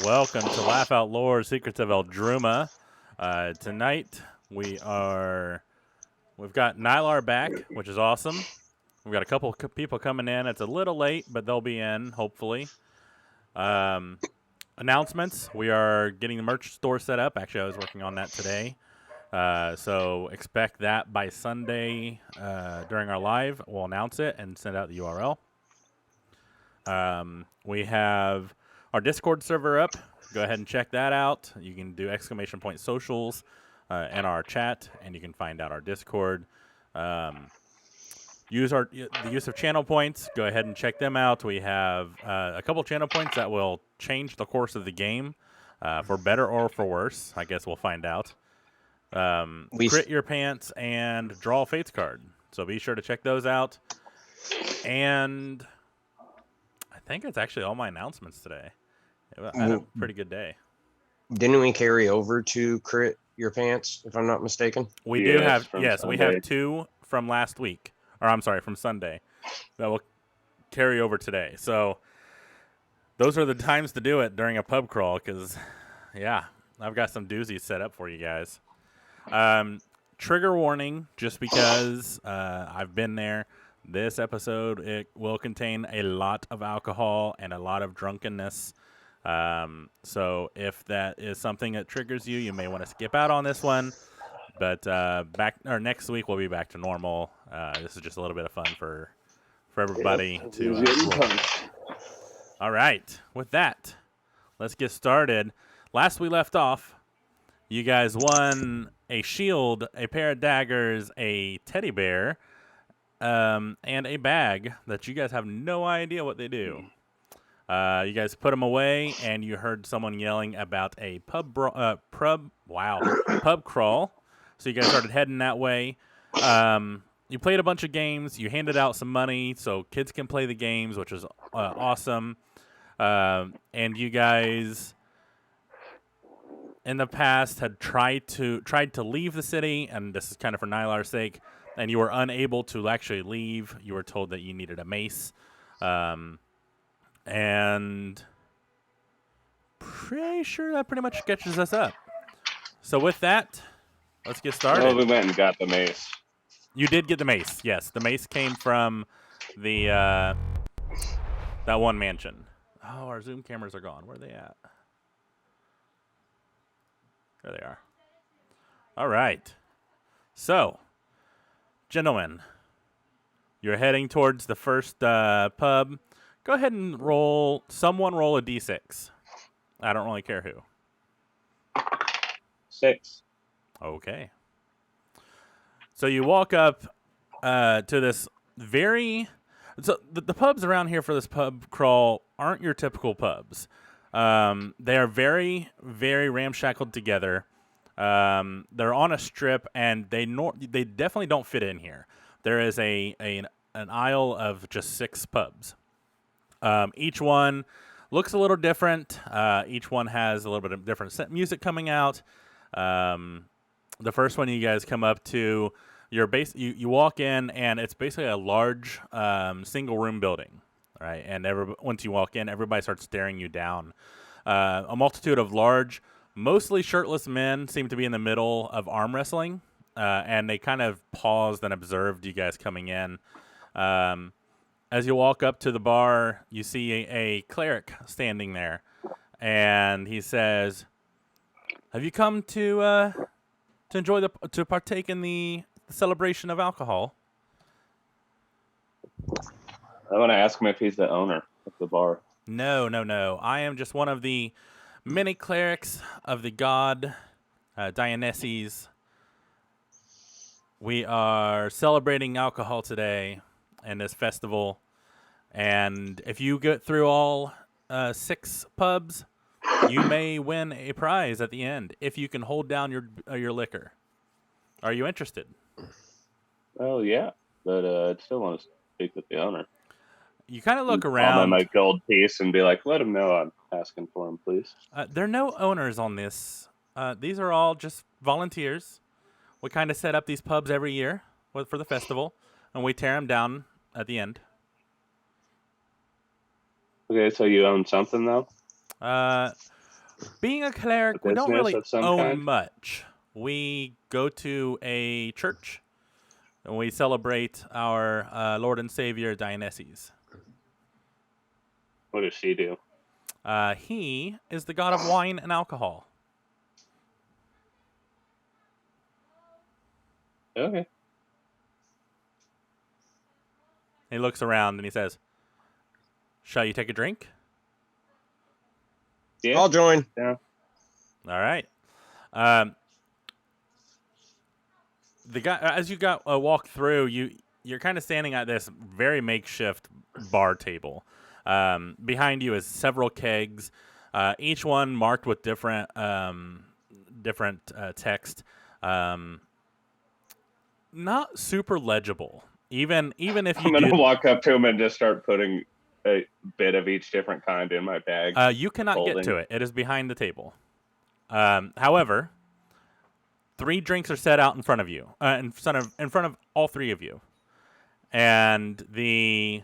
Welcome to Laugh Out Lore Secrets of Eldruma. Tonight we've got Nylar back, which is awesome. We've got a couple people coming in. It's a little late, but they'll be in, hopefully. Announcements. We are getting the merch store set up. Actually, I was working on that today. So expect that by Sunday during our live. We'll announce it and send out the URL. We have our Discord server up. Go ahead and check that out. You can do !socials in our chat, and you can find out our Discord. The use of channel points. Go ahead and check them out. We have a couple channel points that will change the course of the game for better or for worse. I guess we'll find out. Crit your pants and draw a fates card. So be sure to check those out. And I think it's actually all my announcements today. I had a pretty good day. Didn't we carry over to Crit Your Pants, if I'm not mistaken? We do have, yes, Sunday. We have 2 from last week. Or I'm sorry, from Sunday. That will carry over today. So those are the times to do it during a pub crawl because, yeah, I've got some doozies set up for you guys. Trigger warning, just because I've been there. This episode, it will contain a lot of alcohol and a lot of drunkenness. So if that is something that triggers you, you may want to skip out on this one. But next week we'll be back to normal. This is just a little bit of fun for everybody All right, with that, let's get started. Last we left off, you guys won a shield, a pair of daggers, a teddy bear, and a bag that you guys have no idea what they do. You guys put them away, and you heard someone yelling about a pub crawl. So you guys started heading that way. You played a bunch of games. You handed out some money so kids can play the games, which is awesome. And you guys, in the past, had tried to leave the city, and this is kind of for Nylar's sake, and you were unable to actually leave. You were told that you needed a mace. And pretty sure that pretty much sketches us up. So with that, let's get started. Oh, we went and got the mace. You did get the mace, yes. The mace came from the that one mansion. Oh, our Zoom cameras are gone. Where are they at? There they are. All right. So, gentlemen, you're heading towards the first pub. Go ahead and roll a d6. I don't really care who. 6. Okay. So you walk up to this So the pubs around here for this pub crawl aren't your typical pubs. They are very, very ramshackled together. They're on a strip, and they definitely don't fit in here. There is an aisle of just 6 pubs. Each one looks a little different. Each one has a little bit of different music coming out. The first one you guys come up to, you walk in, and it's basically a large single room building, right? And once you walk in, everybody starts staring you down. A multitude of large, mostly shirtless men seem to be in the middle of arm wrestling, and they kind of paused and observed you guys coming in. As you walk up to the bar, you see a cleric standing there, and he says, "Have you come to partake in the celebration of alcohol?" I want to ask him if he's the owner of the bar. No. I am just one of the many clerics of the god Dionysus. We are celebrating alcohol today in this festival, and if you get through all 6 pubs, you may win a prize at the end if you can hold down your liquor. Are you interested? Oh yeah, but I'd still want to speak with the owner. You kind of look Palm around. my gold piece and be like, "Let him know I'm asking for him, please." There are no owners on this. These are all just volunteers. We kind of set up these pubs every year for the festival, and we tear them down at the end. Okay, so you own something though? Being a cleric, A we don't business really of some own kind? much. We go to a church, and we celebrate our Lord and Savior Dionysus. What does she do? He is the god of wine and alcohol. Okay. He looks around and he says, "Shall you take a drink?" Yeah. I'll join. Yeah. All right. The guy, as you walk through, you're kind of standing at this very makeshift bar table. Behind you is several kegs, each one marked with different text. Not super legible. Even if you I'm gonna do, walk up to him and just start putting a bit of each different kind in my bag. you cannot get Holding. to it. It is behind the table. However, 3 drinks are set out in front of you, in front of all 3 of you, and the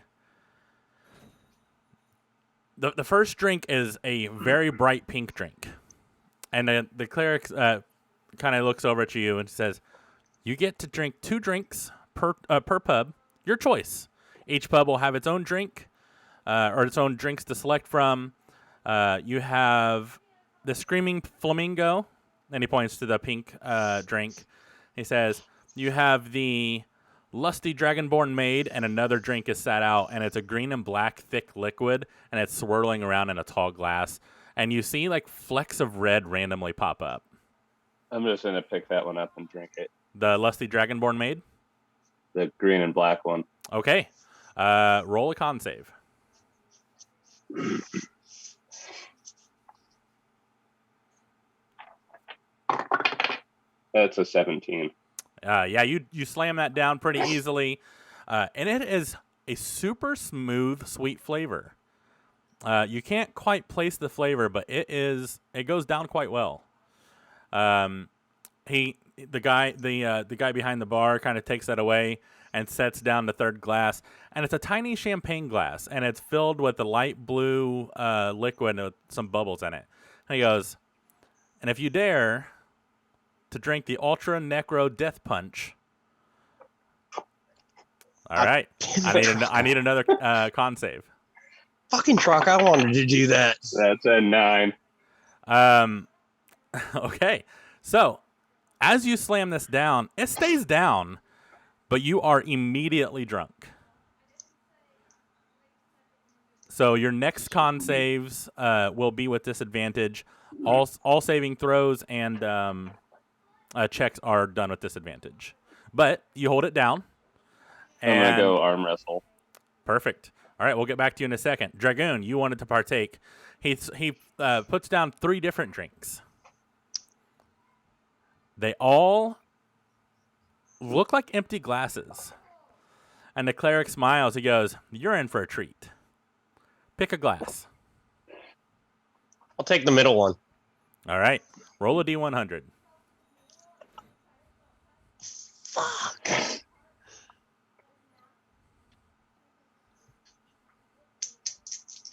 first drink is a very bright pink drink, and the cleric kind of looks over at you and says, "You get to drink 2 drinks per pub, your choice. Each pub will have its own drink, or its own drinks to select from. You have the Screaming Flamingo," and he points to the pink drink. He says, "You have the Lusty Dragonborn Maid," and another drink is sat out, and it's a green and black thick liquid, and it's swirling around in a tall glass. And you see like flecks of red randomly pop up. I'm just gonna pick that one up and drink it. The Lusty Dragonborn Maid? The green and black one. Okay. Roll a con save. That's a 17. Yeah, you slam that down pretty easily, and it is a super smooth, sweet flavor. You can't quite place the flavor, but it goes down quite well. The guy behind the bar kind of takes that away and sets down the third glass, and it's a tiny champagne glass, and it's filled with a light blue liquid with some bubbles in it. And he goes, "And if you dare to drink the Ultra Necro Death Punch." All right. I need another con save. Fucking truck. I wanted to do that. That's a 9. Okay. So, as you slam this down, it stays down, but you are immediately drunk. So your next con saves will be with disadvantage. All saving throws and checks are done with disadvantage. But you hold it down. I'm gonna go arm wrestle. Perfect. All right, we'll get back to you in a second. Dragoon, you wanted to partake. He puts down 3 different drinks. They all look like empty glasses. And the cleric smiles. He goes, "You're in for a treat. Pick a glass." I'll take the middle one. All right. Roll a D100. Fuck.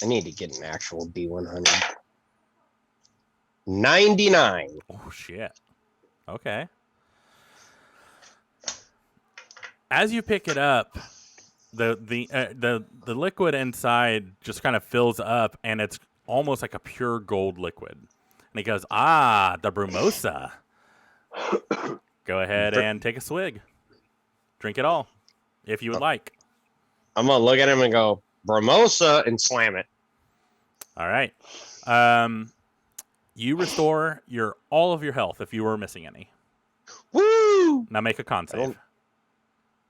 I need to get an actual D100. 99. Oh, shit. Okay. As you pick it up, the liquid inside just kind of fills up, and it's almost like a pure gold liquid. And he goes, "Ah, the Brumosa." Go ahead and take a swig. Drink it all, if you would like. I'm going to look at him and go, "Bramosa," and slam it. All right. You restore all of your health if you were missing any. Woo! Now make a con save.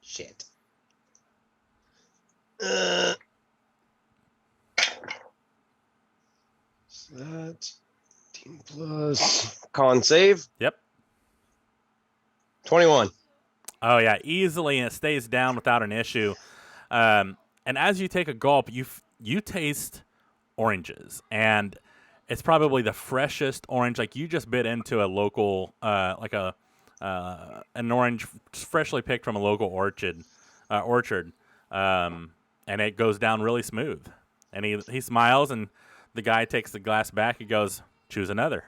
Shit. So that's Plus con save. Yep. 21. Oh yeah, easily, and it stays down without an issue. And as you take a gulp, you taste oranges, and it's probably the freshest orange. Like you just bit into a local, like an orange freshly picked from a local orchard, and it goes down really smooth. And he smiles, and the guy takes the glass back. He goes, "Choose another."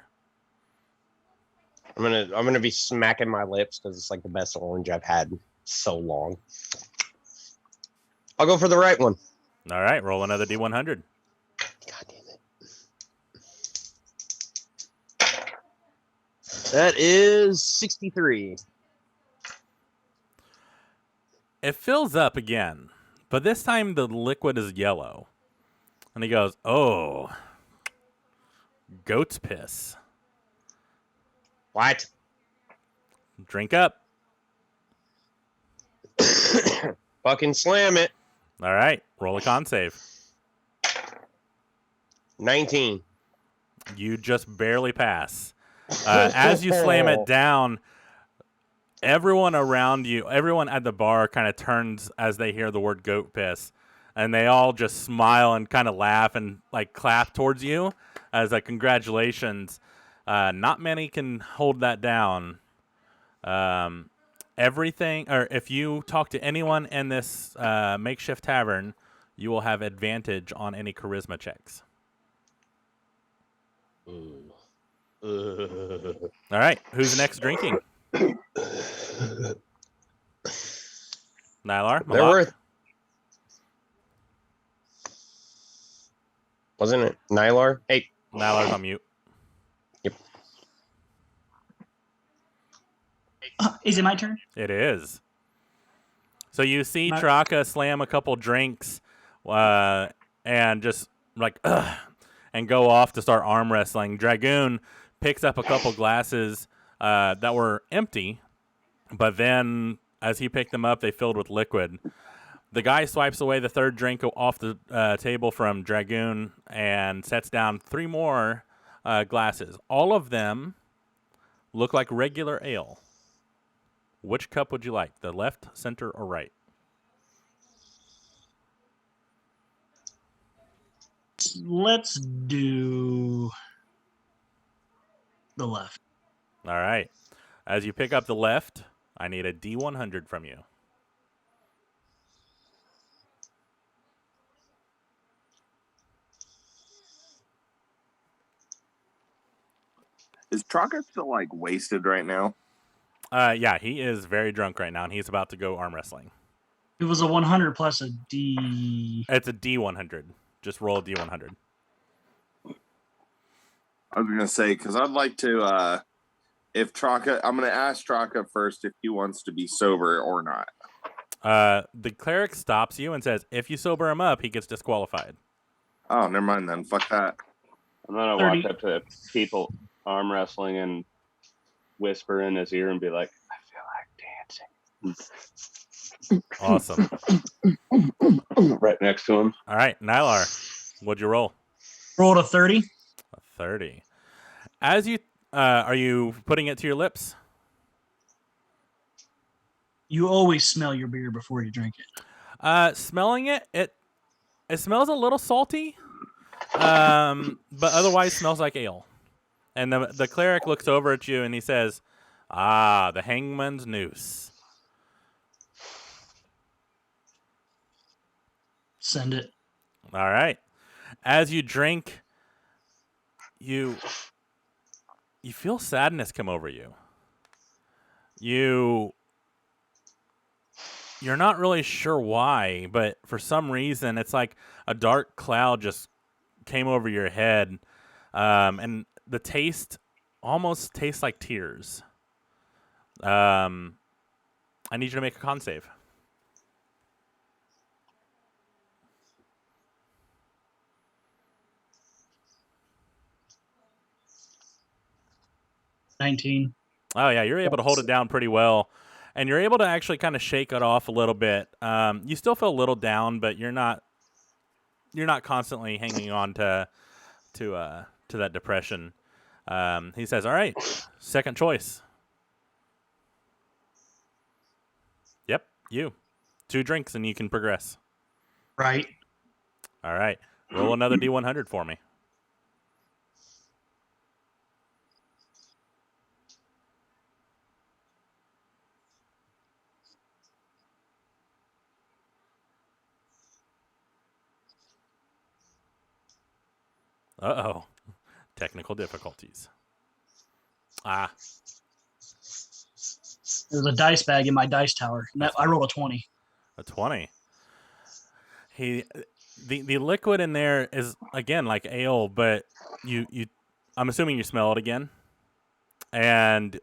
I'm gonna be smacking my lips because it's like the best orange I've had in so long. I'll go for the right one. All right, roll another D100. God damn it. That is 63. It fills up again, but this time the liquid is yellow. And he goes, "Oh, goat's piss. What? Drink up." Fucking slam it. All right, roll a con save. 19. You just barely pass. As you slam it down, everyone around you, everyone at the bar kind of turns as they hear the word goat piss. And they all just smile and kind of laugh and like clap towards you as like congratulations. Not many can hold that down. Everything, or if you talk to anyone in this makeshift tavern, you will have advantage on any charisma checks. All right, who's next drinking? Nylar, They're Malak? worth. Wasn't it Nylar? Hey. Nylar's on mute. Yep. Is it my turn? It is. So you see My- Traka slam a couple drinks and just like, ugh, and go off to start arm wrestling. Dragoon picks up a couple glasses that were empty, but then as he picked them up, they filled with liquid. The guy swipes away the third drink off the table from Dragoon and sets down 3 more glasses. All of them look like regular ale. Which cup would you like? The left, center, or right? Let's do the left. All right. As you pick up the left, I need a D100 from you. Is Traka still like wasted right now? Yeah, he is very drunk right now, and he's about to go arm wrestling. It was a 100 plus a D. It's a D100. Just roll a D100. I was gonna say because I'd like to. If Traka, I'm gonna ask Traka first if he wants to be sober or not. The cleric stops you and says, if you sober him up, he gets disqualified. Oh, never mind then. Fuck that. I'm gonna 30. walk up to people arm wrestling and whisper in his ear and be like, "I feel like dancing." Awesome. Right next to him. All right, Nylar, what'd you roll? Rolled a 30. A 30. As you, are you putting it to your lips? You always smell your beer before you drink it. Smelling it, it smells a little salty, but otherwise smells like ale. And the cleric looks over at you and he says, "Ah, the hangman's noose." Send it. All right. As you drink, you feel sadness come over you. You're not really sure why, but for some reason, it's like a dark cloud just came over your head, and the taste almost tastes like tears. I need you to make a con save. $19. Oh yeah, you're able to hold it down pretty well, and you're able to actually kind of shake it off a little bit. You still feel a little down, but you're not constantly hanging on to that depression. He says, all right, second choice. Yep, you. 2 drinks and you can progress. Right. All right. Roll another D100 for me. Uh-oh. Technical difficulties. Ah, There's a dice bag in my dice tower. And I rolled a 20. a 20. The liquid in there is, again, like ale, but I'm assuming you smell it again. And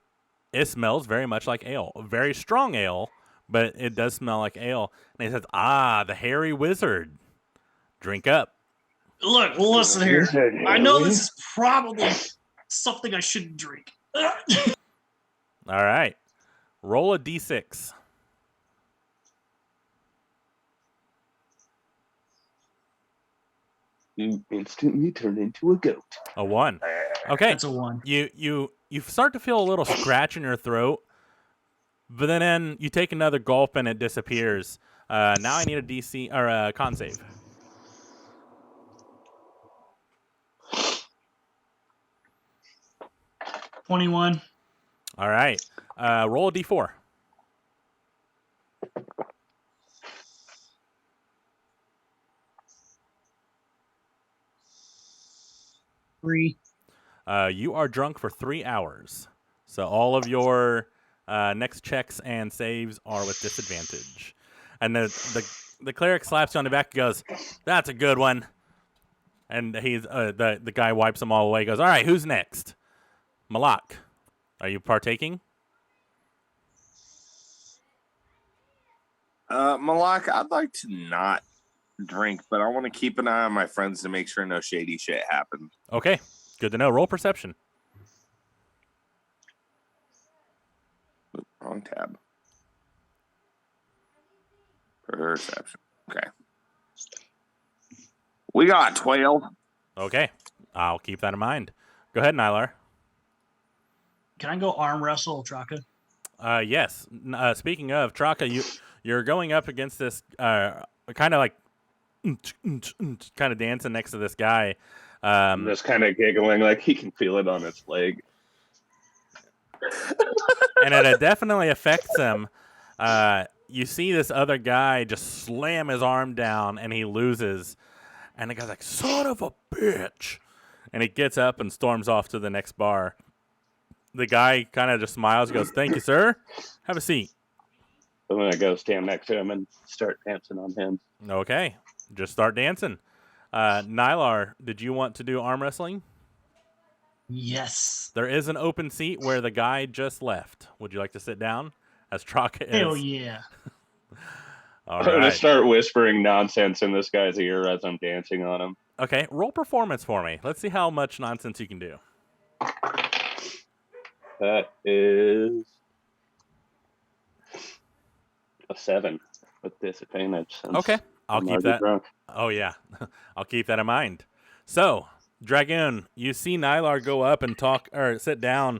it smells very much like ale. Very strong ale, but it does smell like ale. And he says, the hairy wizard. Drink up. Look, listen here. I know this is probably something I shouldn't drink. All right. Roll a D6. You instantly turn into a goat. A 1. Okay. That's a 1. You start to feel a little scratch in your throat, but then you take another gulp and it disappears. Now I need a DC or a con save. 21. All right. Roll a D4. 3. You are drunk for 3 hours. So all of your next checks and saves are with disadvantage. And the cleric slaps you on the back and goes, "That's a good one." And he's the guy wipes them all away. He goes, "All right, who's next?" Malak, are you partaking? Malak, I'd like to not drink, but I want to keep an eye on my friends to make sure no shady shit happens. Okay, good to know. Roll perception. Oop, wrong tab. Perception. Okay. We got 12. Okay, I'll keep that in mind. Go ahead, Nylar. Can I go arm wrestle Traka? Yes. Speaking of Traka, you're going up against this kind of like kind of dancing next to this guy. Just kind of giggling like he can feel it on his leg. And it definitely affects him. You see this other guy just slam his arm down, and he loses. And the guy's like, "Son of a bitch!" And he gets up and storms off to the next bar. The guy kind of just smiles and goes, "Thank you, sir. Have a seat." I'm gonna go stand next to him and start dancing on him. Okay, just start dancing. Nylar, did you want to do arm wrestling? Yes. There is an open seat where the guy just left. Would you like to sit down? As Traka is. Hell yeah. All I'm gonna right. start whispering nonsense in this guy's ear as I'm dancing on him. Okay, roll performance for me. Let's see how much nonsense you can do. That is a 7 with disadvantage. since Okay, I'll I'm keep already that. drunk. Oh, yeah. I'll keep that in mind. So, Dragoon, you see Nylar go up and talk or sit down.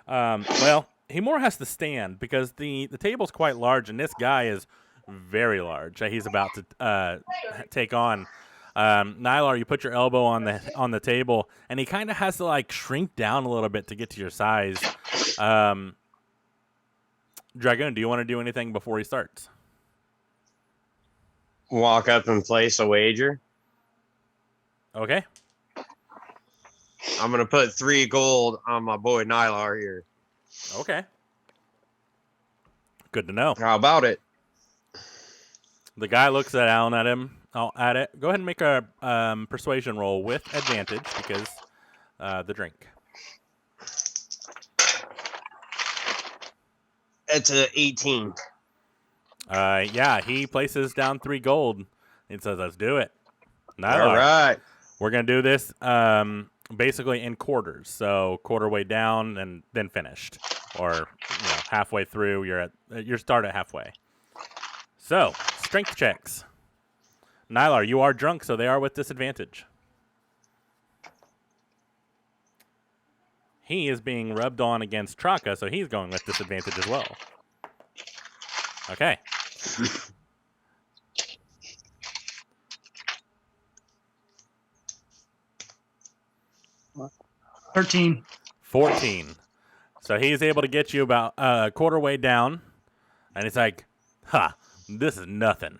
Well, he more has to stand because the table's quite large, and this guy is very large that he's about to take on. Nylar, you put your elbow on the table, and he kind of has to like shrink down a little bit to get to your size. Dragoon, do you want to do anything before he starts? Walk up and place a wager. Okay. I'm gonna put 3 gold on my boy Nylar here. Okay. Good to know. How about it? The guy looks down at him. At it. Go ahead and make a persuasion roll with advantage because the drink. It's a 18. Yeah, he places down 3 gold and says, "Let's do it." Nylar, All right. we're gonna do this basically in quarters. So quarter way down and then finished, or halfway through. You start at halfway. So strength checks. Nylar, you are drunk, so they are with disadvantage. he is being rubbed on against Traka, so he's going with disadvantage as well. Okay. $13. 14. So he's able to get you about a quarter way down, and he's like, this is nothing.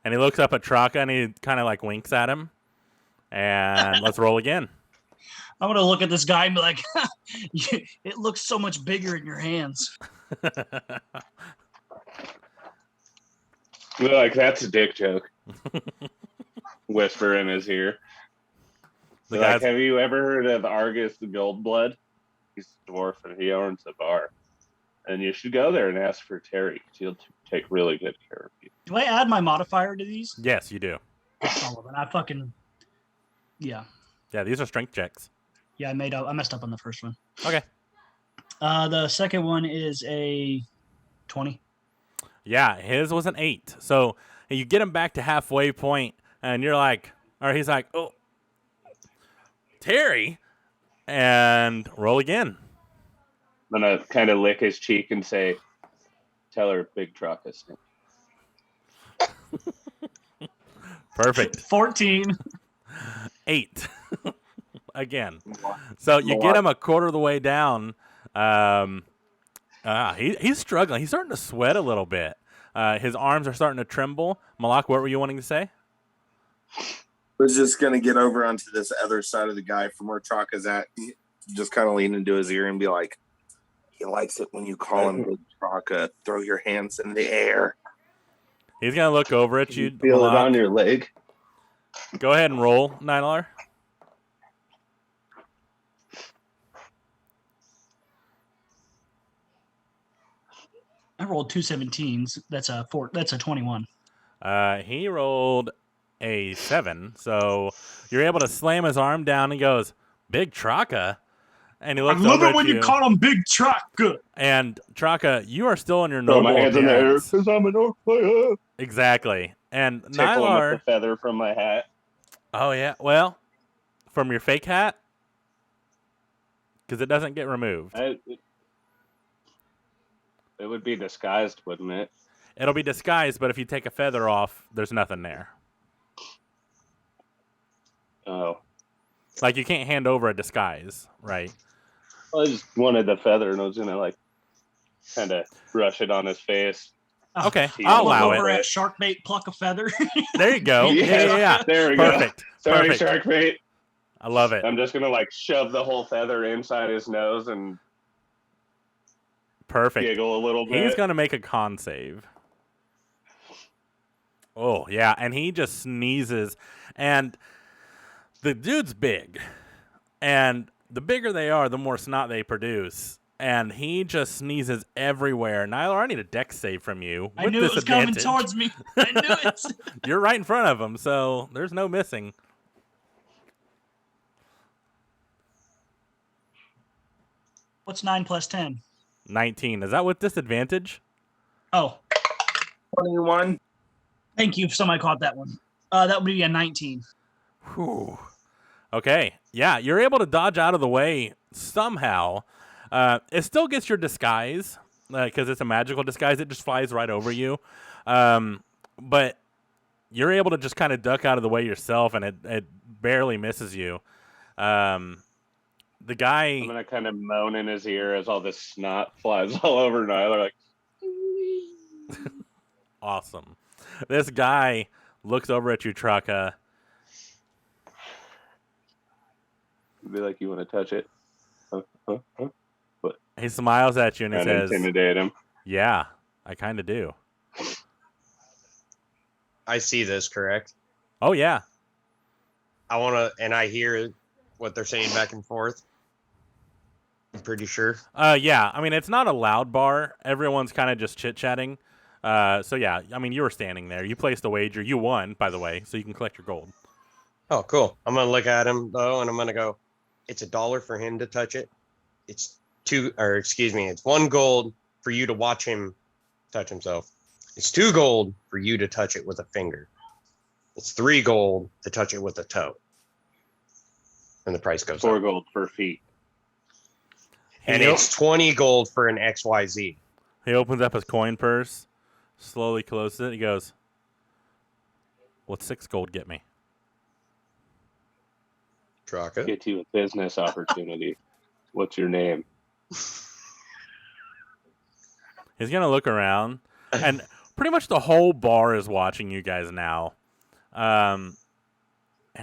And he looks up at Traka, and he kind of like winks at him. And let's roll again. I'm going to look at this guy and be like, it looks so much bigger in your hands. Like, that's a dick joke. Whisper in his ear. The Like, guy's- have you ever heard of Argus the Goldblood? He's a dwarf and he owns a bar. And you should go there and ask for Terry, because he'll take really good care of you. Do I add my modifier to these? Yes, you do. Oh, well, then I fucking... Yeah. Yeah, these are strength checks. Yeah, I messed up on the first one. Okay. The second one is a 20. Yeah, his was an 8. So you get him back to halfway point, and you're like, or he's like, oh, Terry, and roll again. I'm going to kind of lick his cheek and say, tell her Big Truck is. Perfect. 14. 8. Again. So you get him a quarter of the way down. He's struggling. He's starting to sweat a little bit. His arms are starting to tremble. Malak, what were you wanting to say? Was just going to get over onto this other side of the guy from where Traka's at. Just kind of lean into his ear and be like, he likes it when you call him Big Traka. Throw your hands in the air. He's going to look over at you. Feel it Malak. on your leg. Go ahead and roll, Nylar. I rolled 2 17s. That's a 21. He rolled a 7, so you're able to slam his arm down and goes, Big Traka? And he I looks love over it when at you call him Big Truck. Good. And Traka, you are still in your Throw normal my hands in the air appearance. because I'm an orc player. Exactly. And Tickle him with Nylar, the feather from my hat. oh yeah, well, from your fake hat, because it doesn't get removed. It would be disguised, wouldn't it? It'll be disguised, but if you take a feather off, there's nothing there. Oh. Like you can't hand over a disguise, right? Well, I just wanted the feather and I was going to, like, kind of brush it on his face. Okay, He's I'll look allow Over it. at Sharkbait, pluck a feather. There you go. Yeah. There we Perfect. go. Sorry, Perfect. shark bait. I love it. I'm just going to, like, shove the whole feather inside his nose and Perfect. giggle a little bit. He's going to make a con save. Oh, yeah. And he just sneezes. And the dude's big. And the bigger they are, the more snot they produce. And he just sneezes everywhere. Nylar, I need a dex save from you. I with knew it was coming disadvantage. towards me. I knew it. You're right in front of him, so there's no missing. What's 9 plus 10? 19. Is that with disadvantage? Oh, 21. thank you. Somebody caught that one. That would be a 19. Whew. Okay. Yeah, you're able to dodge out of the way somehow. It still gets your disguise because it's a magical disguise. It just flies right over you. But you're able to just kind of duck out of the way yourself, and it barely misses you. The guy... I'm going to kind of moan in his ear as all this snot flies all over Nyler. Like, Awesome. This guy looks over at you, Traka. be like, you want to touch it? Huh? He smiles at you and he And says, intimidate him. yeah, I kind of do. I see this, correct? Oh, yeah. I want to, and I hear what they're saying back and forth. I'm pretty sure. Yeah. I mean, it's not a loud bar. Everyone's kind of just chit-chatting. So, yeah. I mean, you were standing there. You placed the wager. You won, by the way, so you can collect your gold. Oh, cool. I'm going to look at him, though, and I'm going to go, it's $1 for him to touch it. It's it's 1 gold for you to watch him touch himself. It's 2 gold for you to touch it with a finger. It's 3 gold to touch it with a toe. And the price goes 4 up. gold per feet. And it's 20 gold for an XYZ. He opens up his coin purse, slowly closes it. He goes, "What's 6 gold get me?" Traka. Get you a business opportunity. What's your name? He's gonna look around, and pretty much the whole bar is watching you guys now. And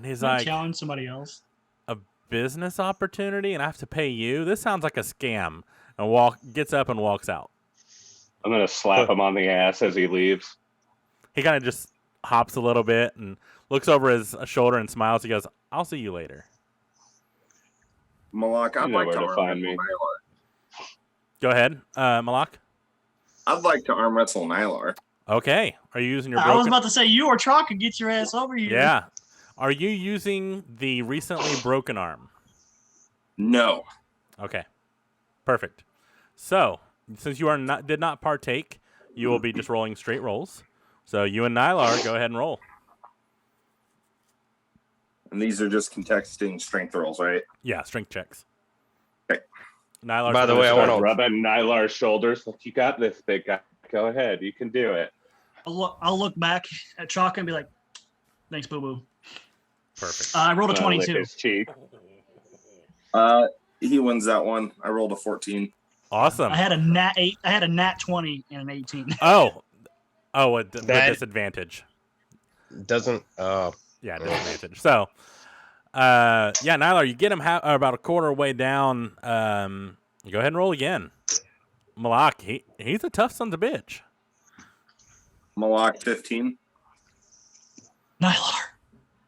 he's Can I like, challenge somebody else? "A business opportunity, and I have to pay you? This sounds like a scam." And gets up and walks out. I'm gonna slap him on the ass as he leaves. He kind of just hops a little bit and looks over his shoulder and smiles. He goes, "I'll see you later." Malak, You I'd know like where to to arm find wrestle me. Nylar. Go ahead, Malak. I'd like to arm wrestle Nylar. Okay. Are you using your I was broken? about to say, you or Chalk could get your ass over here. Yeah. Are you using the recently broken arm? No. Okay. Perfect. So, since you did not partake, you will be just rolling straight rolls. So you and Nylar, go ahead and roll. And these are just contesting strength rolls, right? Yeah, strength checks. Okay. Nylar's By the gonna way, I start- wanna- Rubbing Nylar's shoulders. Like, you got this, big guy. Go ahead. You can do it. I'll look back at Chalk and be like, thanks, Boo Boo. Perfect. I rolled a Lick 22. his cheek. He wins that one. I rolled a 14. Awesome. I had a nat 8. I had a nat 20 and an 18. Oh, with That- disadvantage. Doesn't. Yeah, disadvantage. So, Nylar, you get him about a quarter way down. Go ahead and roll again. Malak, he's a tough son of a bitch. Malak, 15. Nylar,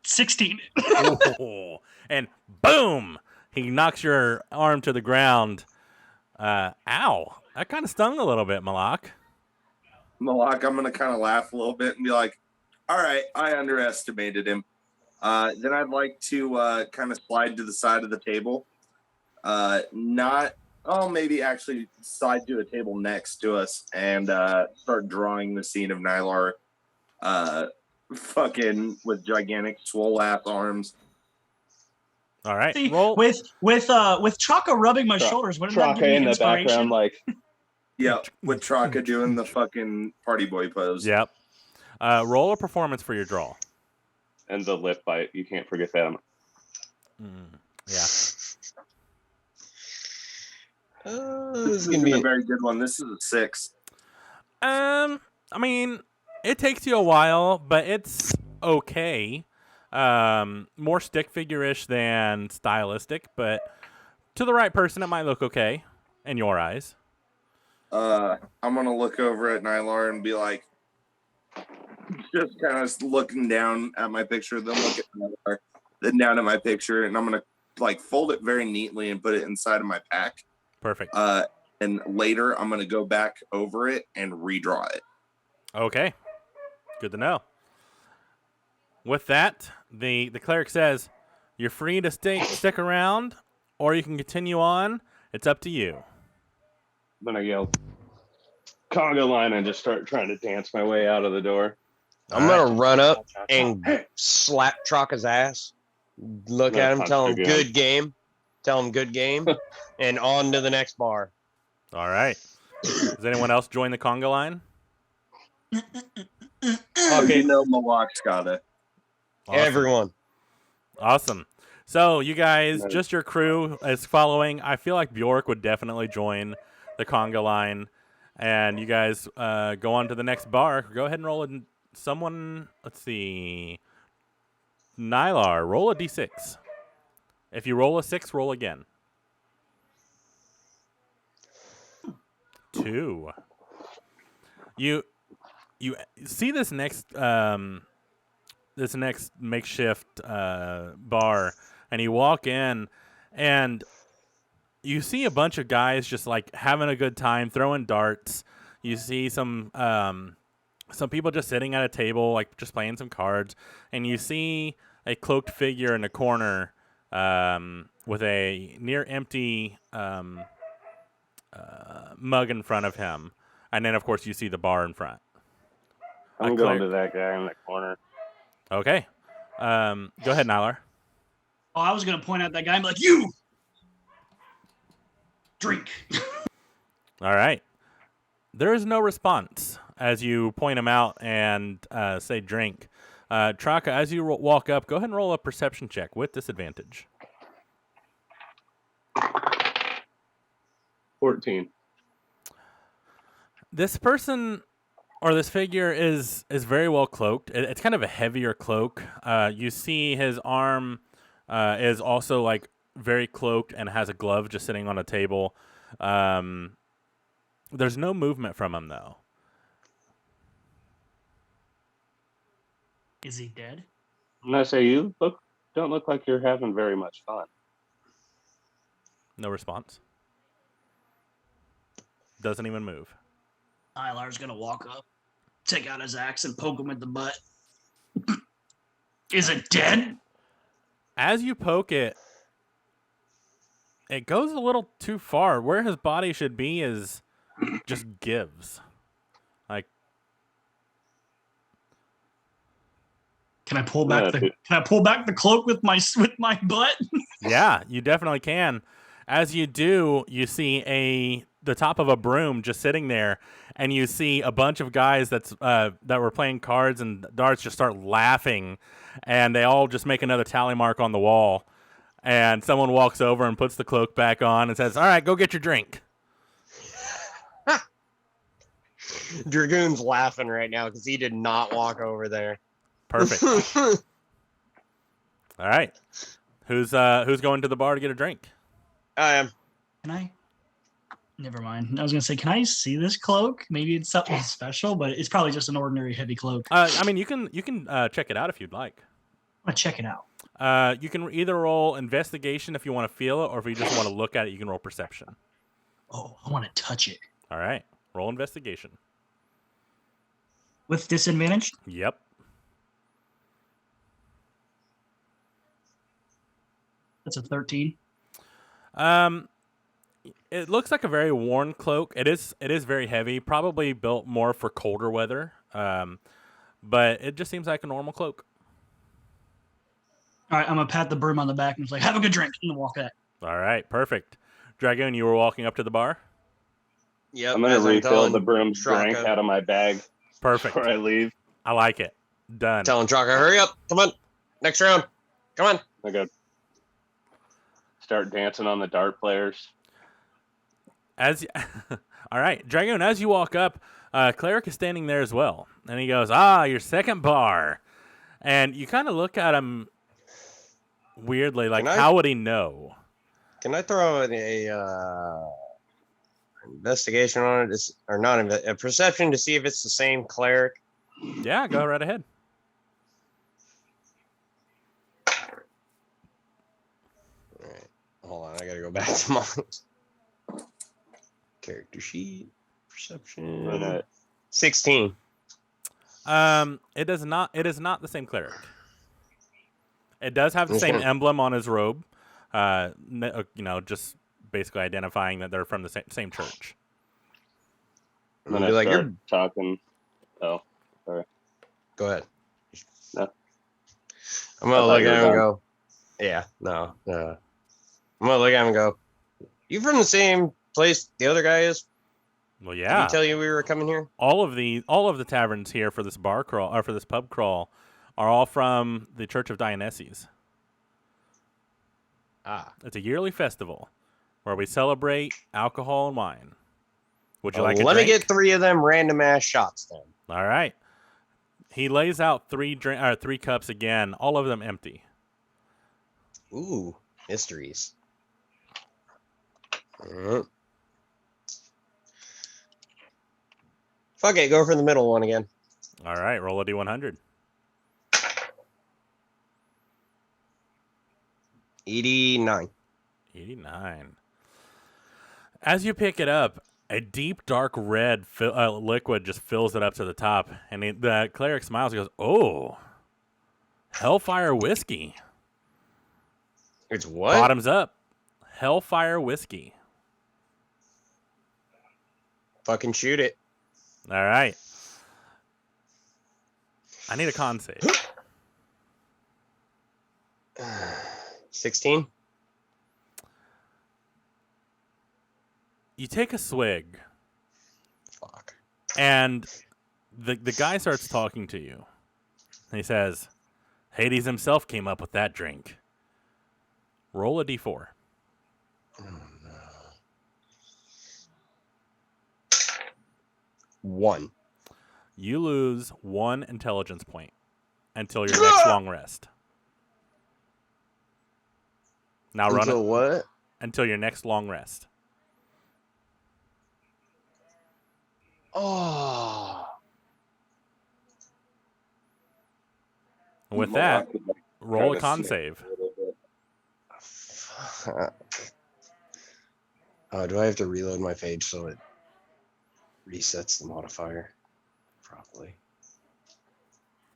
16. Ooh, and boom, he knocks your arm to the ground. Ow, that kind of stung a little bit, Malak. Malak, I'm going to kind of laugh a little bit and be like, all right, I underestimated him. Then I'd like to kind of slide to the side of the table. Maybe actually slide to a table next to us and start drawing the scene of Nylar fucking with gigantic swole ass arms. All right, See, roll. with Chaka rubbing my shoulders, wouldn't that give Traka me in the inspiration? background, like, Yep, with Traka doing the fucking party boy pose. Yep. Roll a performance for your draw. and the lip bite. You can't forget them. Yeah. This is This gonna be is a very good one. This is a 6. I mean, it takes you a while, but it's okay. More stick figure-ish than stylistic, but to the right person, it might look okay in your eyes. I'm gonna look over at Nylar and be like, just kind of looking down at my picture, then look at Nylar, then down at my picture, and I'm gonna like fold it very neatly and put it inside of my pack. Perfect. And later I'm gonna go back over it and redraw it. Okay. Good to know. With that, the cleric says, "You're free to stick around, or you can continue on. It's up to you." I'm gonna yell conga line and just start trying to dance my way out of the door. I'm gonna run up and slap Traka's ass. Look No, at him, punch tell him again. good game. Tell him good game, and on to the next bar. All right. Does anyone else join the conga line? Okay, You know, Malak's got it. Awesome. everyone. Awesome. So you guys, Nice. just your crew is following. I feel like Bjork would definitely join the conga line, and you guys go on to the next bar. Go ahead and roll someone. Let's see. Nylar, roll a d6. If you roll a 6, roll again. 2. You see this next makeshift bar, and you walk in, and you see a bunch of guys just like having a good time throwing darts. You see some people just sitting at a table, like just playing some cards, and you see a cloaked figure in the corner with a near empty mug in front of him, and then of course you see the bar in front. I'm going to that guy in the corner. Okay. Go ahead, Nylar. Oh, I was gonna point out that guy and be like, you. Drink. All right. There is no response as you point him out and say drink. Traka, as you walk up, go ahead and roll a perception check with disadvantage. 14. This person or this figure is very well cloaked. It's kind of a heavier cloak. You see his arm is also like very cloaked and has a glove just sitting on a table. There's no movement from him though. Is he dead? And I say, don't look like you're having very much fun. No response. Doesn't even move. Ilar's gonna walk up, take out his axe, and poke him in the butt. Is it dead? As you poke it, it goes a little too far. Where his body should be is just gives. Like, Can I pull back the cloak with my butt? yeah, you definitely can. As you do, you see the top of a broom just sitting there, and you see a bunch of guys that were playing cards and darts just start laughing, and they all just make another tally mark on the wall. And someone walks over and puts the cloak back on and says, "All right, go get your drink." Dragoon's laughing right now because he did not walk over there. Perfect. All right, who's going to the bar to get a drink? I am. Can I? Never mind. I was gonna say, can I see this cloak? Maybe it's something special, but it's probably just an ordinary heavy cloak. I mean, you can check it out if you'd like. I'm gonna check it out. You can either roll investigation if you want to feel it, or if you just want to look at it, you can roll perception. Oh, I want to touch it. All right, roll investigation. With disadvantage? Yep. That's a 13. It looks like a very worn cloak. It is very heavy, probably built more for colder weather. But it just seems like a normal cloak. All right, I'm gonna pat the broom on the back and just like, have a good drink, and walk out. All right, perfect. Dragoon, you were walking up to the bar? Yep. I'm going to refill telling the broom's drink Straka. out of my bag Perfect. before I leave. I like it. Done. Telling Traka, hurry up. Come on. Next round. Come on. I go start dancing on the dart players. All right, Dragoon, as you walk up, Cleric is standing there as well. And he goes, your second bar. And you kind of look at him weirdly, like, how would he know? Can I throw a investigation on it? Or not a perception to see if it's the same cleric? Yeah, go right ahead. All right. Hold on, I gotta go back to my character sheet. Perception. 16. It is not the same cleric. It does have the same emblem on his robe. Just basically identifying that they're from the same church. I'm gonna be like, you're talking. Oh, sorry. Go ahead. No. I'm gonna look at him and go, yeah, no. I'm gonna look at him and go, you from the same place the other guy is? Well, yeah. Did he tell you we were coming here? All of the taverns here for this bar crawl or for this pub crawl are all from the Church of Dionysus. It's a yearly festival where we celebrate alcohol and wine. Would you like a drink? Let me get 3 of them random ass shots then. All right. He lays out 3 cups again, all of them empty. Ooh, mysteries. Fuck it, go for the middle one again. All right, roll a D100. 89. 89. As you pick it up, a deep, dark red liquid just fills it up to the top. And the cleric smiles and goes, "Oh, Hellfire whiskey." It's what? Bottoms up. Hellfire whiskey. Fucking shoot it. All right. I need a con save. 16. You take a swig, Fuck. and the guy starts talking to you. And he says, Hades himself came up with that drink. Roll a d4. Oh, no. 1. You lose 1 intelligence point until your next long rest. Now run Until it what? until your next long rest. Oh. And with Well, that, I could, roll a kinda con snake save. a little bit. Oh, do I have to reload my page so it resets the modifier properly?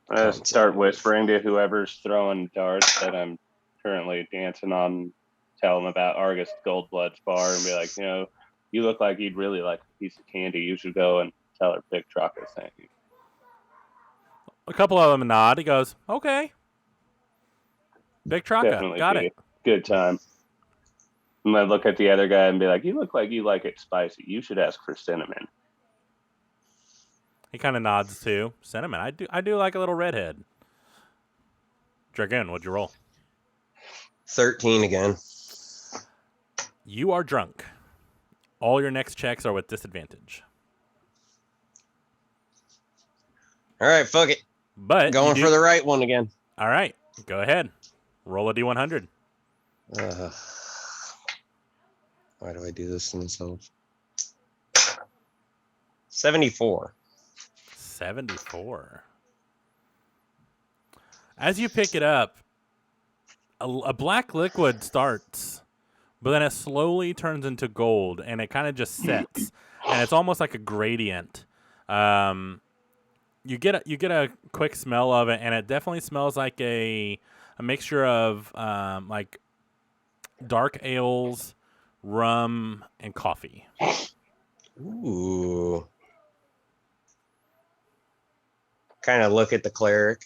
I start whispering to whoever's throwing darts that I'm currently dancing on. Tell them about Argus Goldblood's bar and be like, you look like you'd really like a piece of candy. You should go and tell her Big Truck is saying you. A couple of them nod. He goes, okay. Big Traka, Definitely got be it. a good time. I'm gonna look at the other guy and be like, you look like you like it spicy. You should ask for cinnamon. He kind of nods too. Cinnamon. I do like a little redhead. Dragoon, what'd you roll? 13 again. You are drunk. All your next checks are with disadvantage. All right, fuck it. But Going for the right one again. All right, go ahead. Roll a d100. Why do I do this to myself? 74. 74. As you pick it up, a black liquid starts, but then it slowly turns into gold, and it kind of just sets, and it's almost like a gradient. You get a quick smell of it, and it definitely smells like a mixture of like dark ales, rum, and coffee. Ooh. Kind of look at the cleric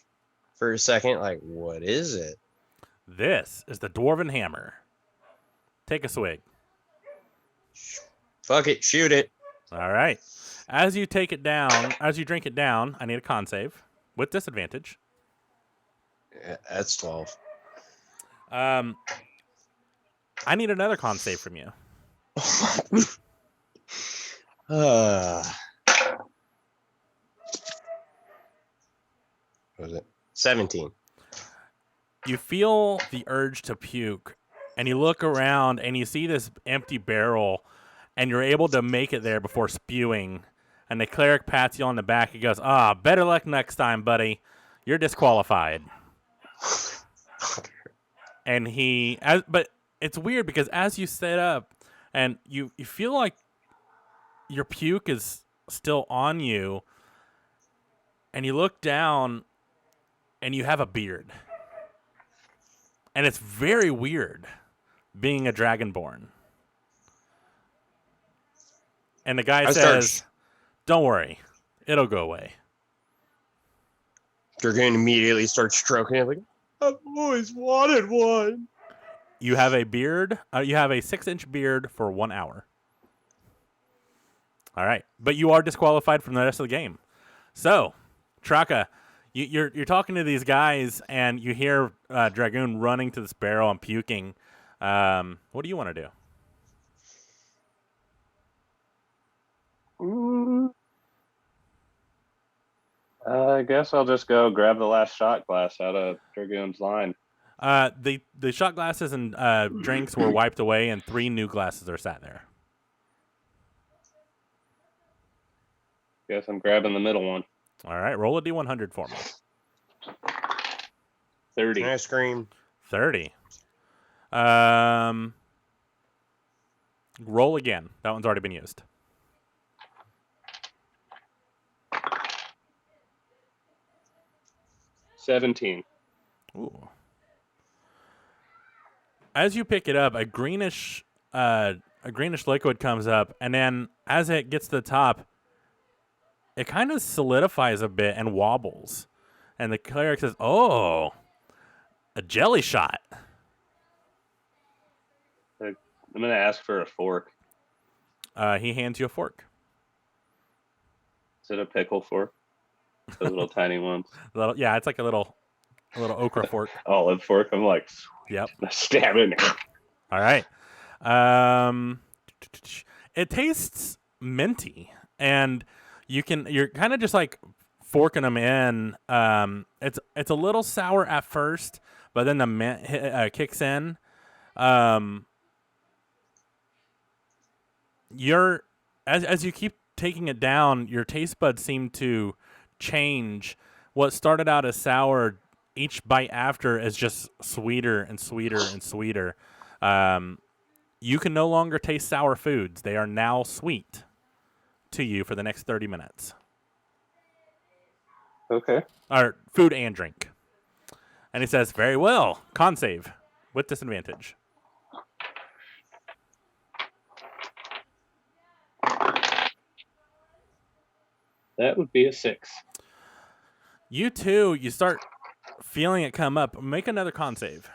for a second, like, what is it? This is the Dwarven Hammer. Take a swig. Fuck it, shoot it. All right. As you drink it down, I need a con save with disadvantage. Yeah, that's 12. I need another con save from you. What was it? 17. You feel the urge to puke, and you look around and you see this empty barrel, and you're able to make it there before spewing. And the cleric pats you on the back. He goes, better luck next time, buddy. You're disqualified. And but it's weird because as you sit up and you feel like your puke is still on you, and you look down and you have a beard. And it's very weird being a dragonborn. And the guy says, don't worry, it'll go away. Dragoon immediately starts stroking it like, I've always wanted one. You have a beard. You have a 6-inch beard for 1 hour. All right. But you are disqualified from the rest of the game. So, Traka, you're talking to these guys, and you hear Dragoon running to this barrel and puking. What do you want to do? I guess I'll just go grab the last shot glass out of Dragoon's line. The shot glasses and drinks were wiped away, and 3 new glasses are sat there. Guess I'm grabbing the middle one. All right, roll a d100 for me. 30. Can I scream? 30. Roll again. That one's already been used. $17. Ooh. As you pick it up, a greenish liquid comes up, and then as it gets to the top, it kind of solidifies a bit and wobbles. And the cleric says, "Oh, a jelly shot." I'm going to ask for a fork. He hands you a fork. Is it a pickle fork? Those little tiny ones. Yeah, it's like a little okra fork. Olive fork. I'm like, Yep. stab it in there. All right. It tastes minty, and you're kind of just like forking them in. It's a little sour at first, but then the mint kicks in. You're as you keep taking it down, your taste buds seem to change. What started out as sour, each bite after is just sweeter and sweeter and sweeter. You can no longer taste sour foods. They are now sweet to you for the next 30 minutes. Okay. Or food and drink. And he says, very well. Con save with disadvantage. That would be a 6. You too, you start feeling it come up. Make another con save.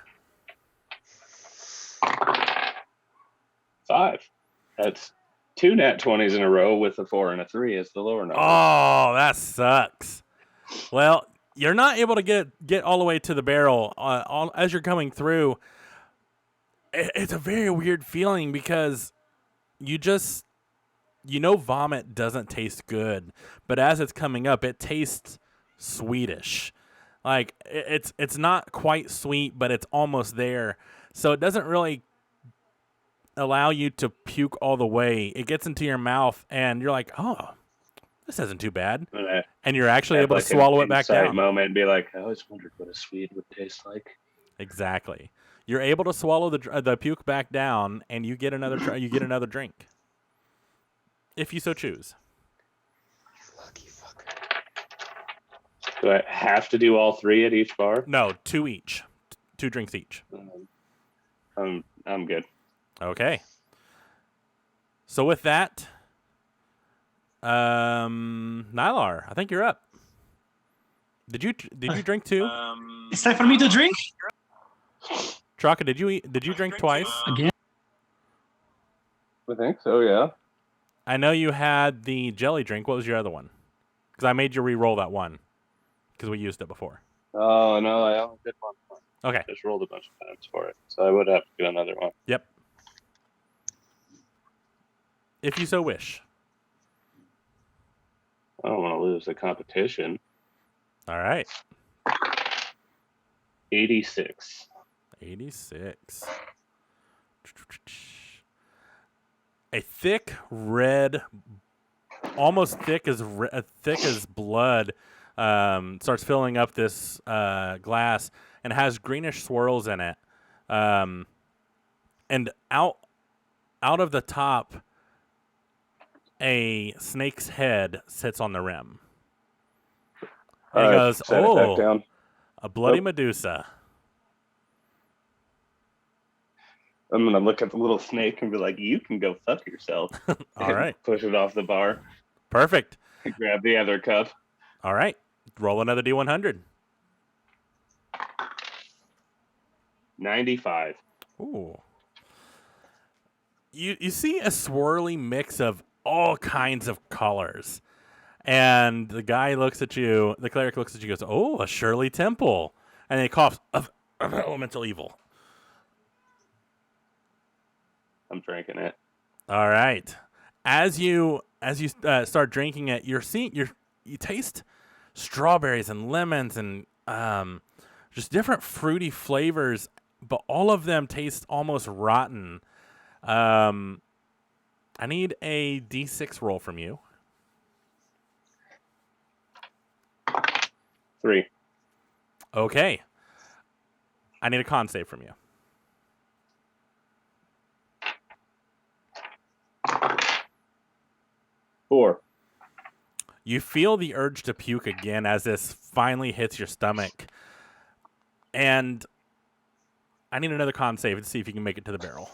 5. That's 2 nat 20s in a row with a 4 and a 3 as the lower number. Oh, that sucks. Well, you're not able to get all the way to the barrel as you're coming through. It's a very weird feeling because vomit doesn't taste good, but as it's coming up, it tastes sweetish. Like it's not quite sweet, but it's almost there. So it doesn't really allow you to puke all the way. It gets into your mouth, and you're like, oh, this isn't too bad. And you're actually able to swallow it back down. Moment and be like, I always wondered what a Swede would taste like. Exactly. You're able to swallow the puke back down, and you get another drink, if you so choose. Lucky fucker. Do I have to do all 3 at each bar? No, 2 each. 2 drinks each. I'm good. Okay. So with that, Nylar, I think you're up. Did you drink 2? It's time for me to drink Traka, did you drink twice? again. I think so, yeah. I know you had the jelly drink. What was your other one? Because I made you re-roll that one because we used it before. Oh, no, I only did one. Okay. Just rolled a bunch of times for it, so I would have to do another one. Yep. If you so wish. I don't want to lose the competition. All right. 86. 86. A thick red, almost thick as blood, starts filling up this glass and has greenish swirls in it. And out of the top, a snake's head sits on the rim. And he goes, Set it back down. A bloody Medusa. I'm going to look at the little snake and be like, you can go fuck yourself. All right. Push it off the bar. Perfect. Grab the other cup. All right. Roll another D100. 95. Ooh. You see a swirly mix of all kinds of colors. And the guy looks at you, the cleric looks at you and goes, oh, a Shirley Temple. And he coughs of elemental evil. I'm drinking it. All right. As you start drinking it, you taste strawberries and lemons and just different fruity flavors, but all of them taste almost rotten. I need a D6 roll from you. 3. Okay. I need a con save from you. 4. You feel the urge to puke again as this finally hits your stomach. And I need another con save to see if you can make it to the barrel.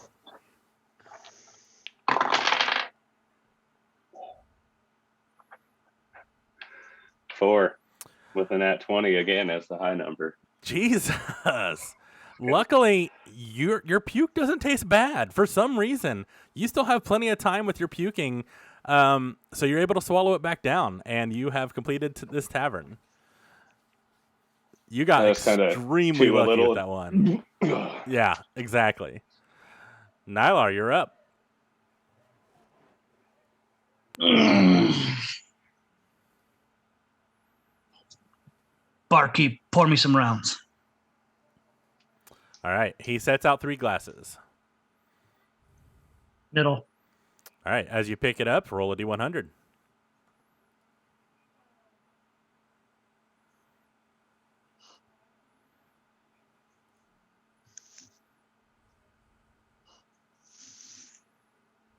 4. With a nat 20 again as the high number. Jesus. Luckily, your puke doesn't taste bad for some reason. You still have plenty of time with your puking, so you're able to swallow it back down, and you have completed this tavern. You got extremely lucky with that one. Yeah, exactly. Nylar, you're up. Barkeep, pour me some rounds. All right. He sets out 3 glasses. Middle. All right. As you pick it up, roll a D100.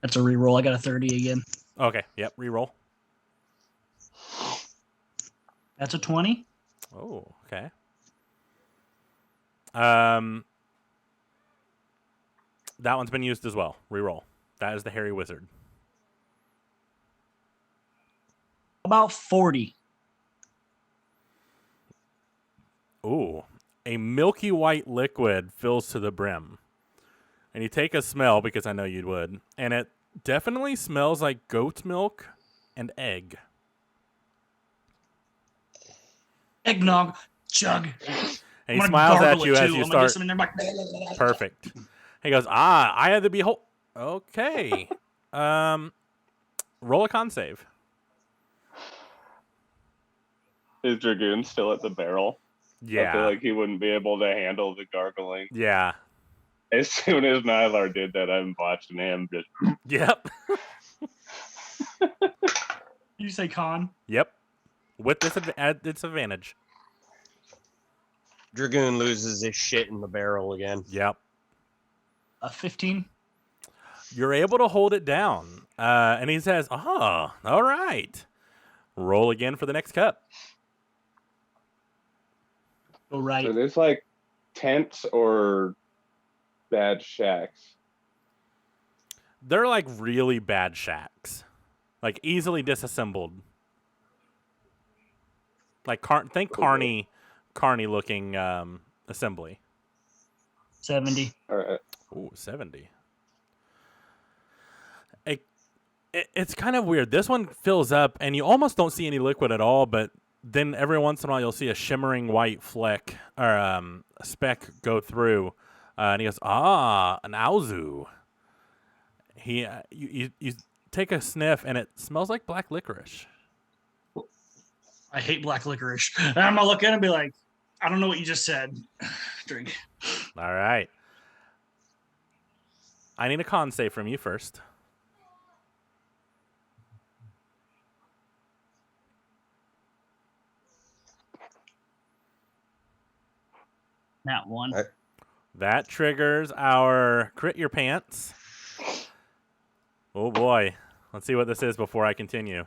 That's a reroll. I got a 30 again. Okay. Yep. Reroll. That's a 20. Oh, okay. That one's been used as well. Reroll. That is the hairy wizard. About 40. Ooh. A milky white liquid fills to the brim. And you take a smell, because I know you would, and it definitely smells like goat's milk and egg. Eggnog. Chug. And he smiles at you as you start. There. Perfect. He goes, I had to behold. Okay. Roll a con save. Is Dragoon still at the barrel? Yeah. I feel like he wouldn't be able to handle the gargling. Yeah. As soon as Nylar did that, I'm watching him just. Yep. You say con? Yep. With disadvantage. Dragoon loses his shit in the barrel again. Yep. A 15. You're able to hold it down. And he says, all right. Roll again for the next cup. Go right. So there's like tents or bad shacks. They're like really bad shacks. Like easily disassembled. Like think Carney looking assembly. 70. All right. Ooh, 70. It's kind of weird. This one fills up, and you almost don't see any liquid at all, but then every once in a while you'll see a shimmering white fleck or a speck go through, and he goes, an auzu. You take a sniff, and it smells like black licorice. I hate black licorice. And I'm going to look at it and be like, I don't know what you just said. Drink. All right. I need a con save from you first. That one. That triggers our crit your pants. Oh boy. Let's see what this is before I continue.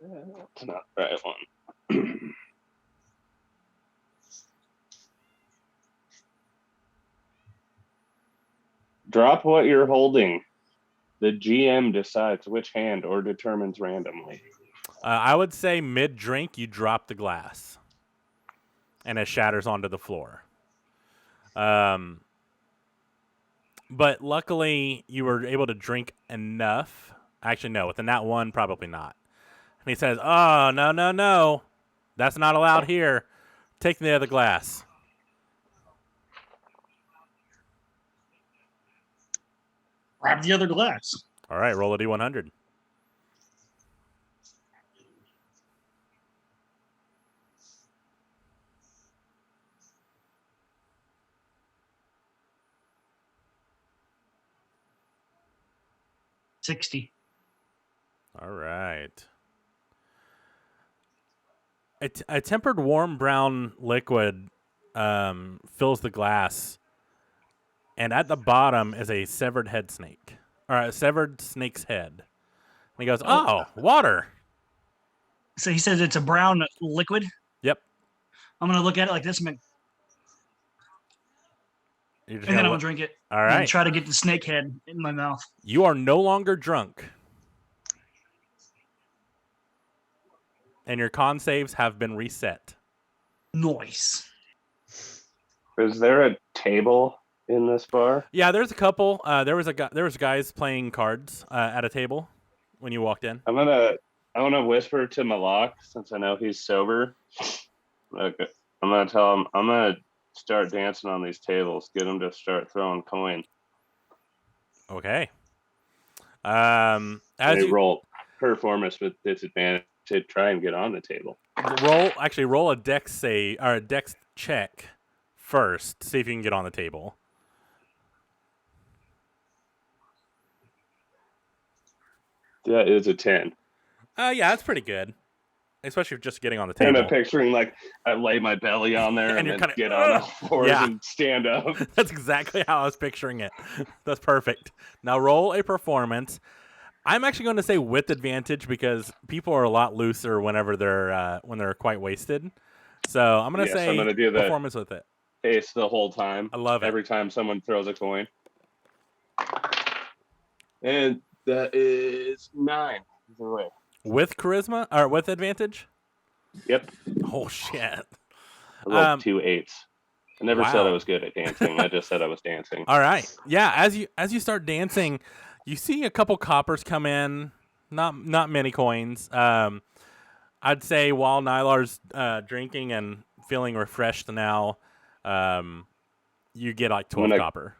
It's not the right one. Drop what you're holding. The GM decides which hand or determines randomly. I would say mid-drink, you drop the glass. And it shatters onto the floor. But luckily, you were able to drink enough. Actually, no. With the nat 1, probably not. And he says, oh, no. That's not allowed here. Take the other glass. Grab the other glass. All right, roll a D100. $60. All right. A tempered warm brown liquid fills the glass, and at the bottom is a severed head snake, or a severed snake's head. And he goes, "Oh, water." So he says it's a brown liquid. Yep. I'm gonna look at it like this, and then I'm gonna drink it. All right. And try to get the snake head in my mouth. You are no longer drunk. and your con saves have been reset. Nice. Is there a table in this bar? Yeah, there's a couple. There was guys playing cards at a table when you walked in. I want to whisper to Malak since I know he's sober. Okay. I'm gonna tell him I'm gonna start dancing on these tables. Get him to start throwing coin. Okay. They As you roll performance with disadvantage to try and get on the table. roll a dex save or a dex check first. See if you can get on the table. That is a 10. Yeah, that's pretty good. Especially just getting on the And table. I'm picturing like I lay my belly on there And and, you're then kinda, get on all fours yeah. and stand up. That's exactly how I was picturing it. That's perfect. Now roll a performance. I'm actually going to say with advantage because people are a lot looser whenever they're quite wasted. So I'm going to Yes, say I'm gonna do the performance with it. pace the whole time. I love it. Every time someone throws a coin. And that is 9. Either way. With charisma or with advantage? Yep. Oh shit. I rolled 2 8s. I never said I Wow. was good at dancing. I just said I was dancing. All right. Yeah, as you start dancing, you see a couple coppers come in, not many coins. I'd say while Nylar's drinking and feeling refreshed now, you get like 12 gonna- copper.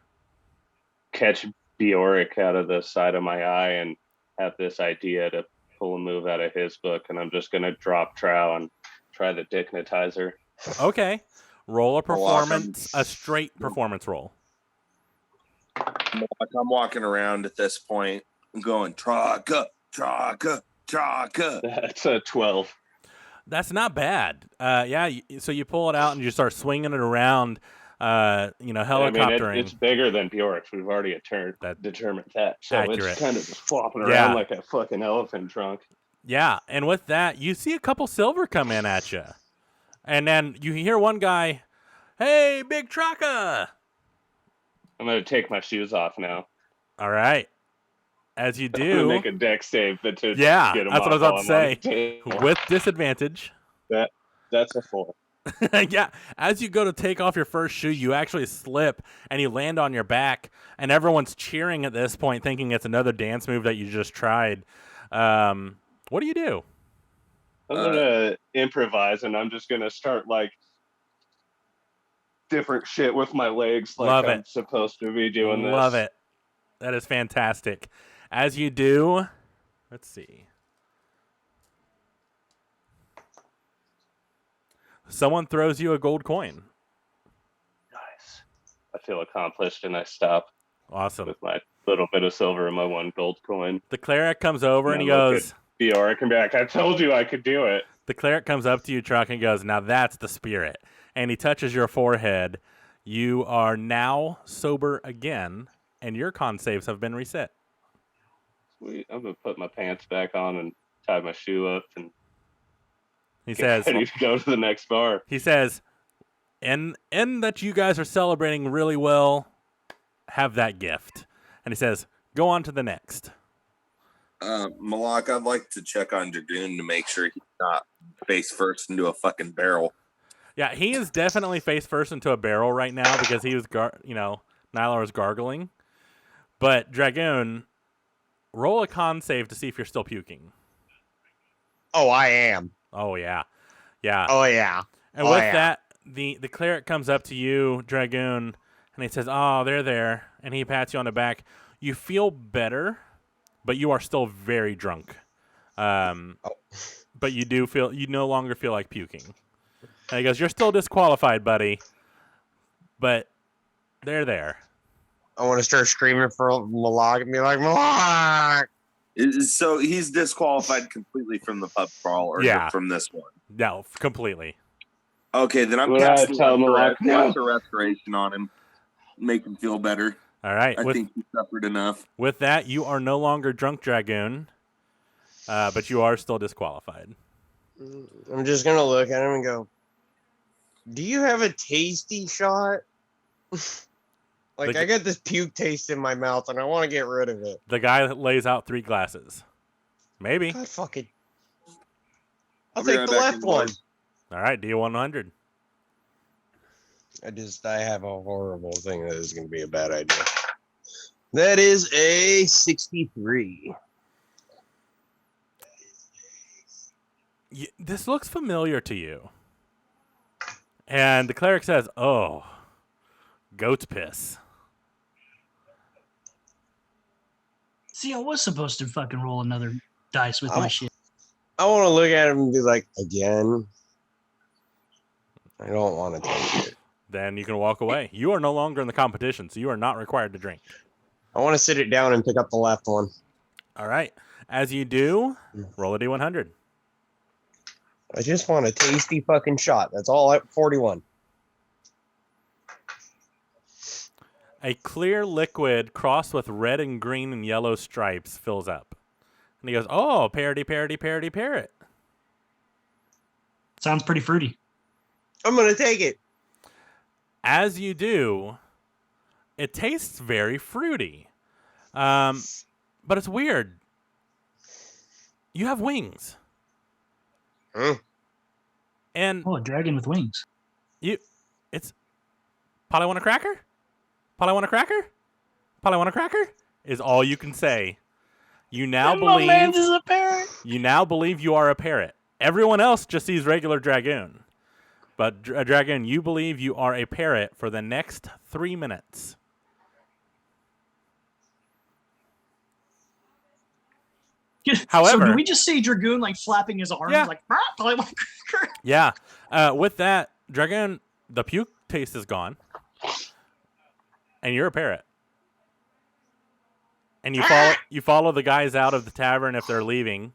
Catch Bjork out of the side of my eye and have this idea to pull a move out of his book, and I'm just gonna drop trow and try the dignitizer. Okay. Roll a I'll walk 'em. performance, a straight performance roll. I'm walking around at this point, going Traka, Traka, Traka. That's a 12. That's not bad. Yeah. So you pull it out and you start swinging it around. Helicoptering. It's bigger than Bjork's. We've already determined that. So Accurate. it's kind of just flopping around Yeah. like a fucking elephant trunk. Yeah, and with that, you see a couple silver come in at you. And then you hear one guy, "Hey, big trucker!" I'm gonna take my shoes off now. All right. As you I'm gonna do, make a deck save, but to yeah, get 'em that's what I was off about to while I'm on say. the table. With disadvantage. That's a 4. Yeah, as you go to take off your first shoe, you actually slip and you land on your back, and everyone's cheering at this point, thinking it's another dance move that you just tried. What do you do? I'm gonna improvise, and I'm just gonna start like different shit with my legs, like Love I'm it. supposed to be doing this. Love it. That is fantastic. As you do, let's see. Someone throws you a gold coin. Nice. I feel accomplished, and I stop Awesome. with my little bit of silver and my 1 gold coin. The cleric comes over and he Now look goes, Bjork and be like, I told you I could do it. the cleric comes up to you, Truck, and goes, "Now that's the spirit." And he touches your forehead. You are now sober again, and your con saves have been reset. Sweet. I'm gonna put my pants back on and tie my shoe up and He get says, ready to go to the next bar. in that you guys are celebrating really well, have that gift. And he says, go on to the next. Malak, I'd like to check on Dragoon to make sure he's not face first into a fucking barrel. Yeah, he is definitely face first into a barrel right now because he was, Nylar was gargling. But Dragoon, roll a con save to see if you're still puking. Oh, I am. Oh, yeah. Yeah. Oh, yeah. And Oh, with yeah. that, the cleric comes up to you, Dragoon, and he says, "Oh, they're there." And he pats you on the back. You feel better, but you are still very drunk. But you no longer feel like puking. And he goes, "You're still disqualified, buddy. But they're there." I want to start screaming for Malak and be like, Malak! So he's disqualified completely from the pub crawl, or Yeah. from this one. No, completely. Okay, then I'm Would I casting tell Malak, no? Lesser Restoration on him, make him feel better. All right. I think he suffered enough. With that, you are no longer drunk, Dragoon, but you are still disqualified. I'm just going to look at him and go, do you have a tasty shot? I got this puke taste in my mouth and I want to get rid of it. The guy lays out 3 glasses. Maybe. God fucking. I'll be take right the back left in the one. All right, D100. I have a horrible thing that is going to be a bad idea. That is a 63. This looks familiar to you. And the cleric says, "Oh, goat's piss." See, I was supposed to fucking roll another dice with my shit. I want to look at him and be like, again? I don't want to take it. Then you can walk away. You are no longer in the competition, so you are not required to drink. I want to sit it down and pick up the left one. All right. As you do, roll a D100. I just want a tasty fucking shot. That's all at 41. A clear liquid crossed with red and green and yellow stripes fills up. And he goes, "Oh, parody, parody, parody, parrot." Sounds pretty fruity. I'm going to take it. As you do, it tastes very fruity. But it's weird. You have wings. And Oh, a dragon with wings. it's Polly want a cracker? Polly want a cracker? Polly want a cracker? Is all you can say. You now My man's believe is a parrot. you now believe you are a parrot. Everyone else just sees regular dragoon. But dragoon, you believe you are a parrot for the next 3 minutes. However- so do we just see Dragoon like flapping his arms Yeah. like, "Probably want a cracker." Yeah. With that, dragoon, the puke taste is gone. And you're a parrot. And you follow the guys out of the tavern if they're leaving.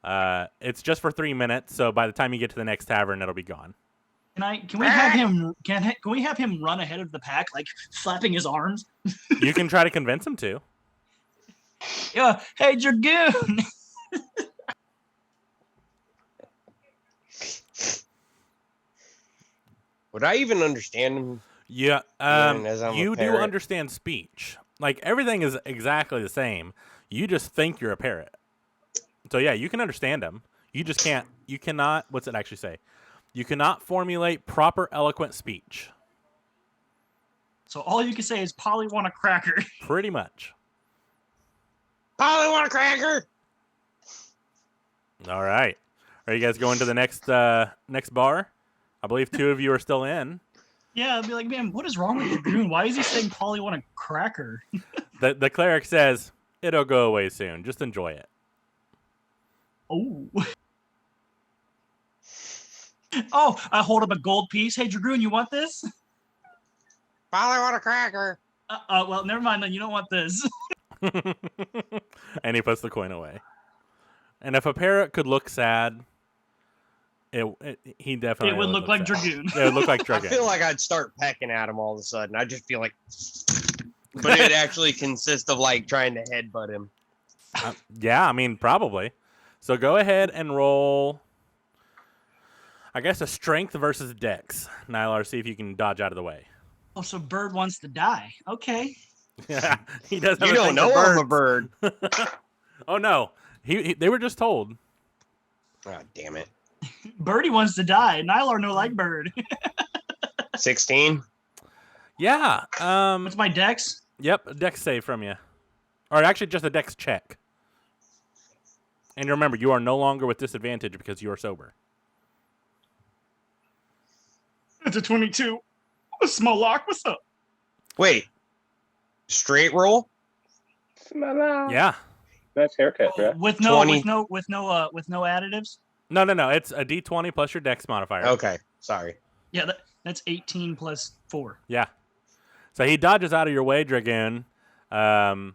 It's just for 3 minutes, so by the time you get to the next tavern, it'll be gone. Can we have him? Can we have him run ahead of the pack, like flapping his arms? You can try to convince him to. Yeah. Hey, Dragoon. Would I even understand him? Yeah. as I'm a You do parrot. understand speech. Like everything is exactly the same. You just think you're a parrot. So yeah, you can understand him. You just can't. You cannot. What's it actually say? You cannot formulate proper eloquent speech. So all you can say is, "Polly want a cracker." Pretty much. Polly want a cracker? All right. Are you guys going to the next bar? I believe 2 of you are still in. Yeah, I'd be like, "Man, what is wrong with Dragoon? Why is he saying Polly want a cracker?" The cleric says it'll go away soon. Just enjoy it. Oh. Oh, I hold up a gold piece. Hey, Dragoon, you want this? Polly want a cracker? Well, never mind then. You don't want this. And he puts the coin away. And if a parrot could look sad, he definitely It would look like sad. Dragoon. It would look like I Dragoon. feel like I'd start pecking at him all of a sudden. I just feel like... But it actually consists of like trying to headbutt him. Yeah, I mean, probably. So go ahead and roll, I guess, a strength versus dex. Nylar, see if you can dodge out of the way. Oh, so Bird wants to die. Okay. Yeah, he doesn't. You don't know I'm a bird. Oh no, they were just told. Ah, damn it. Birdie wants to die. Nylar no like Bird. 16? Yeah. What's my dex? Yep. A dex save from you, or actually just a dex check. And remember, you are no longer with disadvantage because you are sober. It's a 22. A small lock. What's up? Wait. Straight roll? Yeah. Nice haircut, right? With no 20. with no additives. No. It's a d20 plus your dex modifier. Okay. Sorry. Yeah, that's 18 plus 4. Yeah. So he dodges out of your way, Dragoon. And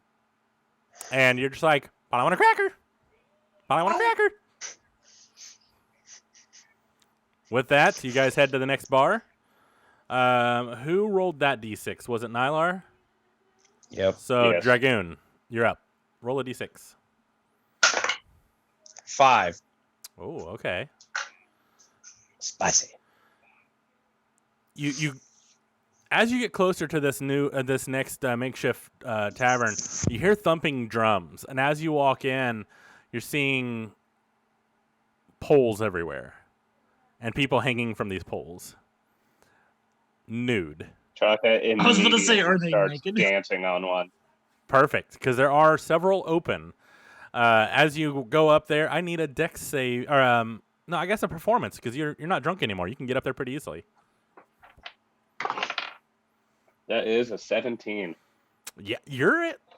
you're just like, "I want a cracker. I want a cracker." With that, you guys head to the next bar. Who rolled that d6? Was it Nylar? Yep. So, Yes. Dragoon, you're up. Roll a d6. 5. Oh, okay. Spicy. You as you get closer to this next makeshift tavern, you hear thumping drums, and as you walk in, you're seeing poles everywhere, and people hanging from these poles, nude. Chaka I was gonna say, are immediately they starts naked? dancing on one. Perfect, because there are several open. As you go up there, I need a dex save, or no, I guess a performance, because you're not drunk anymore. You can get up there pretty easily. That is a 17. Yeah,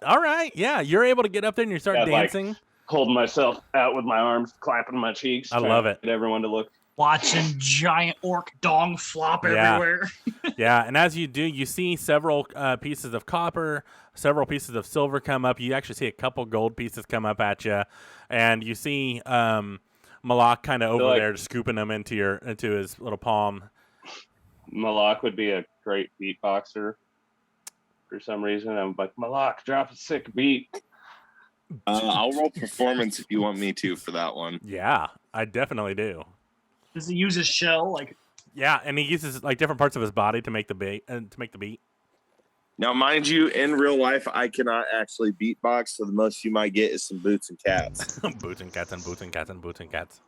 all right. Yeah, you're able to get up there and you start Got, like, dancing. Holding myself out with my arms, clapping my cheeks. I trying love to it. Get everyone to look. Watching giant orc dong flop Yeah. everywhere. Yeah, and as you do, you see several pieces of copper, several pieces of silver come up. You actually see a couple gold pieces come up at you, and you see Malak kind of over like- there scooping them into his little palm. Malak would be a great beatboxer for some reason. I'm like, Malak, drop a sick beat. I'll roll performance if you want me to for that one. Yeah, I definitely do. Does he use his shell? Like, Yeah, and he uses like different parts of his body to make the beat Now, mind you, in real life, I cannot actually beatbox, so the most you might get is some boots and cats. Boots and cats and boots and cats and boots and cats.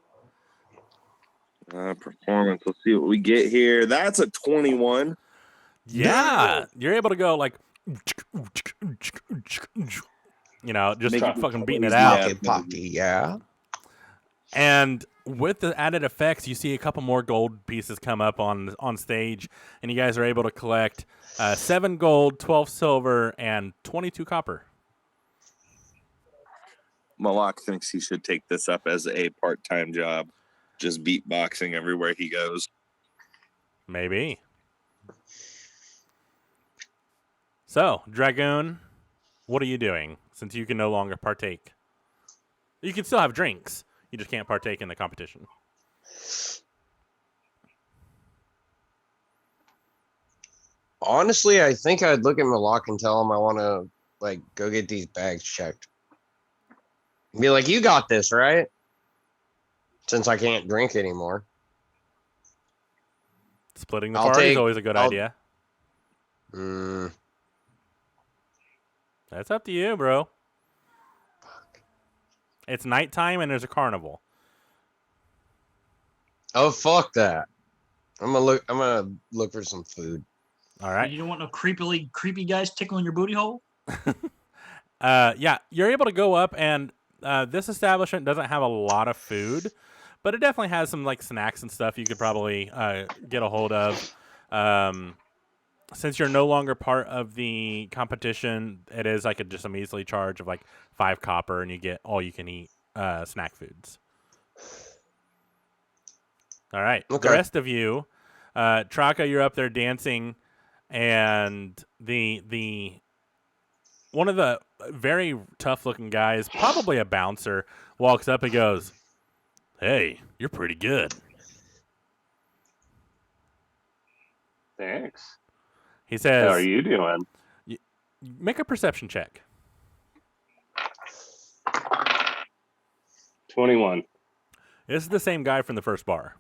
Performance. Let's see what we get here. That's a 21. Yeah, you're able to go like, just Make start it fucking beating it crazy. out. Yeah. Pocky, yeah. And with the added effects, you see a couple more gold pieces come up on stage, and you guys are able to collect 7 gold, 12 silver, and 22 copper. Malak thinks he should take this up as a part-time job, just beatboxing everywhere he goes. Maybe. So, Dragoon, what are you doing since you can no longer partake? You can still have drinks. You just can't partake in the competition. Honestly, I think I'd look at Malak and tell him I want to like go get these bags checked. Be like, you got this, right? Since I can't drink anymore. Splitting the I'll party is take- always a good I'll- idea. Mm, That's up to you, bro. It's nighttime and there's a carnival. oh fuck that! I'm gonna look for some food. All right. you don't want no creepy guys tickling your booty hole? Yeah, you're able to go up, and this establishment doesn't have a lot of food, but it definitely has some like snacks and stuff you could probably get a hold of. Since you're no longer part of the competition, it is like just a measly charge of like 5 copper, and you get all you can eat snack foods. All right. Okay. The rest of you, Traka, you're up there dancing, and the one of the very tough looking guys, probably a bouncer, walks up and goes, "Hey, you're pretty good." Thanks. He says, How are you doing? "Make a perception check." 21. This is the same guy from the first bar.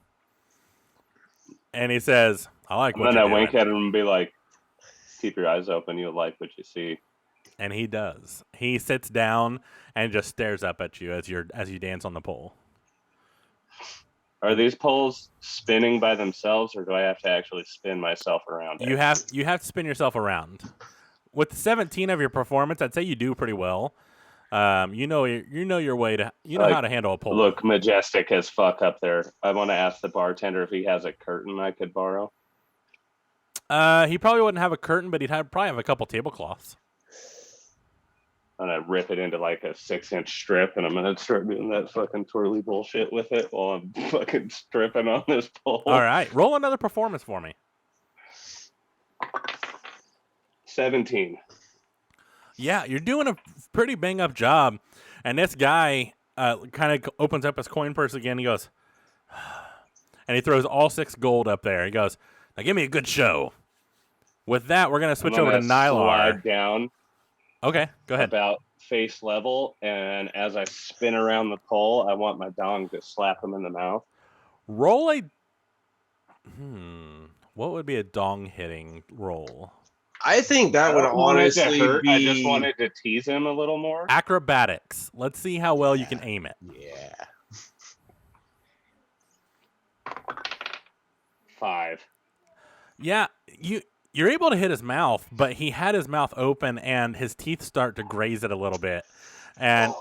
And he says, "I like I'm what gonna you're doing." wink at him and be like, keep your eyes open. You'll like what you see. And he does. He sits down and just stares up at you as you dance on the pole. Are these poles spinning by themselves, or do I have to actually spin myself around? You have to spin yourself around. With 17 of your performance, I'd say you do pretty well. You know your way to how to handle a pole. Look majestic as fuck up there. I want to ask the bartender if he has a curtain I could borrow. He probably wouldn't have a curtain, but he'd probably have a couple tablecloths. I'm gonna rip it into like a 6-inch strip, and I'm gonna start doing that fucking twirly bullshit with it while I'm fucking stripping on this pole. All right, roll another performance for me. 17. Yeah, you're doing a pretty bang up job. And this guy kind of opens up his coin purse again. He goes, and he throws all 6 gold up there. He goes, "Now give me a good show." With that, we're gonna switch over to Nylar. Slide down Okay, go ahead. about face level, and as I spin around the pole, I want my dong to slap him in the mouth. Roll a. What would be a dong hitting roll? I think that would I don't want it to honestly hurt. be. I just wanted to tease him a little more. Acrobatics. Let's see how well you can aim it. Yeah. 5. Yeah, you're able to hit his mouth, but he had his mouth open and his teeth start to graze it a little bit. And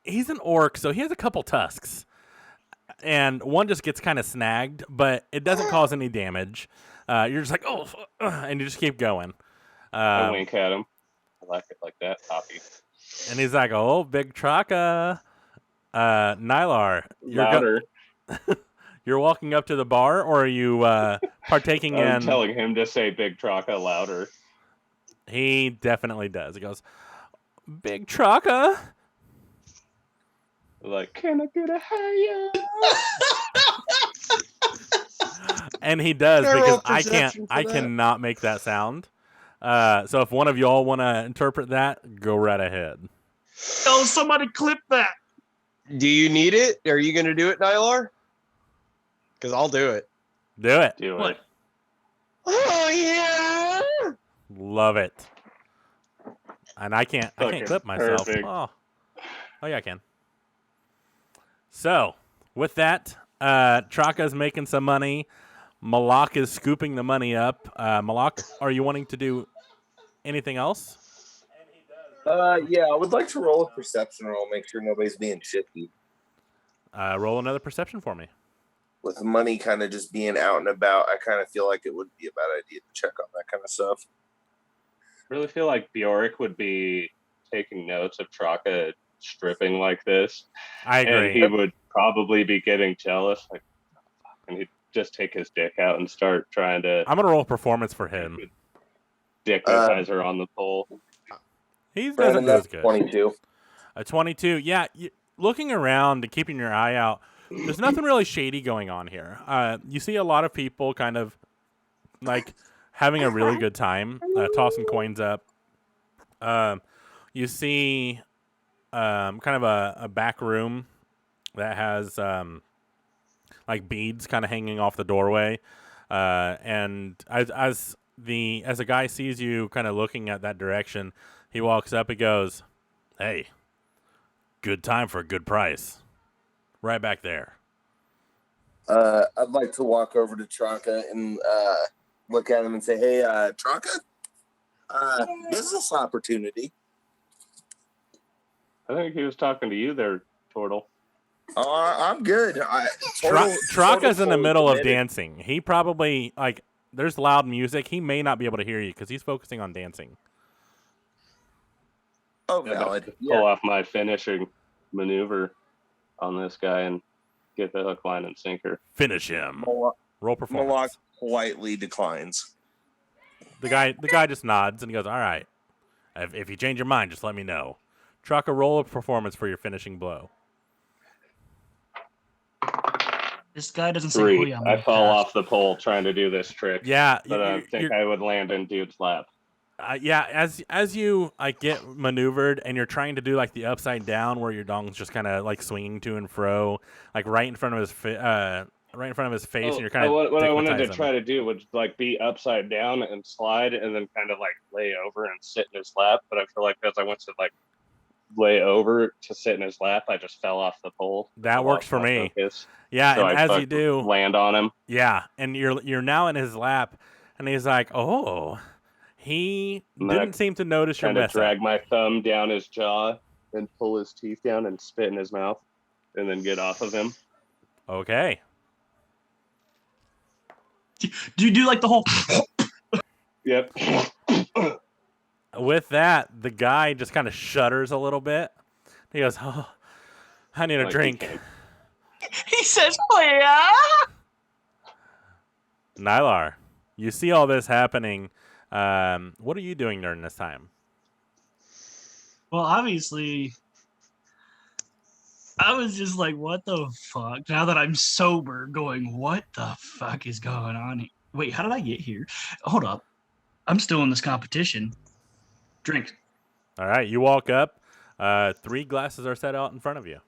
he's an orc, so he has a couple tusks. And one just gets kind of snagged, but it doesn't cause any damage. You're just like, oh, and you just keep going. I wink at him. I like it like that, Poppy. And he's like, oh, big Traka. Nylar, Louder. you're walking up to the bar, or are you partaking I'm in... telling him to say Big Traka louder. He definitely does. He goes, big Traka. Like, can I get a higher? And he does, Can I because roll I perception for that? cannot make that sound. So if one of y'all want to interpret that, go right ahead. Oh, somebody clip that. Do you need it? Are you going to do it, Nylar? Because I'll do it. Do it. Do What? it. Oh, yeah! Love it. And I can't Fucking clip myself. perfect. Oh yeah, I can. So with that, Traka's making some money. Malak is scooping the money up. Malak, are you wanting to do anything else? Yeah, I would like to roll a perception roll, make sure nobody's being shifty. Roll another perception for me. With money kind of just being out and about, I kind of feel like it would be a bad idea to check on that kind of stuff. I really feel like Bjork would be taking notes of Traka stripping like this. I agree. And he would probably be getting jealous. Like, and he'd just take his dick out and start trying to I'm gonna roll performance for him. dickmatize her on the pole. He doesn't Brandon, do as that's good. 22. A 22. Yeah, looking around and keeping your eye out, there's nothing really shady going on here. You see a lot of people kind of like having a really good time, tossing coins up. You see kind of a back room that has like beads kind of hanging off the doorway. And as a guy sees you kind of looking at that direction, he walks up and goes, "Hey, good time for a good price. Right back there." I'd like to walk over to Traka and look at him and say, "Hey, Traka, business opportunity." I think he was talking to you there, Tortle. I'm good. Traka's in the middle of committed. dancing. He probably, like, there's loud music. He may not be able to hear you because he's focusing on dancing. Oh, I'd like valid. to pull Yeah. off my finishing maneuver on this guy and get the hook, line, and sinker. Finish him. Malak Roll performance. politely declines. The guy just nods and he goes, "All right. If you change your mind, just let me know." Traka, roll a performance for your finishing blow. This guy doesn't say 3. hooyah. I fall off the pole trying to do this trick. Yeah, But I think I would land in dude's lap. yeah. As you like get maneuvered and you're trying to do like the upside down where your dong's just kind of like swinging to and fro, like right in front of his face, and you're kind of what I wanted to try to do would like be upside down and slide, and then kind of like lay over and sit in his lap. But I feel like as I went to like lay over to sit in his lap, I just fell off the pole. That works for me. Focus. Yeah, So and I as you do, land on him. yeah, and you're now in his lap, and he's like, "Oh." He And then didn't seem to notice your Kind of mess drag up. my thumb down his jaw and pull his teeth down and spit in his mouth, and then get off of him. Okay. Do you do like the whole? Yep. With that, the guy just kind of shudders a little bit. He goes, "Oh, I need a Like, drink." he can't- He says hooyah. Nylar, you see all this happening. What are you doing during this time? Well, obviously, I was just like, what the fuck? Now that I'm sober, going, what the fuck is going on here? Wait, how did I get here? Hold up. I'm still in this competition. Drink. All right, you walk up. 3 glasses are set out in front of you.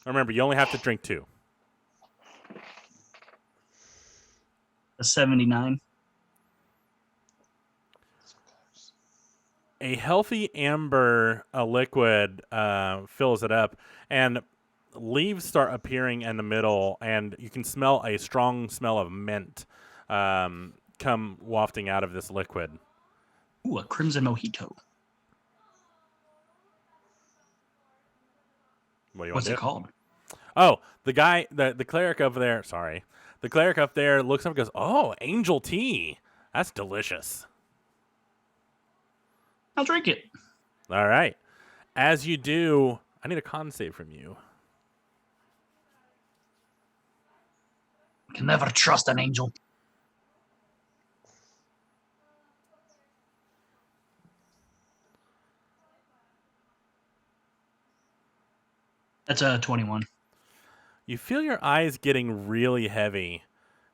Remember, you only have to drink 2. A 79. A healthy amber liquid fills it up, and leaves start appearing in the middle, and you can smell a strong smell of mint come wafting out of this liquid. Ooh, a crimson mojito. What do you want What's to it do? called? Oh, the guy, the cleric over there. Sorry, the cleric up there looks up and goes, "Oh, angel tea. That's delicious." I'll drink it. All right. As you do, I need a con save from you. Can never trust an angel. That's a 21. You feel your eyes getting really heavy,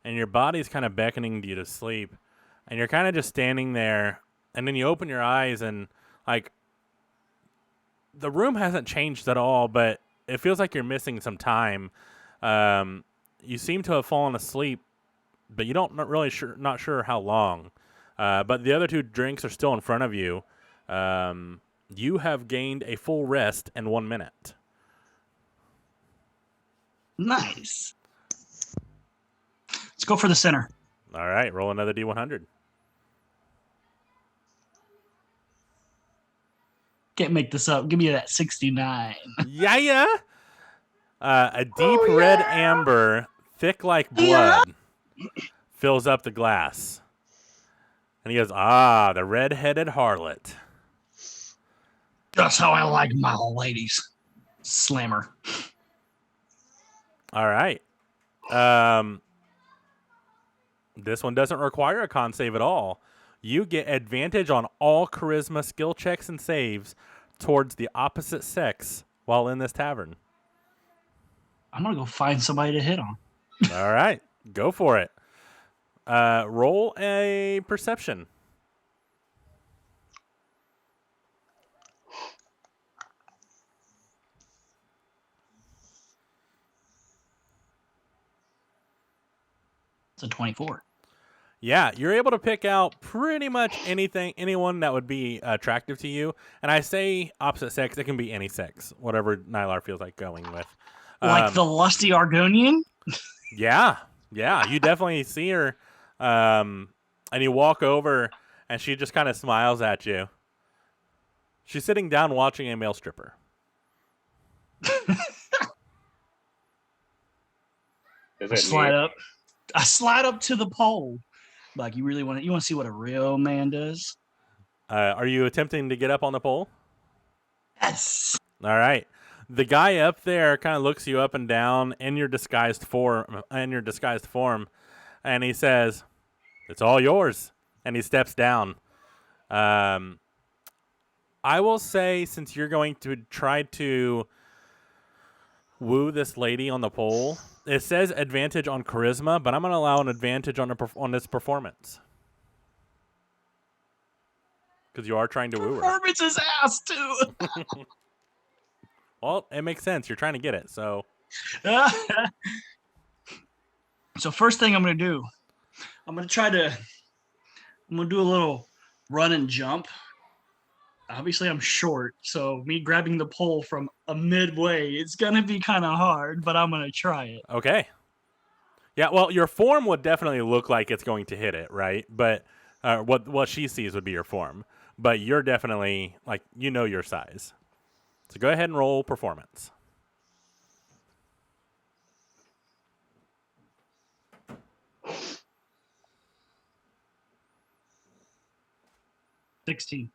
and your body's kind of beckoning you to sleep, and you're kind of just standing there, and then you open your eyes, and like the room hasn't changed at all, but it feels like you're missing some time. You seem to have fallen asleep, but you don't not sure how long. But the other two drinks are still in front of you. You have gained a full rest in 1 minute. Nice. Let's go for the center. All right, roll another D100. Can't make this up. Give me that 69. Yeah. A deep red amber, thick like blood, fills up the glass. And he goes, "Ah, the red-headed harlot." That's how I like my ladies. Slammer. All right. This one doesn't require a con save at all. You get advantage on all charisma skill checks and saves towards the opposite sex while in this tavern. I'm going to go find somebody to hit on. All right. Go for it. Roll a perception. It's a 24. Yeah, you're able to pick out pretty much anyone that would be attractive to you. And I say opposite sex, it can be any sex, whatever Nylar feels like going with. Like the lusty Argonian? Yeah, you definitely see her. And you walk over, and she just kind of smiles at you. She's sitting down watching a male stripper. Is I it slide neat? up. I slide up to the pole. Like, you really want to see what a real man does? Are you attempting to get up on the pole? Yes. All right. The guy up there kind of looks you up and down in your disguised form, and he says, "It's all yours." And he steps down. I will say, since you're going to try to woo this lady on the pole, it says advantage on charisma, but I'm going to allow an advantage on this performance. Because you are trying to woo her. Performance is ass, too. Well, it makes sense. You're trying to get it, so. So first thing I'm going to do, I'm going to do a little run and jump. Obviously, I'm short, so me grabbing the pole from a midway, it's going to be kind of hard, but I'm going to try it. Okay. Yeah, well, your form would definitely look like it's going to hit it, right? But what she sees would be your form. But you're definitely, like, you know your size. So go ahead and roll performance. $16.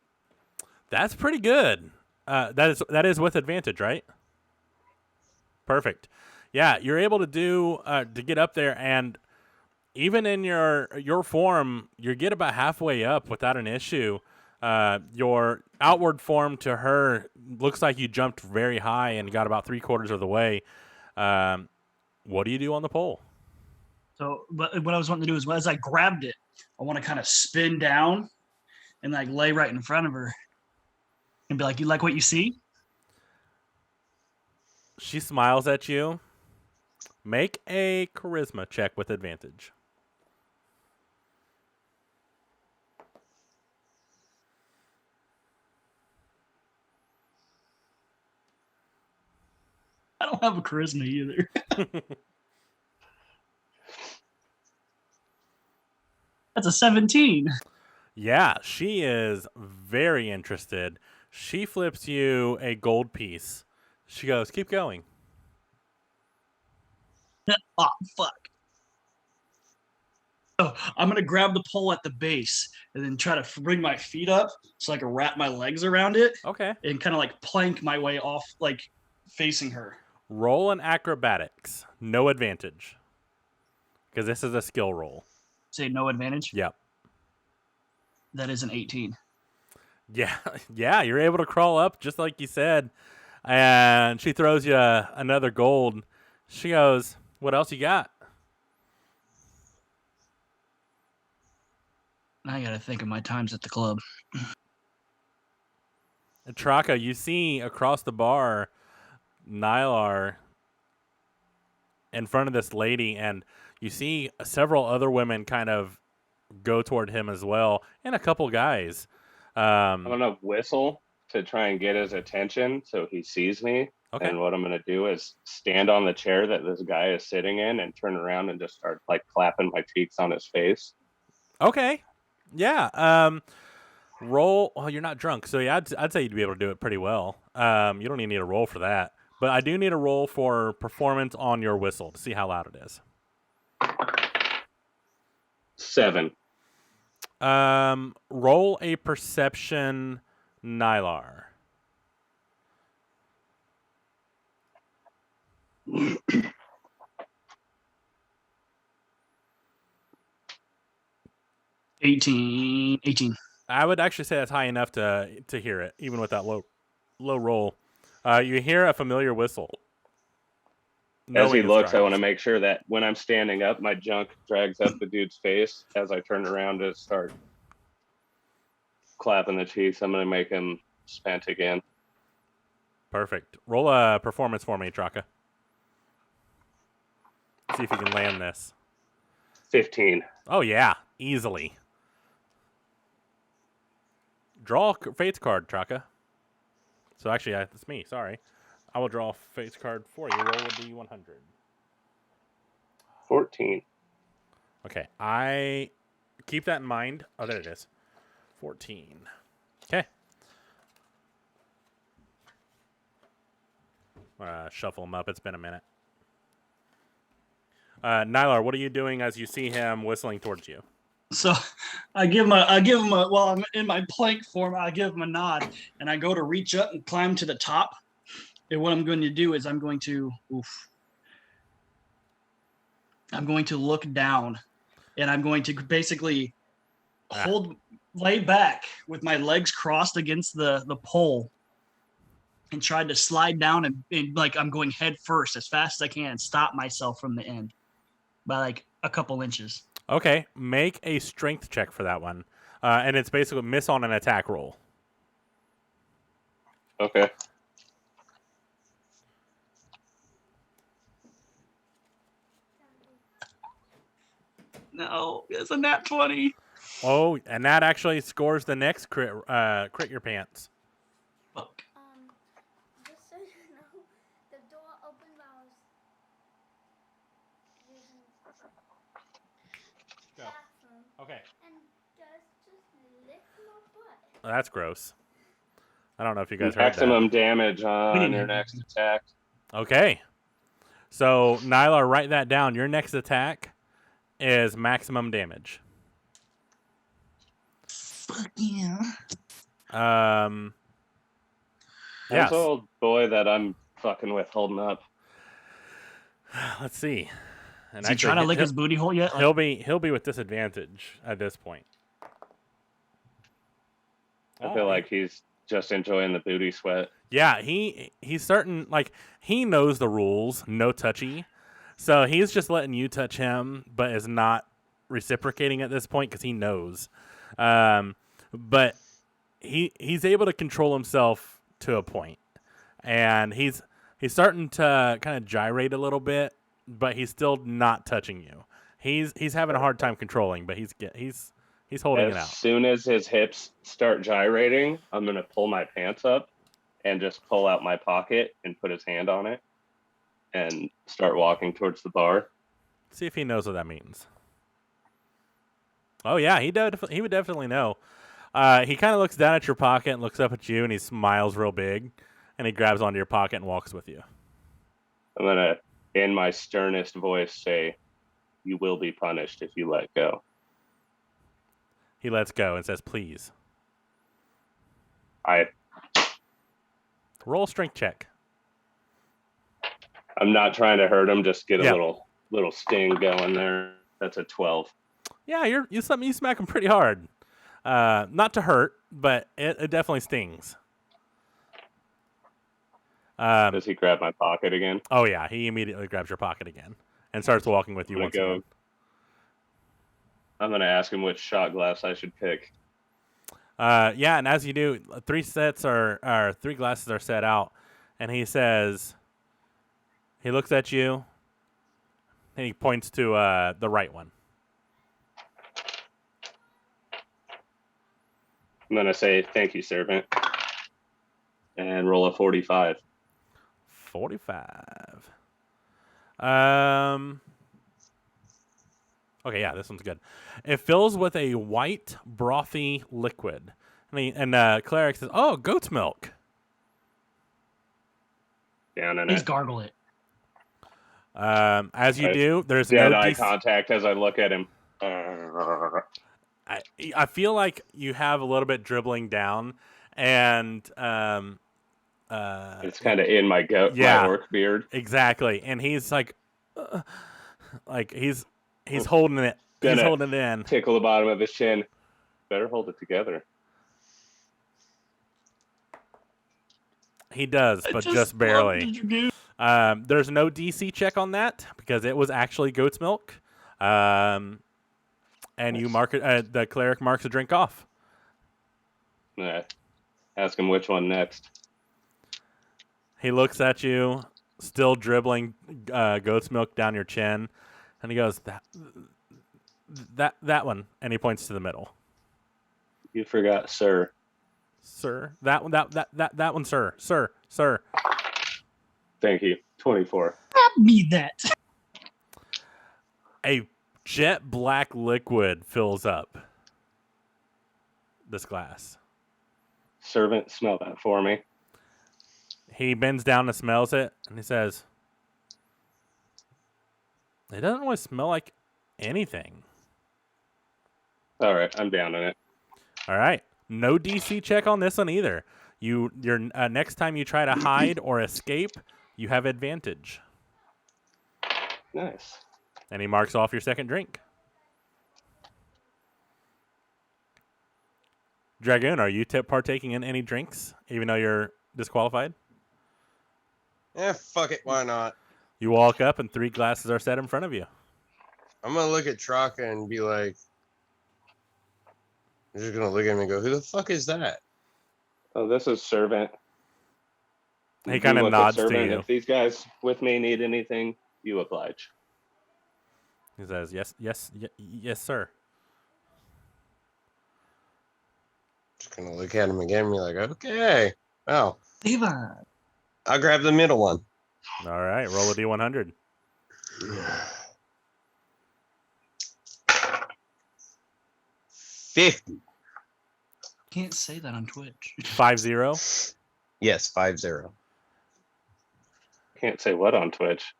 That's pretty good. That is with advantage, right? Perfect. Yeah, you're able to get up there, and even in your form, you get about halfway up without an issue. Your outward form to her looks like you jumped very high and got about 3/4 of the way. What do you do on the pole? So what I was wanting to do is, as I grabbed it, I want to kind of spin down and like lay right in front of her and be like, "You like what you see?" She smiles at you. Make a charisma check with advantage. don't have a charisma either. That's a 17. Yeah, she is very interested. She flips you a gold piece. She goes, keep going. Oh, fuck. So I'm going to grab the pole at the base and then try to bring my feet up so I can wrap my legs around it Okay. and kind of like plank my way off, like facing her. Roll an acrobatics. No advantage. Because this is a skill roll. Say no advantage. Yep. That is an 18. Yeah, yeah, you're able to crawl up just like you said. And she throws you another gold. She goes, what else you got? I got to think of my times at the club. And Traka, you see across the bar Nylar in front of this lady, and you see several other women kind of go toward him as well, and a couple guys. I'm gonna whistle to try and get his attention so he sees me. Okay. And what I'm gonna do is stand on the chair that this guy is sitting in and turn around and just start like clapping my cheeks on his face. Okay. Yeah. Roll. Well, you're not drunk, so yeah, I'd say you'd be able to do it pretty well. You don't even need a roll for that, but I do need a roll for performance on your whistle to see how loud it is. 7. Roll a perception, Nylar. Eighteen. I would actually say that's high enough to hear it, even with that low roll. You hear a familiar whistle. As he knowing it's looks, I Dragons. want to make sure that when I'm standing up, my junk drags up the dude's face. As I turn around to start clapping the cheeks, I'm going to make him spent again. Perfect. Roll a performance for me, Traka. See if you can land this. 15. Oh, yeah. Easily. Draw a Fates card, Traka. So actually, it's me. Sorry. I will draw a Fates card for you. Roll a D100. 14. Okay. I keep that in mind. Oh, there it is. 14. Okay. Shuffle them up. It's been a minute. Nylar, what are you doing as you see him whistling towards you? So I give him a while I'm in my plank form, I give him a nod and I go to reach up and climb to the top. And what I'm going to do is I'm going to look down and I'm going to basically lay back with my legs crossed against the pole and try to slide down and like I'm going head first as fast as I can and stop myself from the end by like a couple inches. Okay. Make a strength check for that one. And it's basically miss on an attack roll. Okay. No, it's a nat 20. Oh, and that actually scores the next crit your pants. Fuck. Just so you know, the door opened while I was using the Go. bathroom, Okay. and just licked my butt. That's gross. I don't know if you guys heard that. Maximum damage on your next attack. Okay. So, Nylar, write that down. Your next attack is maximum damage. Fuck yeah. How's Yes. the old boy that I'm fucking with holding up? Let's see. And Is he trying to lick his booty hole yet? He'll be with disadvantage at this point. I feel like he's just enjoying the booty sweat. Yeah, he's starting, like, he knows the rules, no touchy. So he's just letting you touch him, but is not reciprocating at this point because he knows. But he's able to control himself to a point. And he's starting to kind of gyrate a little bit, but he's still not touching you. He's having a hard time controlling, but he's holding it out. As soon as his hips start gyrating, I'm going to pull my pants up and just pull out my pocket and put his hand on it. and start walking towards the bar. See if he knows what that means. Oh yeah, he would definitely know. He kind of looks down at your pocket and looks up at you, and he smiles real big, and he grabs onto your pocket and walks with you. I'm gonna, in my sternest voice, say, "You will be punished if you let go." He lets go and says, "Please." Roll a strength check. I'm not trying to hurt him. Just get a Yeah. little sting going there. That's a 12. Yeah, you smack him pretty hard. Not to hurt, but it definitely stings. Does he grab my pocket again? Oh yeah, he immediately grabs your pocket again and starts walking with you I'm once gonna again. I'm gonna ask him which shot glass I should pick. Yeah, and as you do, three glasses are set out, and he says, he looks at you, and he points to the right one. I'm gonna say thank you, servant, and roll a 45. 45. Okay, yeah, this one's good. It fills with a white, brothy liquid. And Cleric says, "Oh, goat's milk." Down in Please it. gargle it. As you do, there's Dead no eye DC. contact as I look at him. I feel like you have a little bit dribbling down, and It's kind of in my yeah. my orc beard. Exactly, and he's like he's holding it. He's Gonna holding it in. Tickle the bottom of his chin. Better hold it together. He does, but just barely. Did you do? There's no DC check on that because it was actually goat's milk. And you mark it. The cleric marks a drink off. Ask him which one next. He looks at you, still dribbling goat's milk down your chin, and he goes, "That one," and he points to the middle. You forgot, sir. Sir, that one, that one, sir. Thank you. 24. Grab me that. A jet black liquid fills up this glass. Servant, smell that for me. He bends down and smells it, and he says, "It doesn't really smell like anything." All right, I'm down in it. All right. No DC check on this one either. Your next time you try to hide or escape, you have advantage. Nice. And he marks off your second drink. Dragoon, are you partaking in any drinks, even though you're disqualified? Fuck it, why not? You walk up and 3 glasses are set in front of you. I'm gonna look at Traka and be like, I'm just gonna look at him and go, "Who the fuck is that?" Oh, this is servant. He Do kind of look at nods to servant. you. If these guys with me need anything, you oblige. He says, yes, sir. Just gonna look at him again and be like, "Okay, oh, Levi. I'll grab the middle one." All right, roll a D100. $50. Can't say that on Twitch. 50. Yes, 50. Can't say what on Twitch.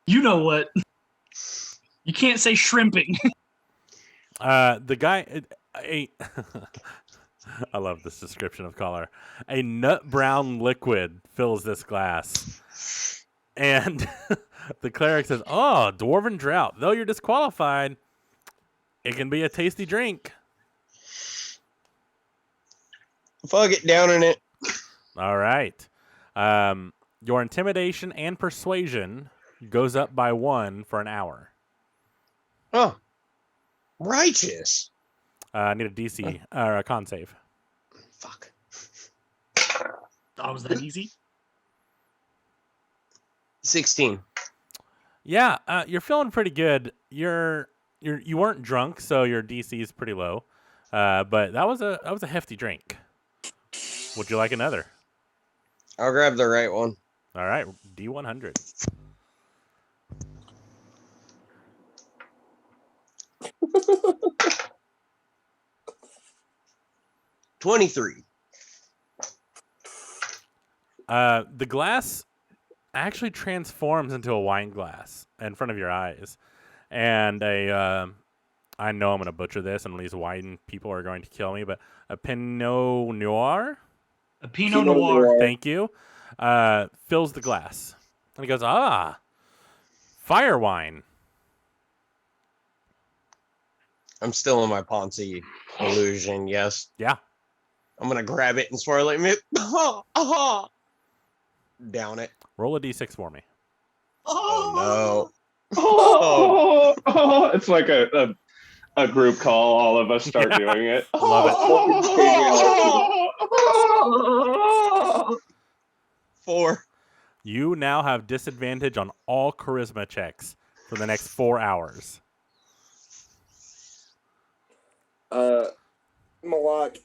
You know what? You can't say shrimping. The guy, I love this description of color. A nut brown liquid fills this glass. And the cleric says, "Oh, dwarven drought. Though you're disqualified, it can be a tasty drink." Fuck it, down in it. All right. Your intimidation and persuasion goes up by 1 for an hour. Oh, righteous. I need a DC or a con save. Fuck. Oh, was that easy? 16. Yeah, you're feeling pretty good. You weren't drunk, so your DC is pretty low. But that was a hefty drink. Would you like another? I'll grab the right one. All right, D100. $23. The glass actually transforms into a wine glass in front of your eyes, and I know I'm going to butcher this, and these wine people are going to kill me, but a Pinot Noir, A Pinot Noir. thank you, fills the glass. And he goes, fire wine. I'm still in my Ponzi illusion. Yes. Yeah. I'm gonna grab it and swirl it. Down it. Roll a D6 for me. Oh It's like a group call. All of us start Yeah. doing it. Love it. 4. You now have disadvantage on all charisma checks for the next 4 hours. Malak,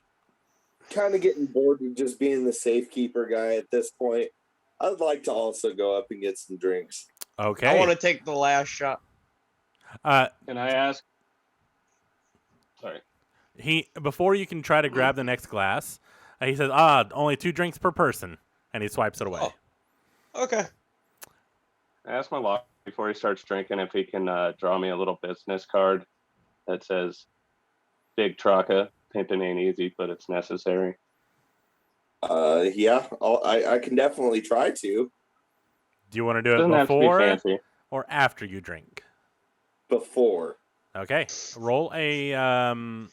kind of getting bored of just being the safekeeper guy at this point. I'd like to also go up and get some drinks. Okay. I want to take the last shot. Can I ask? Sorry. Before you can try to grab the next glass, he says, only 2 drinks per person, and he swipes it away. Oh. Okay. I asked my lock before he starts drinking if he can draw me a little business card that says Big Traka. Pimping ain't easy, but it's necessary. Yeah, I can definitely try to. Do you want to do it Doesn't have to be before fancy. or after you drink? Before. Okay. Roll a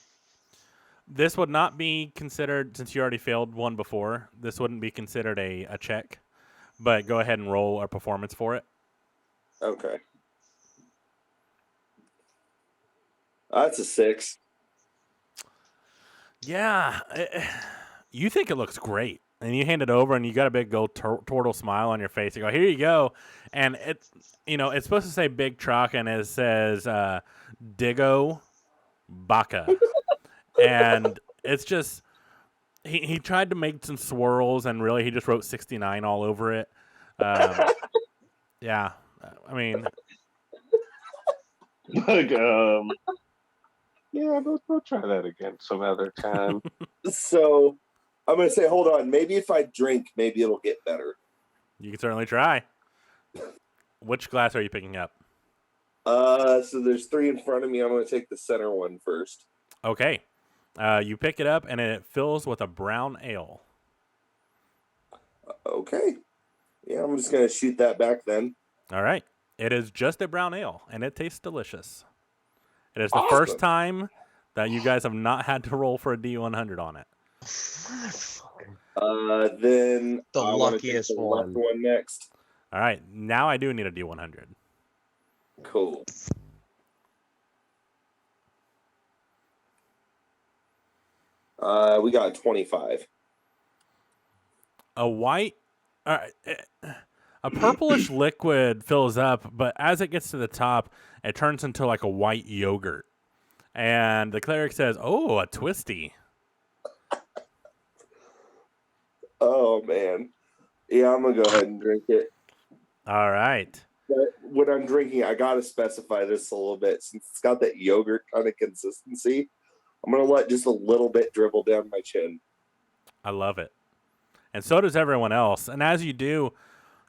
this would not be considered, since you already failed one before, this wouldn't be considered a check. But go ahead and roll a performance for it. Okay. That's a 6. Yeah. You think it looks great. And you hand it over, and you got a big gold turtle smile on your face. You go, here you go. And it's supposed to say Big Truck, and it says Digo Baka. And it's just, he tried to make some swirls, and really he just wrote 69 all over it. Yeah. I mean. Like, yeah, we'll try that again some other time. So I'm going to say, hold on. Maybe if I drink, maybe it'll get better. You can certainly try. Which glass are you picking up? So there's 3 in front of me. I'm going to take the center one first. Okay. You pick it up, and it fills with a brown ale. Okay. Yeah, I'm just going to shoot that back then. All right. It is just a brown ale, and it tastes delicious. It is the Awesome. first time that you guys have not had to roll for a D100 on it. Then The I wanna luckiest take the one. left one next. All right. Now I do need a D100. Cool. We got 25. A purplish liquid fills up, but as it gets to the top, it turns into like a white yogurt. And the cleric says, "Oh, a twisty." Oh, man. Yeah, I'm going to go ahead and drink it. All right. But when I'm drinking, I got to specify this a little bit. Since it's got that yogurt kind of consistency, I'm going to let just a little bit dribble down my chin. I love it. And so does everyone else. And as you do,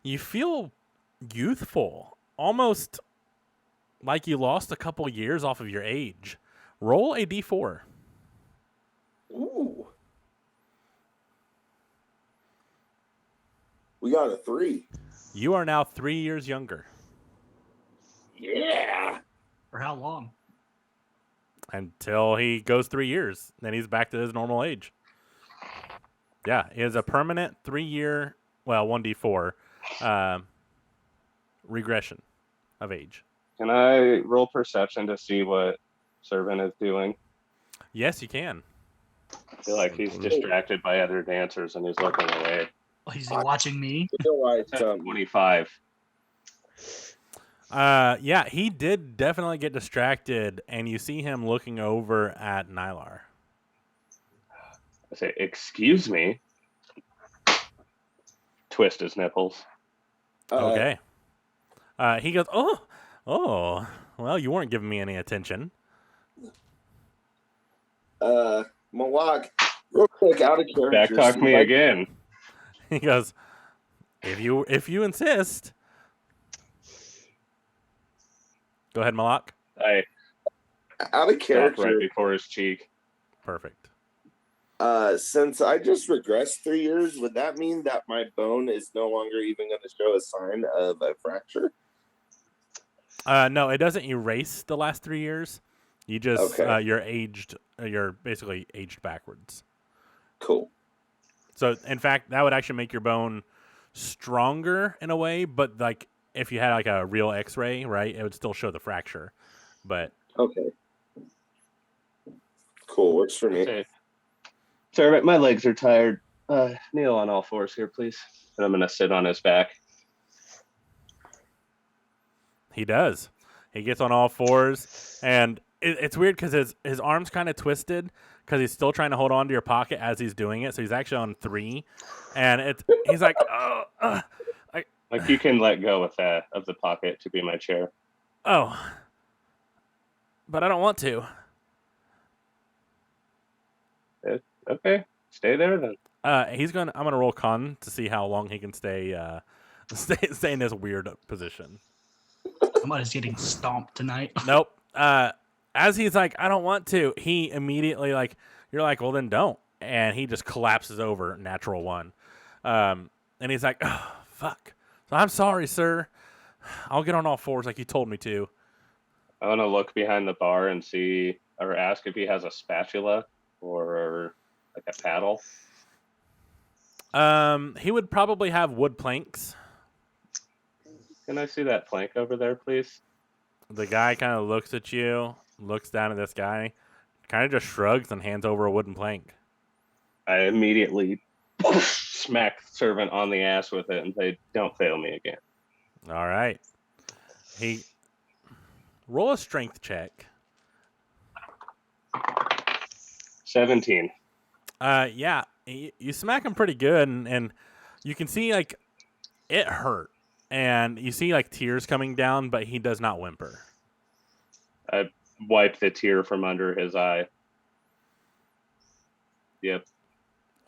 you feel youthful, almost like you lost a couple years off of your age. Roll a D4. Ooh. We got a 3. You are now 3 years younger. Yeah. For how long? Until he goes 3 years. Then he's back to his normal age. Yeah, it is a permanent 3-year, 1D4 regression of age. Can I roll perception to see what Servant is doing? Yes, you can. I feel like he's distracted by other dancers and he's looking away. Oh, he's watching me. Feel like, 25. Yeah, he did definitely get distracted, and you see him looking over at Nylar. I say, excuse me. twist his nipples. Okay. He goes, oh. Well, you weren't giving me any attention. Malak, real quick, out of character. Backtalk me again. He goes, if you insist. Go ahead, Malak. I Out of stopped character. right before his cheek. Perfect. Since I just regressed 3 years, would that mean that my bone is no longer even going to show a sign of a fracture? No, it doesn't erase the last 3 years. You just Okay. you're aged. You're basically aged backwards. Cool. So, in fact, that would actually make your bone stronger in a way. But like, if you had like a real X-ray, right, it would still show the fracture. But Okay. Cool. Works for me. Okay. Sir, my legs are tired. Kneel on all fours here, please. And I'm gonna sit on his back. he does. He gets on all fours, and it's weird because his arm's kind of twisted because he's still trying to hold on to your pocket as he's doing it. So he's actually on 3, and he's like, oh, Like you can let go with that of the pocket to be my chair. oh, but I don't want to. Okay, stay there then. I'm gonna roll con to see how long he can stay stay in this weird position. Somebody's getting stomped tonight. Nope. As he's like, I don't want to, he immediately like, you're like, well then don't, and he just collapses over, natural 1. And he's like, oh, fuck. So I'm sorry, sir. I'll get on all fours like you told me to. I want to look behind the bar and see, or ask if he has a spatula or like a paddle. He would probably have wood planks. Can I see that plank over there, please? The guy kind of looks at you, looks down at this guy, kind of just shrugs and hands over a wooden plank. I immediately smack the servant on the ass with it and say, "Don't fail me again." All right. He roll a strength check. 17. Yeah, you smack him pretty good, and you can see like it hurt, and you see like tears coming down, but he does not whimper. I wipe the tear from under his eye. Yep.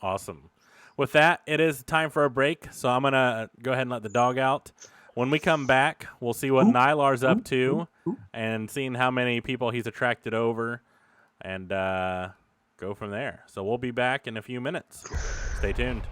Awesome. With that, it is time for a break, so I'm gonna go ahead and let the dog out. When we come back, we'll see what Nylar's up to, and seeing how many people he's attracted over, and go from there. So we'll be back in a few minutes. Stay tuned.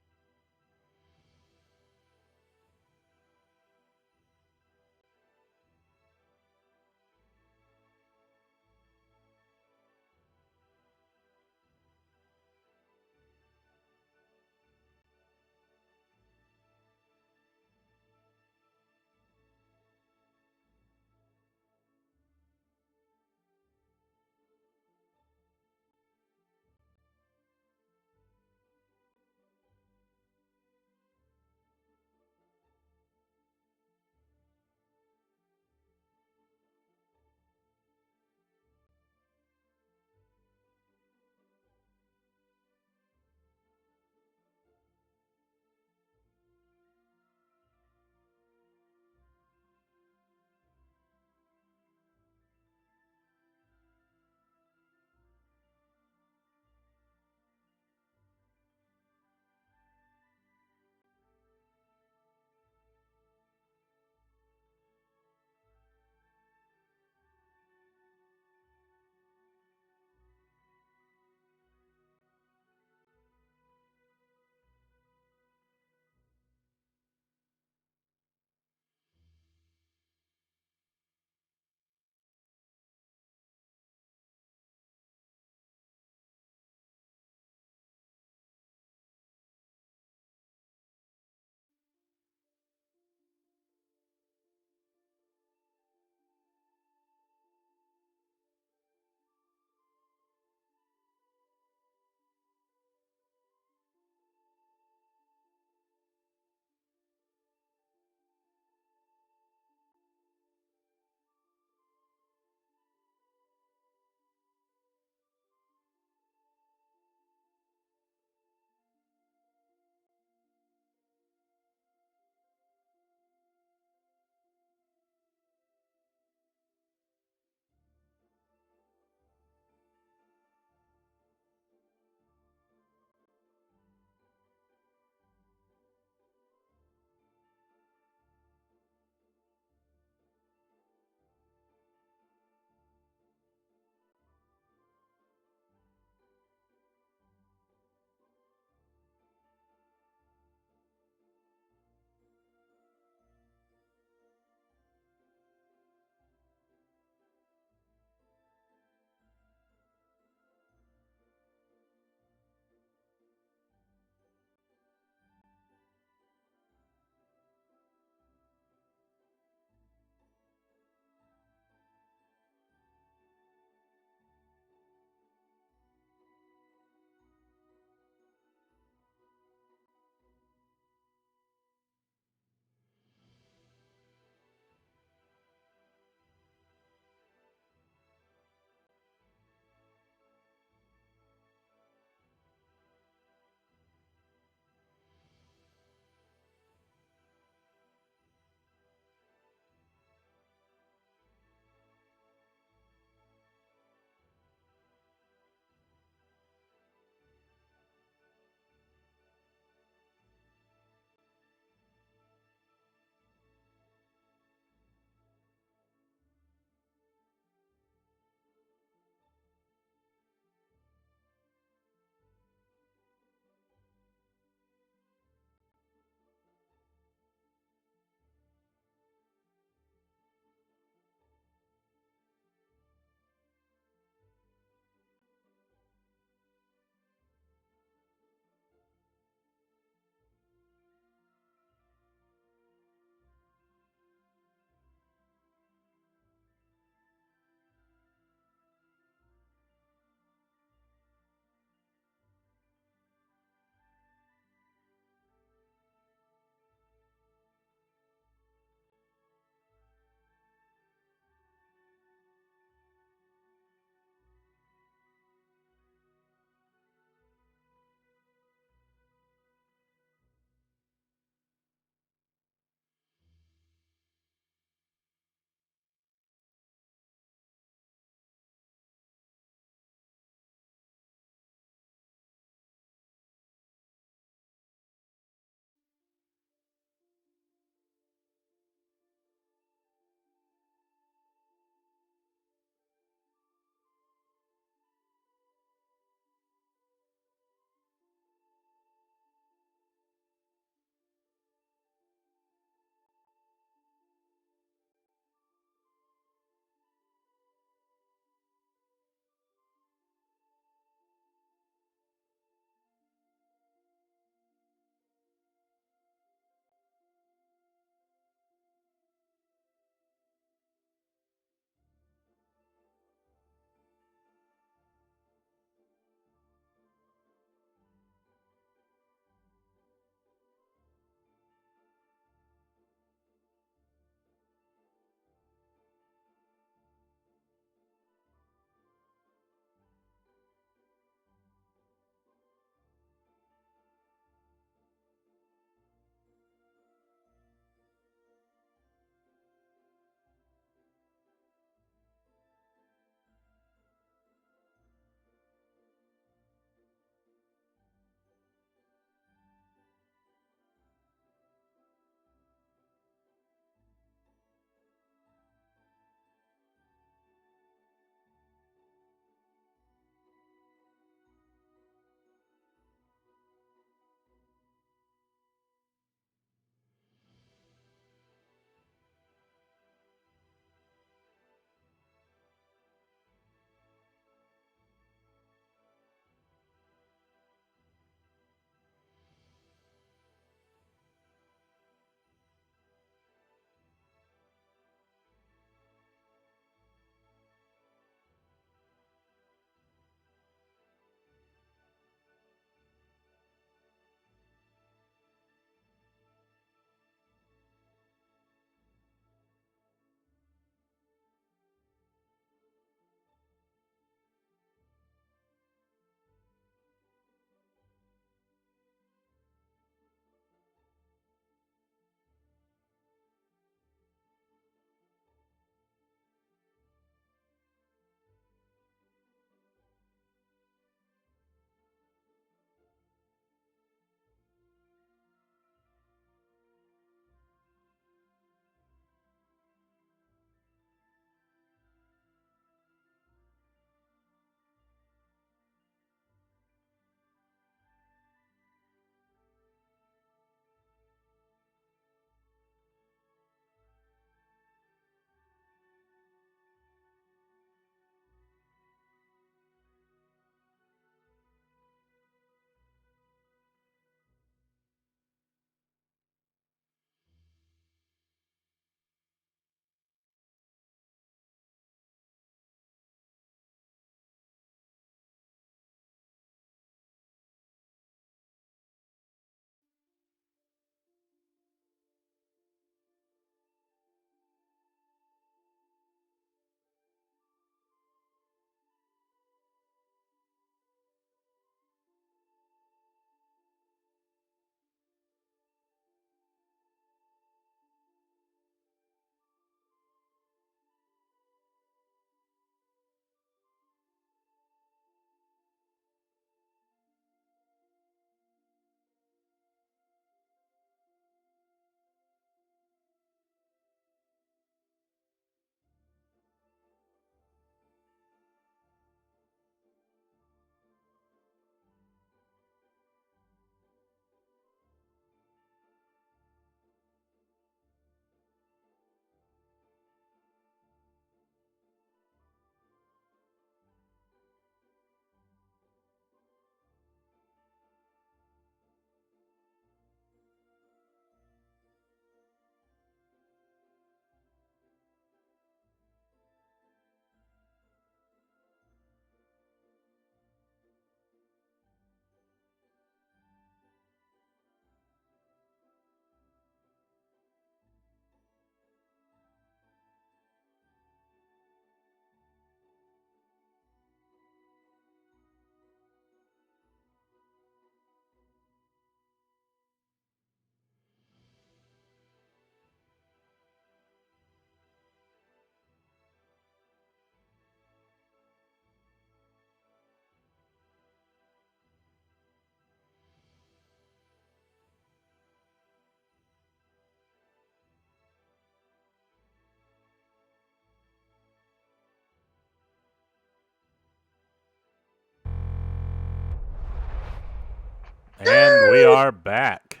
And we are back.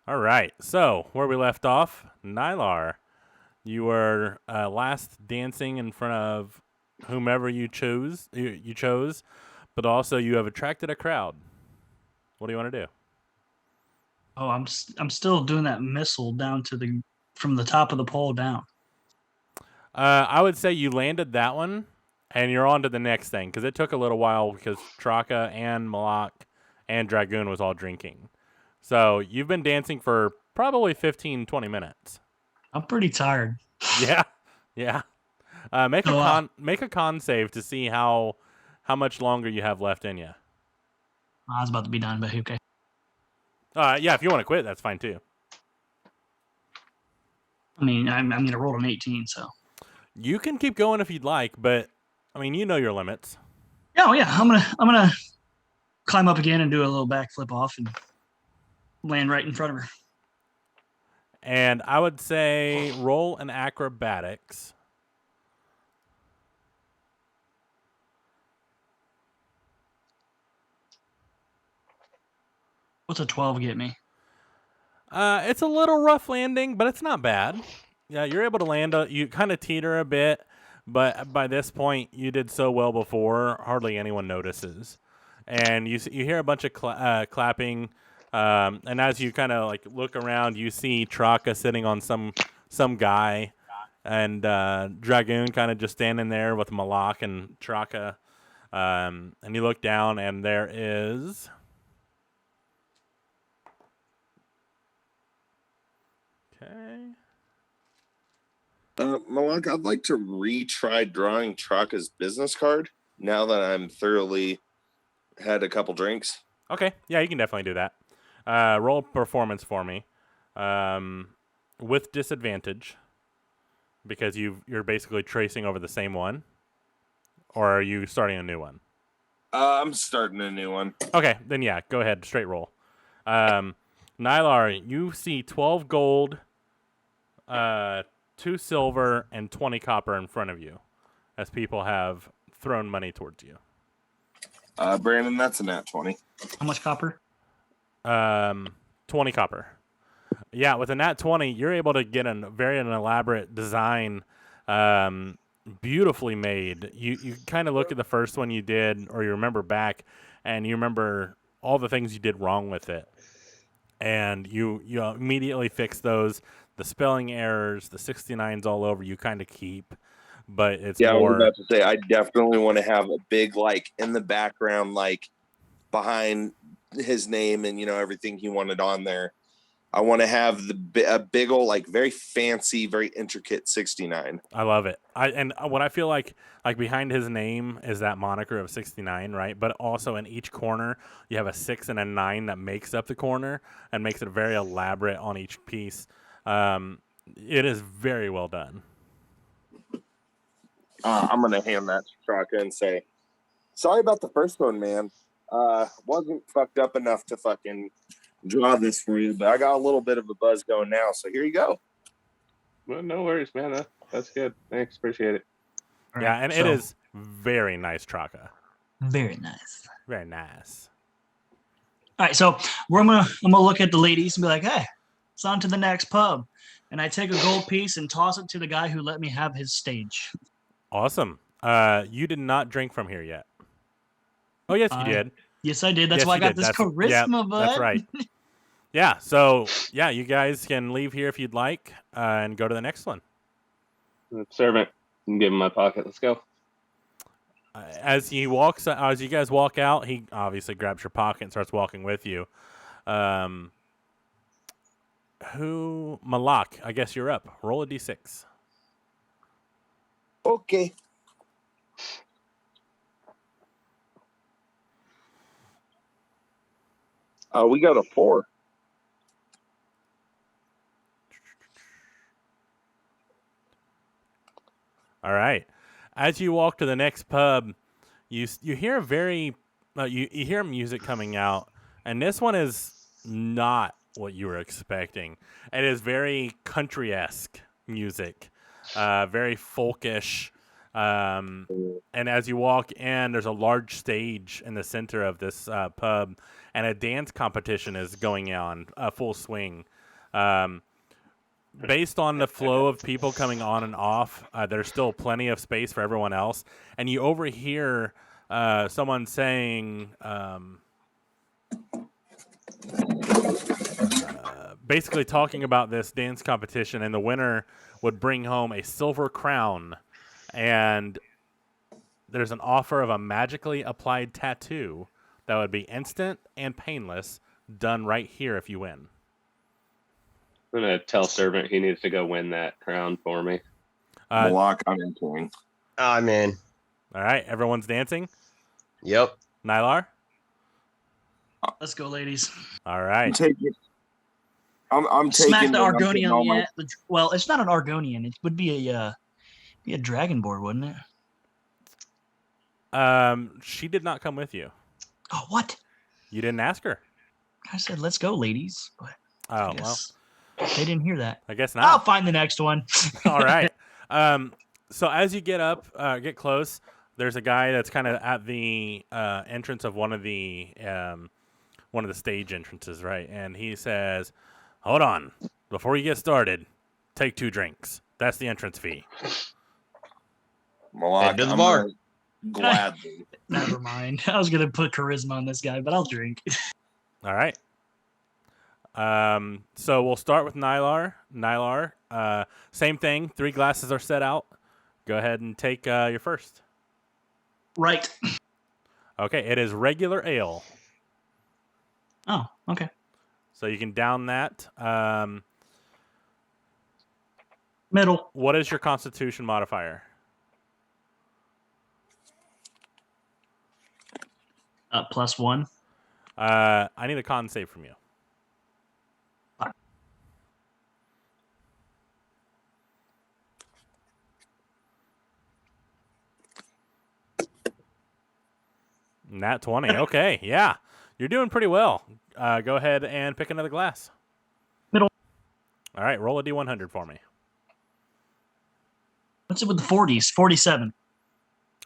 All right. So, where we left off, Nylar, you were last dancing in front of whomever you chose, but also you have attracted a crowd. What do you want to do? Oh, I'm still doing that missile down to the from the top of the pole down. I would say you landed that one, and you're on to the next thing because it took a little while because Traka and Malak and Dragoon was all drinking. So you've been dancing for probably 15, 20 minutes. I'm pretty tired. Yeah, yeah. Make So, a con save to see how much longer you have left in you. I was about to be done, but okay. Yeah, if you want to quit, that's fine too. I mean, I'm gonna roll an 18, so. You can keep going if you'd like, but I mean, you know your limits. Oh yeah, I'm gonna climb up again and do a little backflip off and land right in front of her. And I would say roll an acrobatics. What's a 12 get me? It's a little rough landing, but it's not bad. Yeah, you're able to land. You kind of teeter a bit, but by this point, you did so well before, hardly anyone notices. And you hear a bunch of clapping, and as you kind of like look around, you see Traka sitting on some guy, and Dragoon kind of just standing there with Malak and Traka. And you look down, and there is. Okay. Malak, I'd like to retry drawing Traka's business card now that I'm thoroughly had a couple drinks. Okay. Yeah, you can definitely do that. Roll performance for me, with disadvantage, because you're basically tracing over the same one, or are you starting a new one? I'm starting a new one. Okay, then yeah, go ahead, straight roll. Nylar, you see 12 gold, 2 silver, and 20 copper in front of you, as people have thrown money towards you. Brandon, that's a nat 20. How much copper? 20 copper. Yeah, with a nat 20, you're able to get an elaborate design, beautifully made. You kind of look at the first one you did, or you remember back, and you remember all the things you did wrong with it. And you immediately fix those. The spelling errors, the 69s all over, you kind of keep. But it's I was more. about to say, I definitely want to have a big, like, in the background, like, behind his name and, everything he wanted on there. I want to have a big old, like, very fancy, very intricate 69. I love it. What I feel like behind his name is that moniker of 69, right? But also in each corner, you have a 6 and a 9 that makes up the corner and makes it very elaborate on each piece. It is very well done. I'm going to hand that to Traka and say, sorry about the first one, man. Wasn't fucked up enough to fucking draw this for you, but I got a little bit of a buzz going now, so here you go. Well, no worries, man. That's good. Thanks. Appreciate it. All Yeah, right, and so, it is very nice, Traka. very nice. Very nice. All right, so I'm gonna look at the ladies and be like, hey, it's on to the next pub. And I take a gold piece and toss it to the guy who let me have his stage. Awesome. You did not drink from here yet. Oh, yes, you did. Yes, I did. That's Yes, why I you got did. this charisma, bud. That's right. Yeah, so, yeah, you guys can leave here if you'd like and go to the next one. Servant, you can give him my pocket. Let's go. As you guys walk out, he obviously grabs your pocket and starts walking with you. Malak, I guess you're up. Roll a d6. Okay. We got a 4. All right. As you walk to the next pub, you hear you hear music coming out, and this one is not what you were expecting. It is very country-esque music, very folkish. And as you walk in, there's a large stage in the center of this pub, and a dance competition is going on full swing. Based on the flow of people coming on and off, there's still plenty of space for everyone else. And you overhear someone saying, basically talking about this dance competition, and the winner would bring home a silver crown. And there's an offer of a magically applied tattoo that would be instant and painless, done right here if you win. I'm gonna tell Servant he needs to go win that crown for me. Malak, I'm entering. I'm in. All right, everyone's dancing. Yep. Nylar? Let's go, ladies. All I'm right. taking. I'm Smack taking the I'm putting Argonian. all my- Yeah. Well, it's not an Argonian. It would be a dragon board, wouldn't it? She did not come with you. Oh, what? You didn't ask her. I said, let's go, ladies. But Oh, I well, guess they didn't hear that. I guess I'll not. find the next one. All right. So as you get up, get close, there's a guy that's kind of at the entrance of one of the stage entrances, right? And he says, "Hold on, before you get started, take 2 drinks. That's the entrance fee." Malak, Head to the I'm bar. gonna gladly. Never mind. I was gonna put charisma on this guy, but I'll drink. All right. So we'll start with Nylar. Same thing. 3 glasses are set out. Go ahead and take your first. Right. Okay, it is regular ale. Oh, okay. So you can down that. Middle. What is your Constitution modifier? +1. I need a con save from you. Nat 20. Okay, yeah. You're doing pretty well. Go ahead and pick another glass. Middle. All right, roll a D100 for me. What's it with the 40s? 47.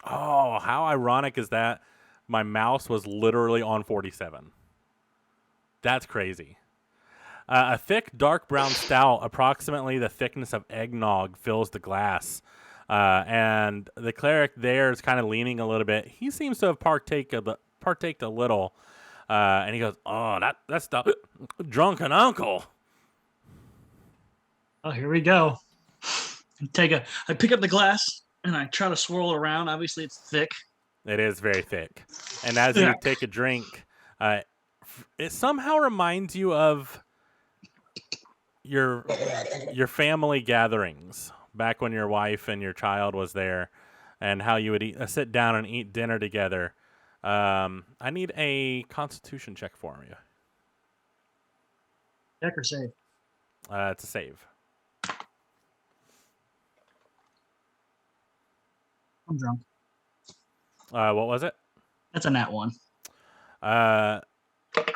Oh, how ironic is that? My mouse was literally on 47. That's crazy. A thick, dark brown stout, approximately the thickness of eggnog, fills the glass. And the cleric there is kind of leaning a little bit. He seems to have partaked a little. And he goes, "Oh, that's the drunken uncle." Oh, here we go. I pick up the glass and I try to swirl it around. Obviously, it's thick. It is very thick. And as you take a drink, it somehow reminds you of your family gatherings back when your wife and your child was there, and how you would sit down and eat dinner together. I need a Constitution check for you. Check or save? It's a save. I'm drunk. What was it? That's a nat 1.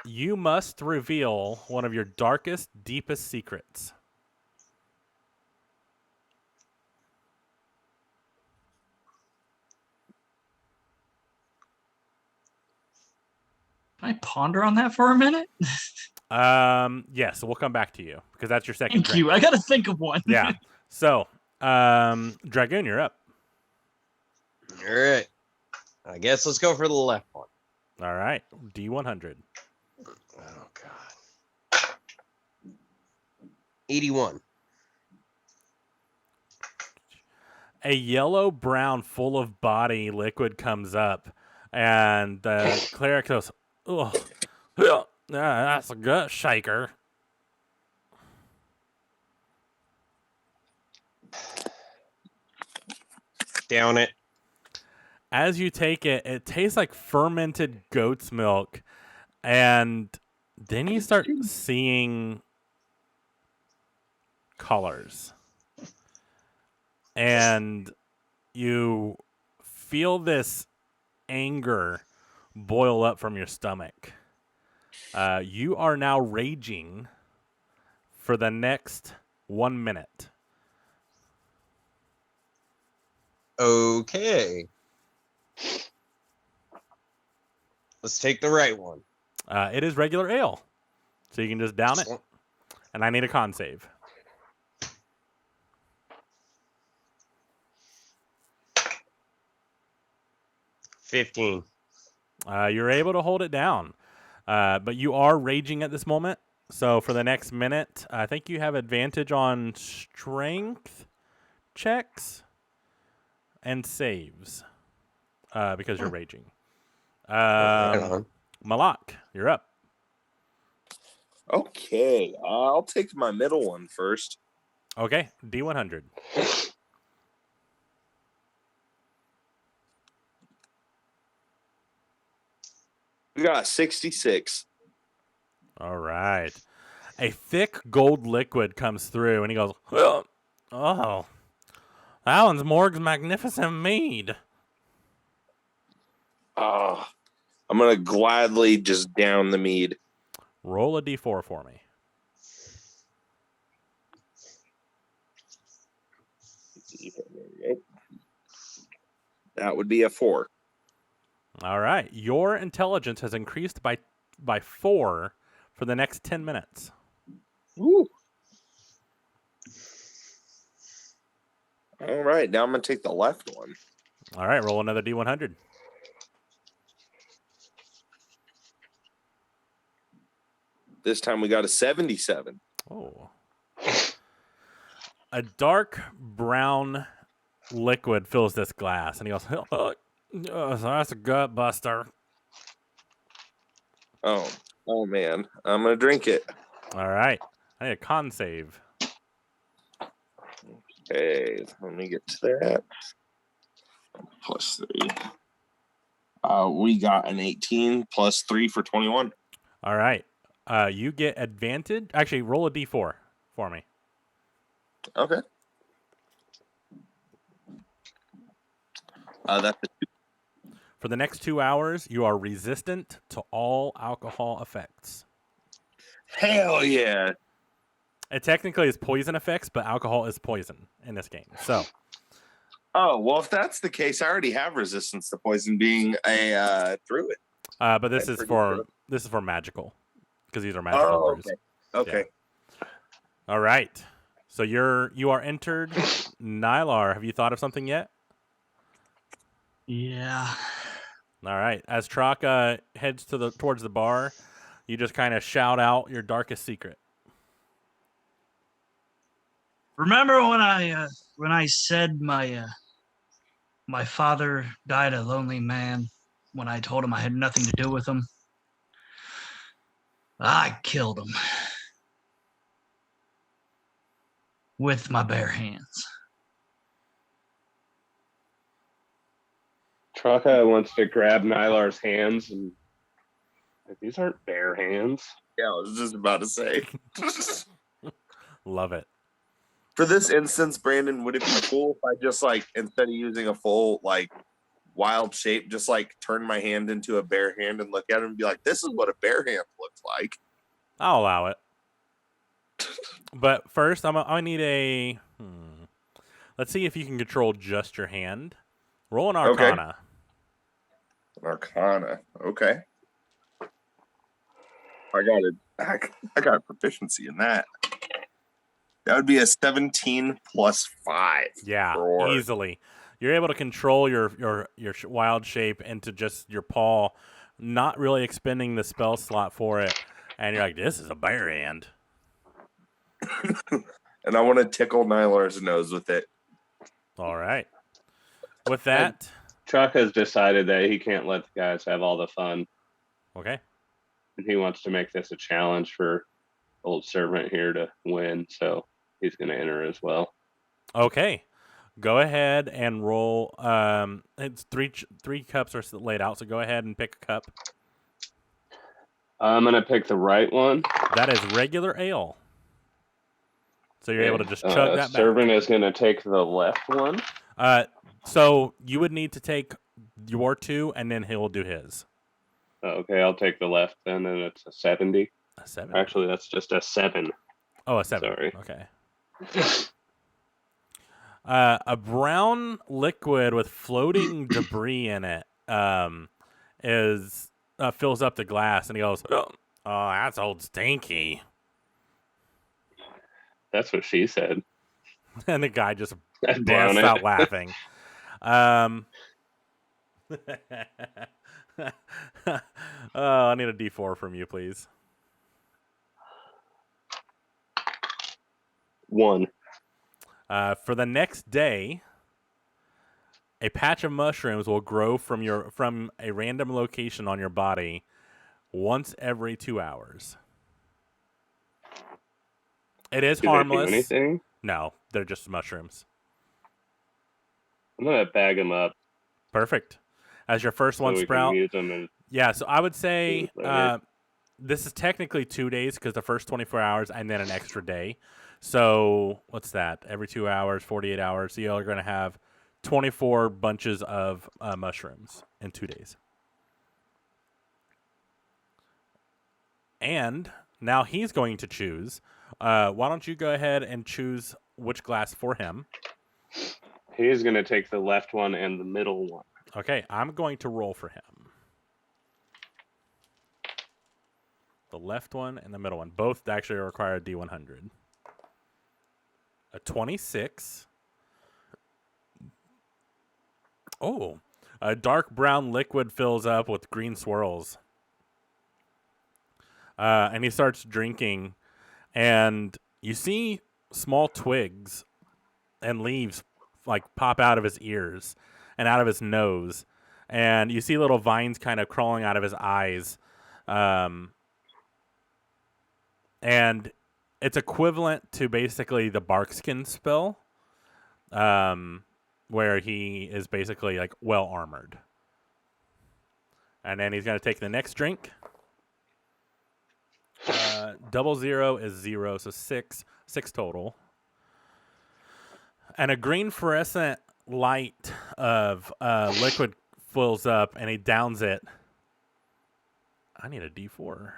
You must reveal one of your darkest, deepest secrets. Can I ponder on that for a minute? Yes, we'll come back to you because that's your second Thank drink. you. I got to think of one. Yeah. So, Dragoon, you're up. All right. I guess let's go for the left one. All right. D100. Oh, God. 81. A yellow-brown, full of body liquid comes up, and the cleric goes, "Oh, that's a gut shaker." Down it. As you take it, it tastes like fermented goat's milk, and then you start seeing colors. And you feel this anger boil up from your stomach. You are now raging for the next 1 minute. Okay. Let's take the right one. It is regular ale, so you can just down it. Excellent. And I need a con save. $15. You're able to hold it down, but you are raging at this moment. So for the next minute, I think you have advantage on strength checks and saves because you're raging. Right on. Malak, you're up. Okay, I'll take my middle one first. Okay, D100. We got 66. All right. A thick gold liquid comes through, and he goes, "Oh, that one's Morg's magnificent mead." Oh, I'm going to gladly just down the mead. Roll a D4 for me. That would be a 4. All right. Your intelligence has increased by 4 for the next 10 minutes. Woo. All right, now I'm going to take the left one. All right. Roll another D100. This time we got a 77. Oh. A dark brown liquid fills this glass, and he goes, so that's a gut buster. Oh man, I'm going to drink it. All right. I need a con save. Okay, let me get to that. Plus 3. We got an 18 plus 3 for 21. All right. You get advantage. Actually, roll a D4 for me. Okay. That's a For the next 2 hours, you are resistant to all alcohol effects. hell yeah. It technically is poison effects, but alcohol is poison in this game. So, Oh, well, if that's the case, I already have resistance to poison being a druid. but this That's is pretty for magical, because these are magical Oh, brews. okay. All right. So you are entered. Nylar, have you thought of something yet? Yeah. All right. As Traka heads towards the bar, you just kind of shout out your darkest secret. Remember when I said my father died a lonely man when I told him I had nothing to do with him? I killed him with my bare hands. Traka wants to grab Nylar's hands, and like, these aren't bare hands. Yeah, I was just about to say. Love it. For this instance, Brandon, would it be cool if I just instead of using a full wild shape, just turn my hand into a bare hand and look at it and be like, this is what a bare hand looks like? I'll allow it. But first, I need a. Let's see if you can control just your hand. Roll an Arcana. Arcana. Okay. I got proficiency in that. That would be a 17 plus 5. Yeah, Roar. easily. You're able to control your wild shape into just your paw, not really expending the spell slot for it, and you're like, this is a bare hand. And I want to tickle Nylar's nose with it. All right. With that, Traka's decided that he can't let the guys have all the fun, okay. and he wants to make this a challenge for old servant here to win, so he's going to enter as well. Okay. Go ahead and roll. It's three cups are laid out, so go ahead and pick a cup. I'm going to pick the right one. That is regular ale. So you're able to just chug that back. Servant is going to take the left one. So you would need to take your 2, and then he'll do his. Okay, I'll take the left then, and it's a 70. A 7. Actually, that's just a 7. Oh, a 7. Sorry. Okay. A brown liquid with floating debris in it is fills up the glass, and he goes, "Oh, that's old Stinky." That's what she said. And the guy just Down bursts it. out laughing. I need a D4 from you, please. 1. For the next day, a patch of mushrooms will grow from a random location on your body once every 2 hours. It is Do harmless. they do anything? No, they're just mushrooms. I'm gonna bag them up Perfect. As your first so one we sprout. can use them. And Yeah, so I would say Food later. this is technically 2 days because the first 24 hours and then an extra day. So what's that? Every 2 hours, 48 hours. So you're going to have 24 bunches of mushrooms in 2 days. And now he's going to choose. Why don't you go ahead and choose which glass for him? he's gonna take the left one and the middle one. Okay, I'm going to roll for him. The left one and the middle one. Both actually require a D100. A 26. Oh, a dark brown liquid fills up with green swirls. And he starts drinking, and you see small twigs and leaves like pop out of his ears and out of his nose, and you see little vines kind of crawling out of his eyes, and it's equivalent to basically the Barkskin spell, where he is basically like well armored. And then he's going to take the next drink. 00 is 0, so 6 total. And a green fluorescent light of liquid fills up, and he downs it. I need a D4.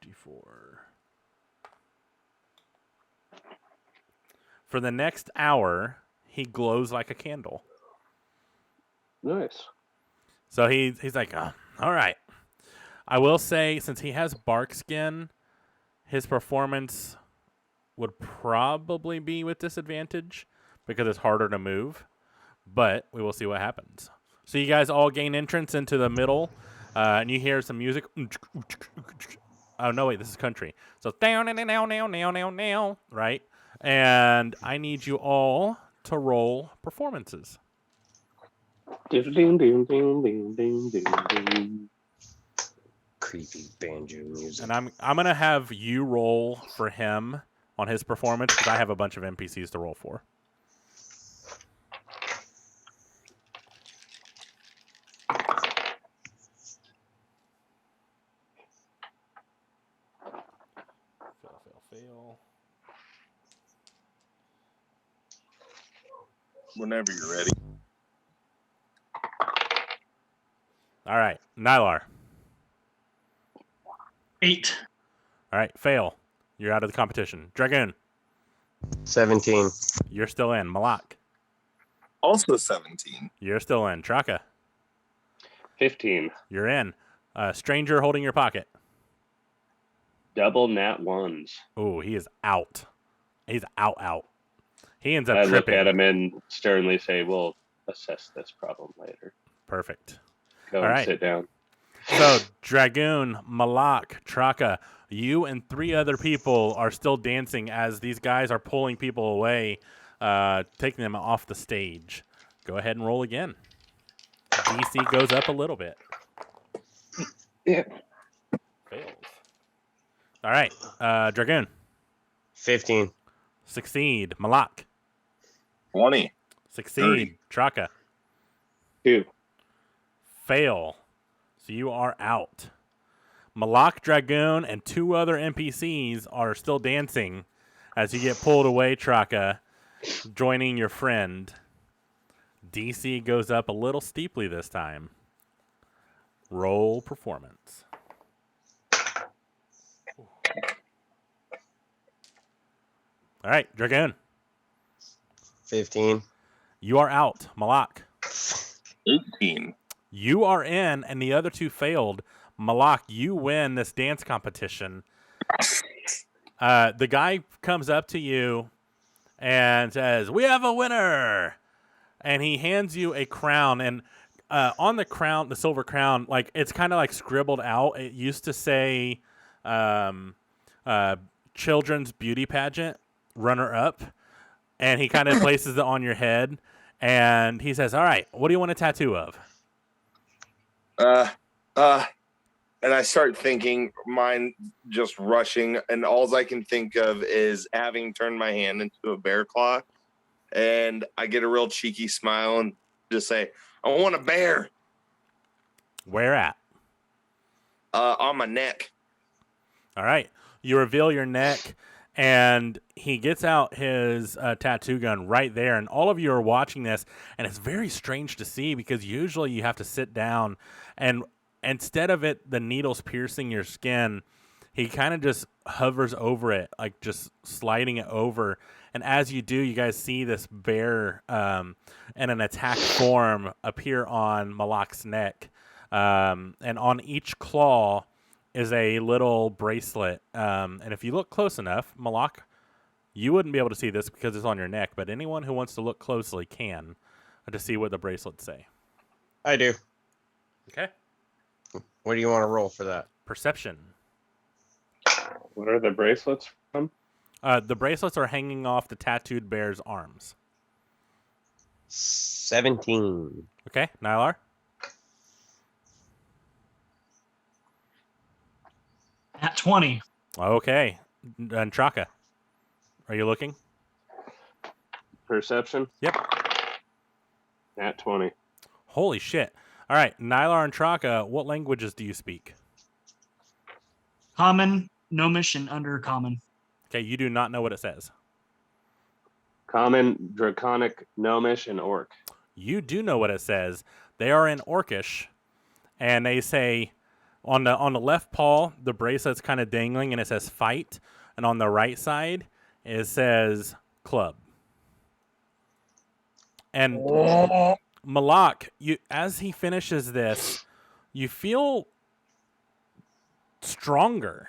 D4. For the next hour, he glows like a candle. Nice. So he's like, oh, all right. I will say, since he has bark skin, his performance would probably be with disadvantage because it's harder to move. But we will see what happens. So you guys all gain entrance into the middle, and you hear some music. Oh, no, wait, this is country. So down, now, right? And I need you all to roll performances. Ding, ding, ding, ding, ding, ding, ding. Creepy banjo music. And I'm gonna have you roll for him on his performance because I have a bunch of NPCs to roll for. Fail. Whenever you're ready. All right, Nylar. 8. All right, fail. You're out of the competition. Dragoon, 17. you're still in. Malak, Also 17. you're still in. Traka, 15. you're in. Stranger holding your pocket. Double nat ones. Oh, he is out. He's out. He ends up I look tripping. at him and sternly say, "We'll assess this problem later. Perfect. Go All and right. sit down." So, Dragoon, Malak, Traka, you and 3 other people are still dancing as these guys are pulling people away, taking them off the stage. Go ahead and roll again. DC goes up a little bit. Yeah. Fails. All right, Dragoon, 15. succeed. Malak, 20. succeed. Traka, 2. fail. So you are out. Malak, Dragoon, and 2 other NPCs are still dancing as you get pulled away, Traka, joining your friend. DC goes up a little steeply this time. Roll performance. All right, Dragoon, 15. you are out. Malak, 18. You are in, and the other two failed. Malak, you win this dance competition. The guy comes up to you and says, "We have a winner," and he hands you a crown. And on the crown, the silver crown, like it's kind of like scribbled out. It used to say, "Children's Beauty Pageant runner up," and he kind of places it on your head, and he says, "All right, what do you want a tattoo of?" And I start thinking, mine just rushing, and all I can think of is having turned my hand into a bear claw, and I get a real cheeky smile and just say, "I want a bear." Where at? On my neck. All right. You reveal your neck, and he gets out his tattoo gun right there. And all of you are watching this, and it's very strange to see because usually you have to sit down, and instead of it, the needles piercing your skin, he kind of just hovers over it, like just sliding it over. And as you do, you guys see this bear in an attack form appear on Malak's neck. And on each claw is a little bracelet. And if you look close enough, Malak, you wouldn't be able to see this because it's on your neck, but anyone who wants to look closely can to see what the bracelets say. I do. Okay. What do you want to roll for that? Perception. What are the bracelets from? The bracelets are hanging off the tattooed bear's arms. 17. Okay, Nylar? At 20. Okay. And Chaka, are you looking? Perception? Yep. At 20. Holy shit. All right, Nylar and Chaka, what languages do you speak? Common, Gnomish, and Undercommon. Okay, you do not know what it says. Common, Draconic, Gnomish, and Orc. You do know what it says. They are in Orcish, and they say on the left paw, the bracelet's kind of dangling, and it says fight, and on the right side, it says club. And Malak, as he finishes this, you feel stronger.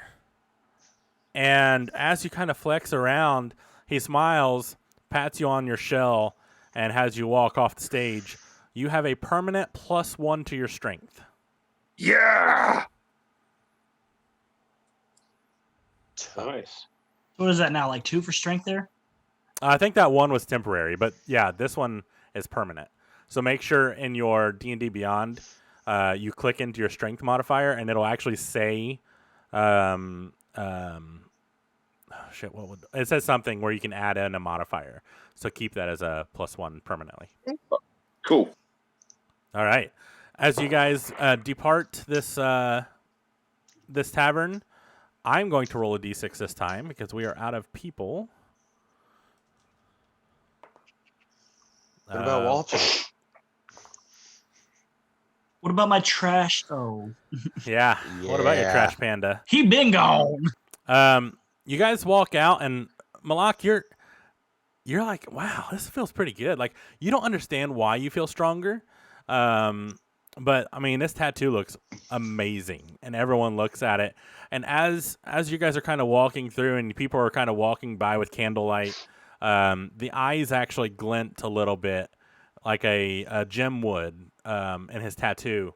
And as you kind of flex around, he smiles, pats you on your shell, and has you walk off the stage. You have a permanent +1 to your strength. Yeah. Nice. What is that now? Like 2 for strength there? I think that one was temporary, but yeah, this one is permanent. So make sure in your D&D Beyond, you click into your strength modifier, and it'll actually say, it says something where you can add in a modifier. So keep that as a +1 permanently. Cool. All right. As you guys depart this this tavern, I'm going to roll a d6 this time because we are out of people. What about Walter? What about my trash? Oh, Yeah. What about your trash panda? he been gone. You guys walk out, and Malak, you're like, wow, this feels pretty good. Like, you don't understand why you feel stronger. But I mean, this tattoo looks amazing, and everyone looks at it. And as you guys are kind of walking through, and people are kind of walking by with candlelight, the eyes actually glint a little bit, like a gem would in his tattoo.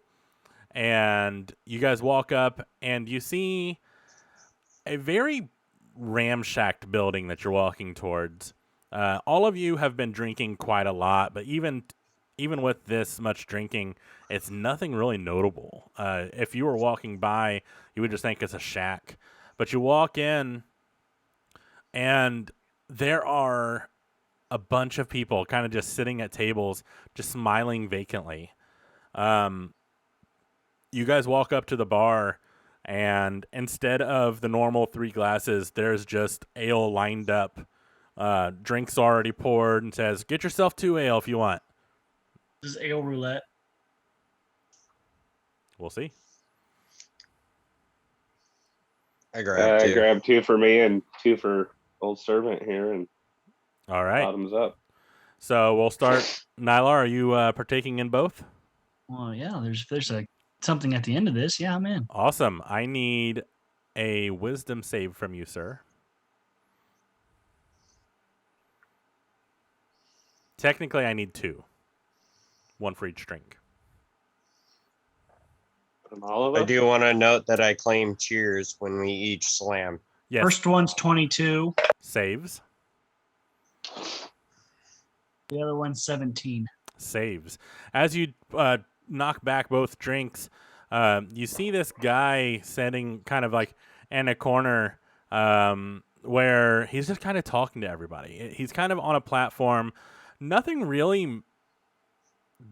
And you guys walk up, and you see a very ramshacked building that you're walking towards. All of you have been drinking quite a lot, but even with this much drinking, it's nothing really notable. If you were walking by, you would just think it's a shack. But you walk in, and there are a bunch of people kind of just sitting at tables, just smiling vacantly. You guys walk up to the bar, and instead of the normal 3 glasses, there's just ale lined up. Drinks already poured, and says, "Get yourself 2 ale if you want." This is ale roulette. We'll see. I grabbed I 2. grabbed 2 for me and 2 for old servant here, and All right. bottoms up. So we'll start. Nylar, are you partaking in both? Well, yeah, there's a something at the end of this. Yeah, I'm in. Awesome. I need a wisdom save from you, sir. Technically, I need 2. 1 for each drink. From all of I us. do want to note that I claim cheers when we each slam. Yes. First one's 22. Saves. The other one's 17. Saves. As you knock back both drinks, you see this guy sitting kind of like in a corner where he's just kind of talking to everybody. He's kind of on a platform. Nothing really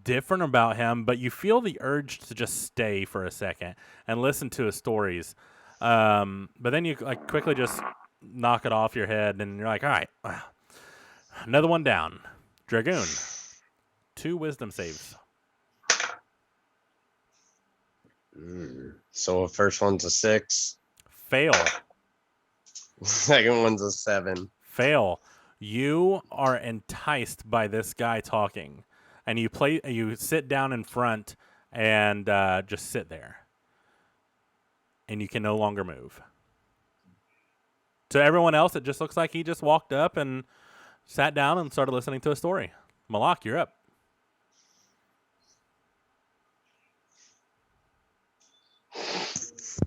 different about him, but you feel the urge to just stay for a second and listen to his stories. But then you like quickly just knock it off your head, and you're like, all right, another one down. Dragoon, 2 wisdom saves. So the first one's a 6. Fail. Second one's a 7. Fail. You are enticed by this guy talking, and you sit down in front and just sit there, and you can no longer move. To everyone else, it just looks like he just walked up and sat down and started listening to a story. Malak, you're up.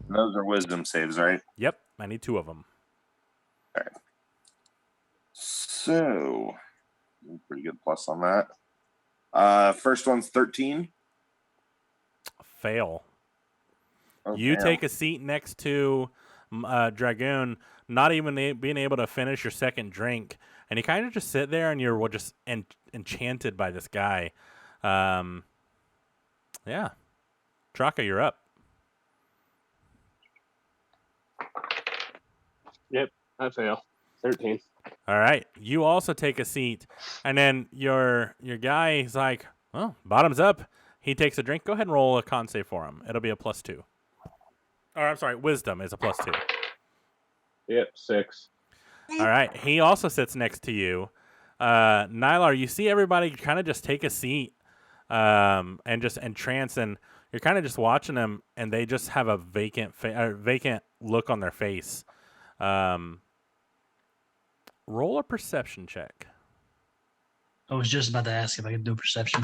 Those are wisdom saves, right? Yep, I need 2 of them. So, pretty good plus on that. First one's 13. Fail. Oh, You damn. take a seat next to Dragoon, not even being able to finish your second drink, and you kind of just sit there and you're just enchanted by this guy. Yeah. Traka, you're up. Yep, I fail. 13. All right. You also take a seat, and then your guy is like, "Oh, bottoms up." He takes a drink. Go ahead and roll a con save for him. It'll be a +2. Or I'm sorry, wisdom is a +2. Yep, 6. All right. He also sits next to you. Nylar, you see everybody kind of just take a seat and just entrance, and you're kind of just watching them, and they just have a vacant look on their face. Roll a perception check. I was just about to ask if I could do perception.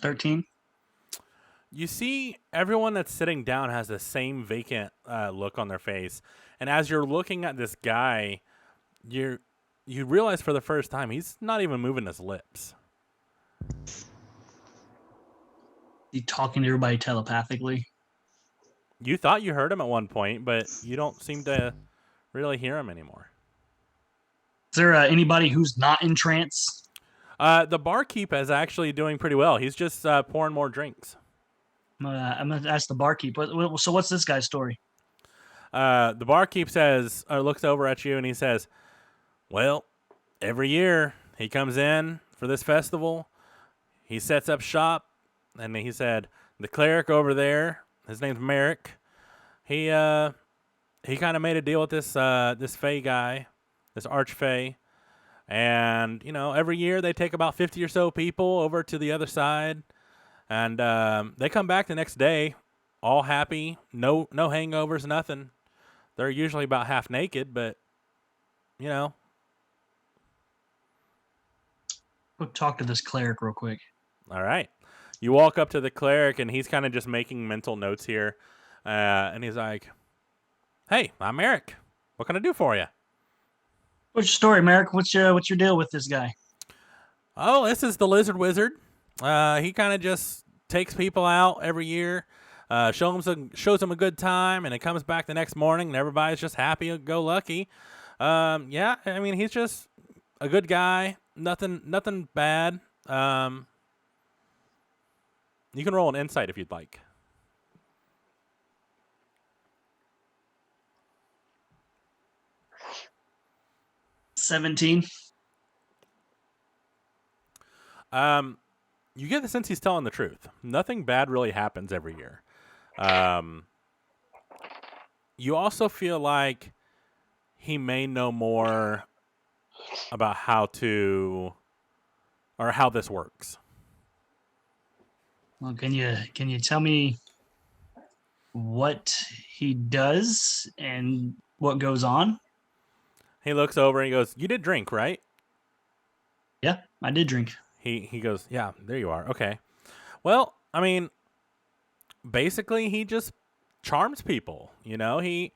$13. You see everyone that's sitting down has the same vacant look on their face. And as you're looking at this guy, you realize for the first time he's not even moving his lips. He talking to everybody telepathically. You thought you heard him at one point, but you don't seem to really hear him anymore. Is there anybody who's not in trance? The barkeep is actually doing pretty well. He's just pouring more drinks. I'm going to ask the barkeep. So what's this guy's story? The barkeep looks over at you and he says, well, every year he comes in for this festival. He sets up shop, and he said, the cleric over there, his name's Merrick, he kind of made a deal with this Fey guy, this Archfey. And, every year they take about 50 or so people over to the other side. And they come back the next day all happy, no hangovers, nothing. They're usually about half naked, but, Go talk to this cleric real quick. All right. You walk up to the cleric, and he's kind of just making mental notes here. And he's like, hey, I'm Eric. What can I do for you? What's your story, Merrick? What's your deal with this guy? Oh, this is the Lizard Wizard. He kind of just takes people out every year, shows them a good time, and it comes back the next morning, and everybody's just happy go lucky. Yeah, I mean, he's just a good guy. Nothing bad. You can roll an insight if you'd like. $17. you get the sense he's telling the truth. Nothing bad really happens every year. You also feel like he may know more about how this works. Well, can you tell me what he does and what goes on? He looks over and he goes, "You did drink, right?" Yeah, I did drink. He goes, "Yeah, there you are. Okay. Well, I mean, basically he just charms people, you know? It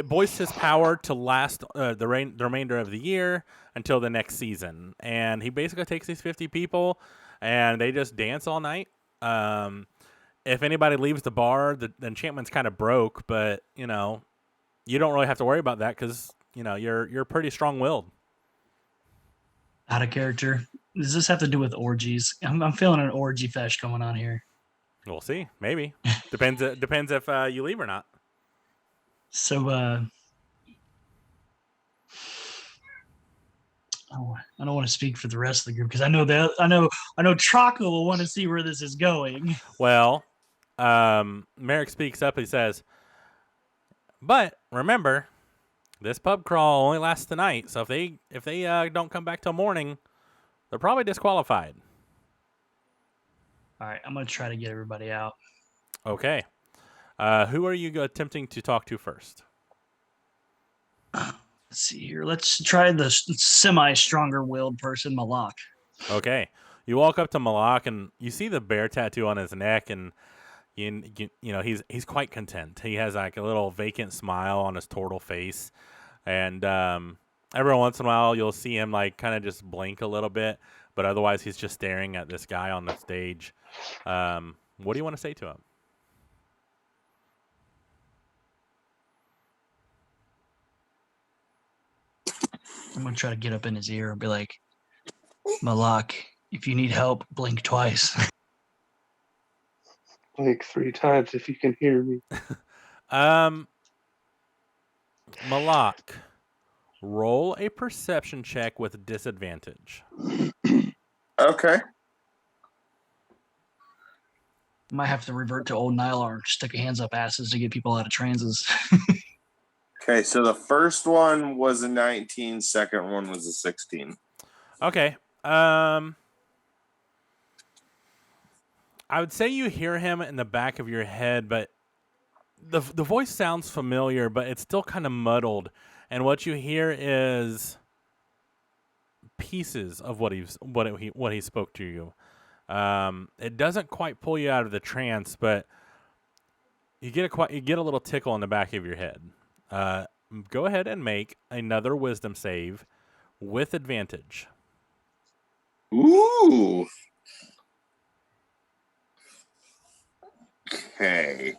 boasts his power to last the remainder of the year until the next season. And he basically takes these 50 people and they just dance all night. If anybody leaves the bar, the enchantment's kind of broke, but, you know, you don't really have to worry about that because, you know, you're pretty strong-willed. Out of character. Does this have to do with orgies? I'm feeling an orgy fest going on here. We'll see. Maybe. Depends if you leave or not. So, I don't want to speak for the rest of the group because I know Trocco will want to see where this is going. Well, Merrick speaks up. He says, "But remember, this pub crawl only lasts tonight. So if they don't come back till morning, they're probably disqualified." All right, I'm gonna try to get everybody out. Okay. Who are you attempting to talk to first? Let's see here. Let's try the semi-stronger willed person, Malak. Okay. You walk up to Malak and you see the bear tattoo on his neck, and you know he's quite content. He has like a little vacant smile on his turtle face, and every once in a while you'll see him like kind of just blink a little bit, but otherwise he's just staring at this guy on the stage. What do you want to say to him? I'm gonna try to get up in his ear and be like, Malak, if you need help, blink twice. Blink 3 times if you can hear me. Malak, roll a perception check with disadvantage. Okay. Might have to revert to old Nylar and stick a hands up asses to get people out of trances. Okay, so the first one was a 19, second one was a 16. Okay. I would say you hear him in the back of your head, but the voice sounds familiar, but it's still kind of muddled. And what you hear is pieces of what he spoke to you. It doesn't quite pull you out of the trance, but you get a little tickle in the back of your head. Go ahead and make another wisdom save with advantage. Ooh. Okay.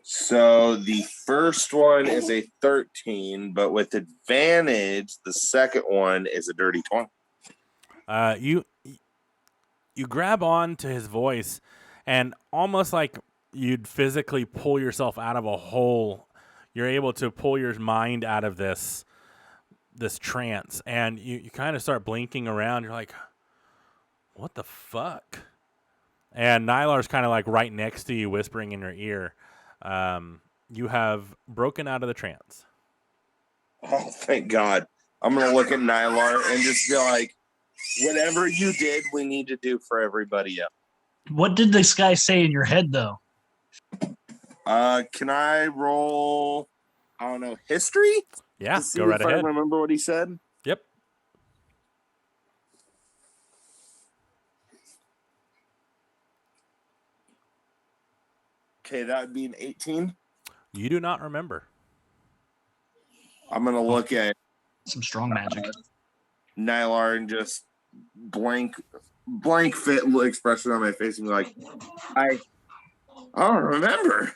So the first one is a 13, but with advantage, the second one is a dirty 20. You grab on to his voice, and almost like you'd physically pull yourself out of a hole, you're able to pull your mind out of this trance, and you kind of start blinking around. You're like, what the fuck? And Nylar's kind of like right next to you, whispering in your ear. You have broken out of the trance. Oh, thank God. I'm going to look at Nylar and just be like, whatever you did, we need to do for everybody else. What did this guy say in your head, though? Can I roll, I don't know, history? Yeah, to see go right if ahead. I remember what he said? Yep. Okay, that would be an 18. You do not remember. I'm going to look at Some strong magic. Nylar and just blank fit expression on my face and be like, I don't remember.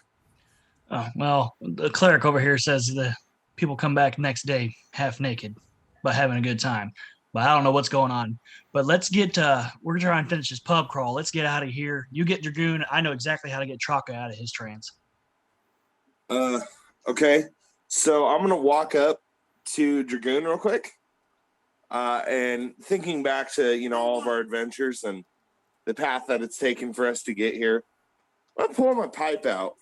Oh, well, the cleric over here says the people come back next day half naked, but having a good time. But I don't know what's going on. But let's get, we're trying to finish this pub crawl. Let's get out of here. You get Dragoon. I know exactly how to get Trocca out of his trance. Okay. So I'm going to walk up to Dragoon real quick. And thinking back to, all of our adventures and the path that it's taken for us to get here, I'm going to pull my pipe out.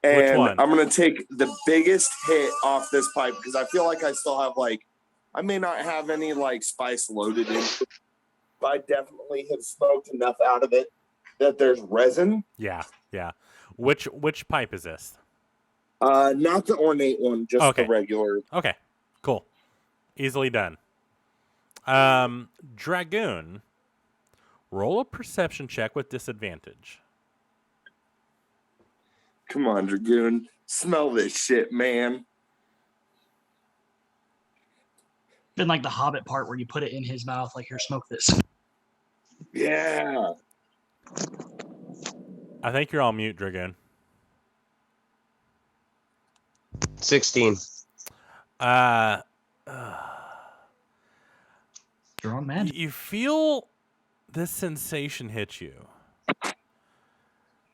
And Which one? I'm going to take the biggest hit off this pipe because I feel like I still have, I may not have any, spice loaded in, but I definitely have smoked enough out of it that there's resin. Yeah. Which pipe is this? Not the ornate one, just Okay. the regular. Okay, cool. Easily done. Dragoon, roll a perception check with disadvantage. Come on, Dragoon. Smell this shit, man. Been like the Hobbit part where you put it in his mouth, like, here, smoke this. Yeah. I think you're on mute, Dragoon. 16. You're on magic. You feel this sensation hit you,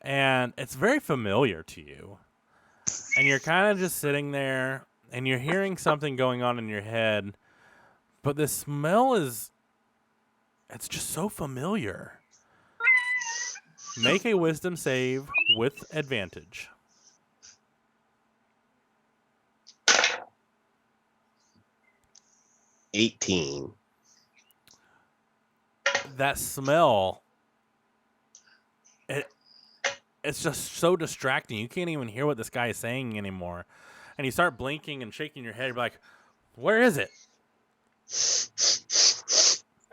and it's very familiar to you. And you're kind of just sitting there, and you're hearing something going on in your head, but the smell it's just so familiar. Make a wisdom save with advantage. $18. That smell, it's just so distracting. You can't even hear what this guy is saying anymore. And you start blinking and shaking your head. You're like, where is it?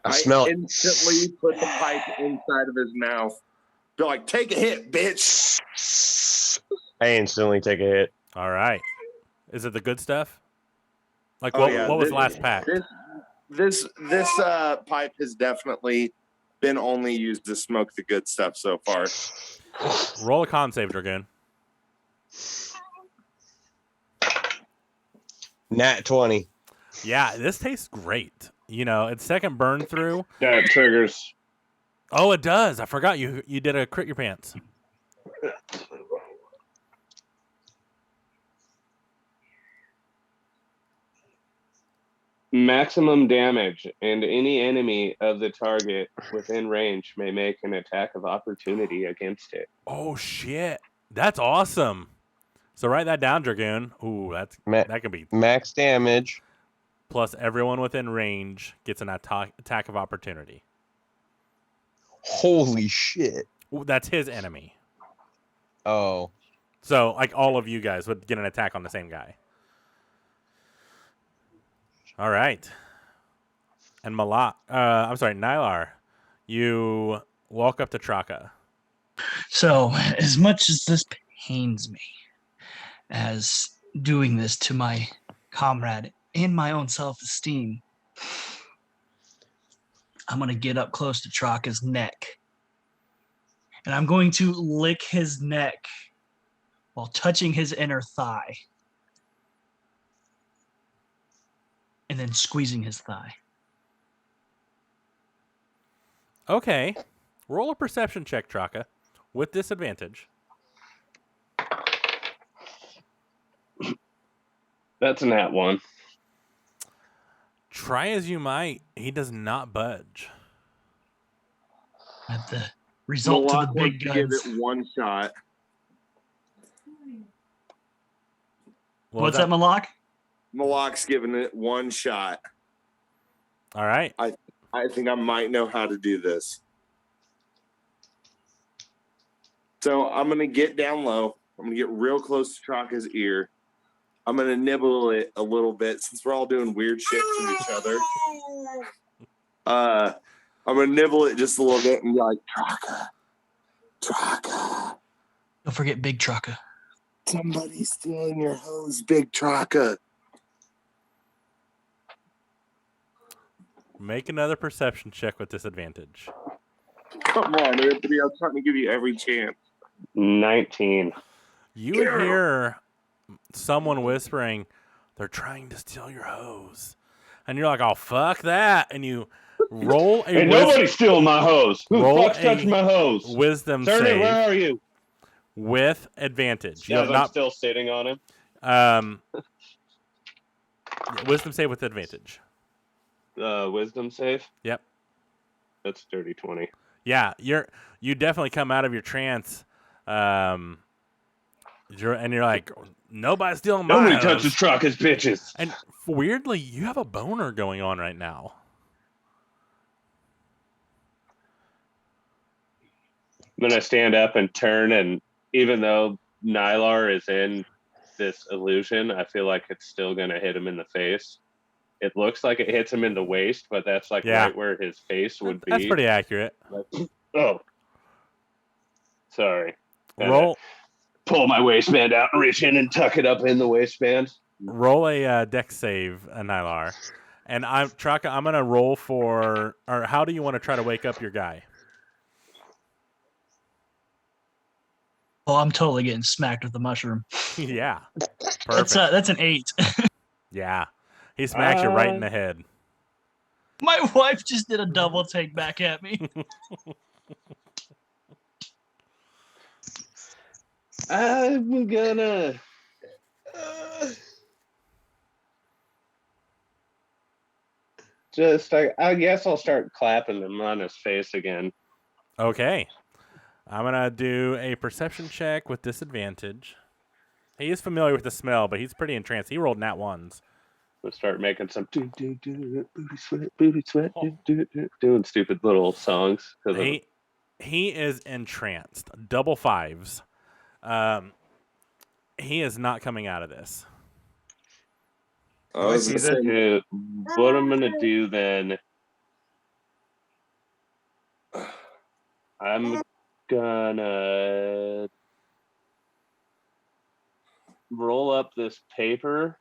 I smell it. Instantly put the pipe inside of his mouth. Be like, take a hit, bitch. I instantly take a hit. All right. Is it the good stuff? Like, Oh, what, yeah. what was the last pack? This pipe has definitely been only used to smoke the good stuff so far. Roll a con save, Dragoon. Nat 20. Yeah, this tastes great. It's second burn through. That triggers. Oh, it does. I forgot you did a crit your pants. Maximum damage, and any enemy of the target within range may make an attack of opportunity against it. Oh, shit. That's awesome. So write that down, Dragoon. Ooh, that can be Max damage. plus everyone within range gets an attack of opportunity. Holy shit. Ooh, that's his enemy. Oh. So, like, all of you guys would get an attack on the same guy. All right. And Nylar, you walk up to Traka. So, as much as this pains me, as doing this to my comrade and my own self-esteem, I'm going to get up close to Traka's neck. And I'm going to lick his neck while touching his inner thigh. And then squeezing his thigh. Okay. Roll a perception check, Traka, with disadvantage. That's a nat 1. Try as you might, he does not budge. At the result to the Malak big wants to give guns. it one shot. What's that, Malak? Malak's giving it one shot. All right. I think I might know how to do this. So I'm going to get down low. I'm going to get real close to Traka's ear. I'm going to nibble it a little bit since we're all doing weird shit to each other. I'm going to nibble it just a little bit and be like, Traka. Don't forget Big Traka. Somebody's stealing your hose, Big Traka. Make another perception check with disadvantage. Come on, Anthony. I'm trying to give you every chance. 19. You would hear someone whispering, they're trying to steal your hose. And you're like, oh, fuck that. And you roll a Hey, nobody's stealing my hose. Who the fuck's touching my hose? Wisdom Turn it, save where are you? with advantage. You Yeah, have I'm not still sitting on him. Wisdom save with advantage. Wisdom save. Yep. That's dirty 20. Yeah, you definitely come out of your trance, and you're like, nobody's stealing my Nobody hose. touches truckers, bitches. And weirdly, you have a boner going on right now. I'm gonna stand up and turn, and even though Nylar is in this illusion, I feel like it's still gonna hit him in the face. It looks like it hits him in the waist, but that's like Yeah. right where his face would be. That's pretty accurate. Oh, sorry. Roll Pull my waistband out and reach in and tuck it up in the waistband. a dex save, Nylar. And Traka, I'm gonna roll for. Or how do you want to try to wake up your guy? Oh, I'm totally getting smacked with the mushroom. Yeah, perfect. That's an 8. Yeah, he smacks you right in the head. My wife just did a double take back at me. I'm gonna. I guess I'll start clapping him on his face again. Okay, I'm gonna do a perception check with disadvantage. He is familiar with the smell, but he's pretty entranced. He rolled nat ones. We'll start making some booty sweat, doing stupid little songs. He is entranced. Double fives. He is not coming out of this. I was gonna say, What I'm gonna do then? I'm gonna roll up this paper,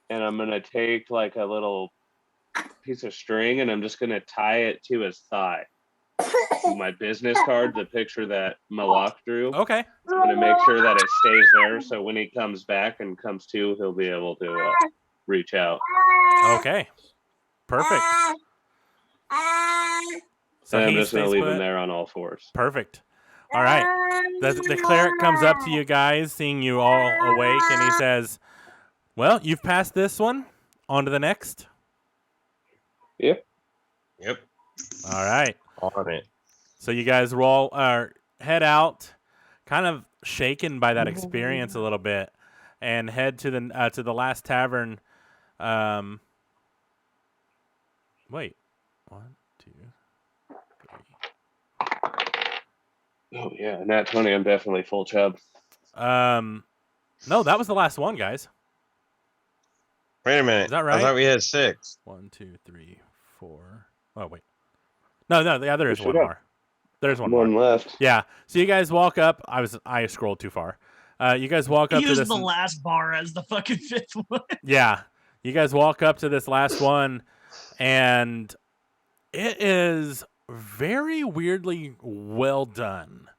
and I'm gonna take like a little piece of string, and I'm just gonna tie it to his thigh. My business card, the picture that Malak drew. Okay. I'm gonna make sure that it stays there, so when he comes back and comes to, he'll be able to reach out. Okay. Perfect. So And I'm he just gonna stays leave put. him there on all fours. Perfect. All right. The cleric comes up to you guys, seeing you all awake, and he says, "Well, you've passed this one. On to the next." Yep. All right. On it. So you guys head out, kind of shaken by that experience a little bit, and head to the last tavern. Wait, 1, 2, 3. Oh yeah, nat 20. I'm definitely full chub. No, that was the last one, guys. Wait a minute. Is that right? I thought we had 6. 1, 2, 3, 4. Oh wait. No, yeah, there is We one should have more. There's one One more. left. Yeah. So you guys walk up. I scrolled too far. You guys walk up to Use this. the last bar as the fucking 5th one. Yeah. You guys walk up to this last one, and it is very weirdly well done.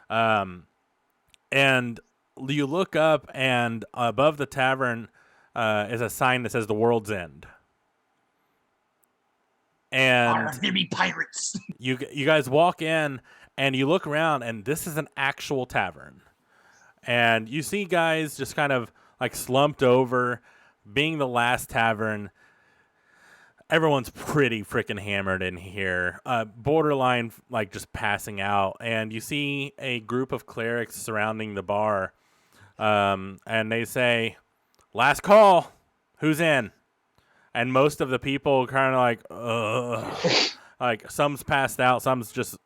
And you look up, and above the tavern is a sign that says "The World's End." And There be pirates. you guys walk in, and you look around, and this is an actual tavern. And you see guys just kind of like slumped over, being the last tavern. Everyone's pretty freaking hammered in here, borderline like just passing out. And you see a group of clerics surrounding the bar, and they say, "Last call, who's in?" And most of the people kind of like, ugh. Like some's passed out, some's just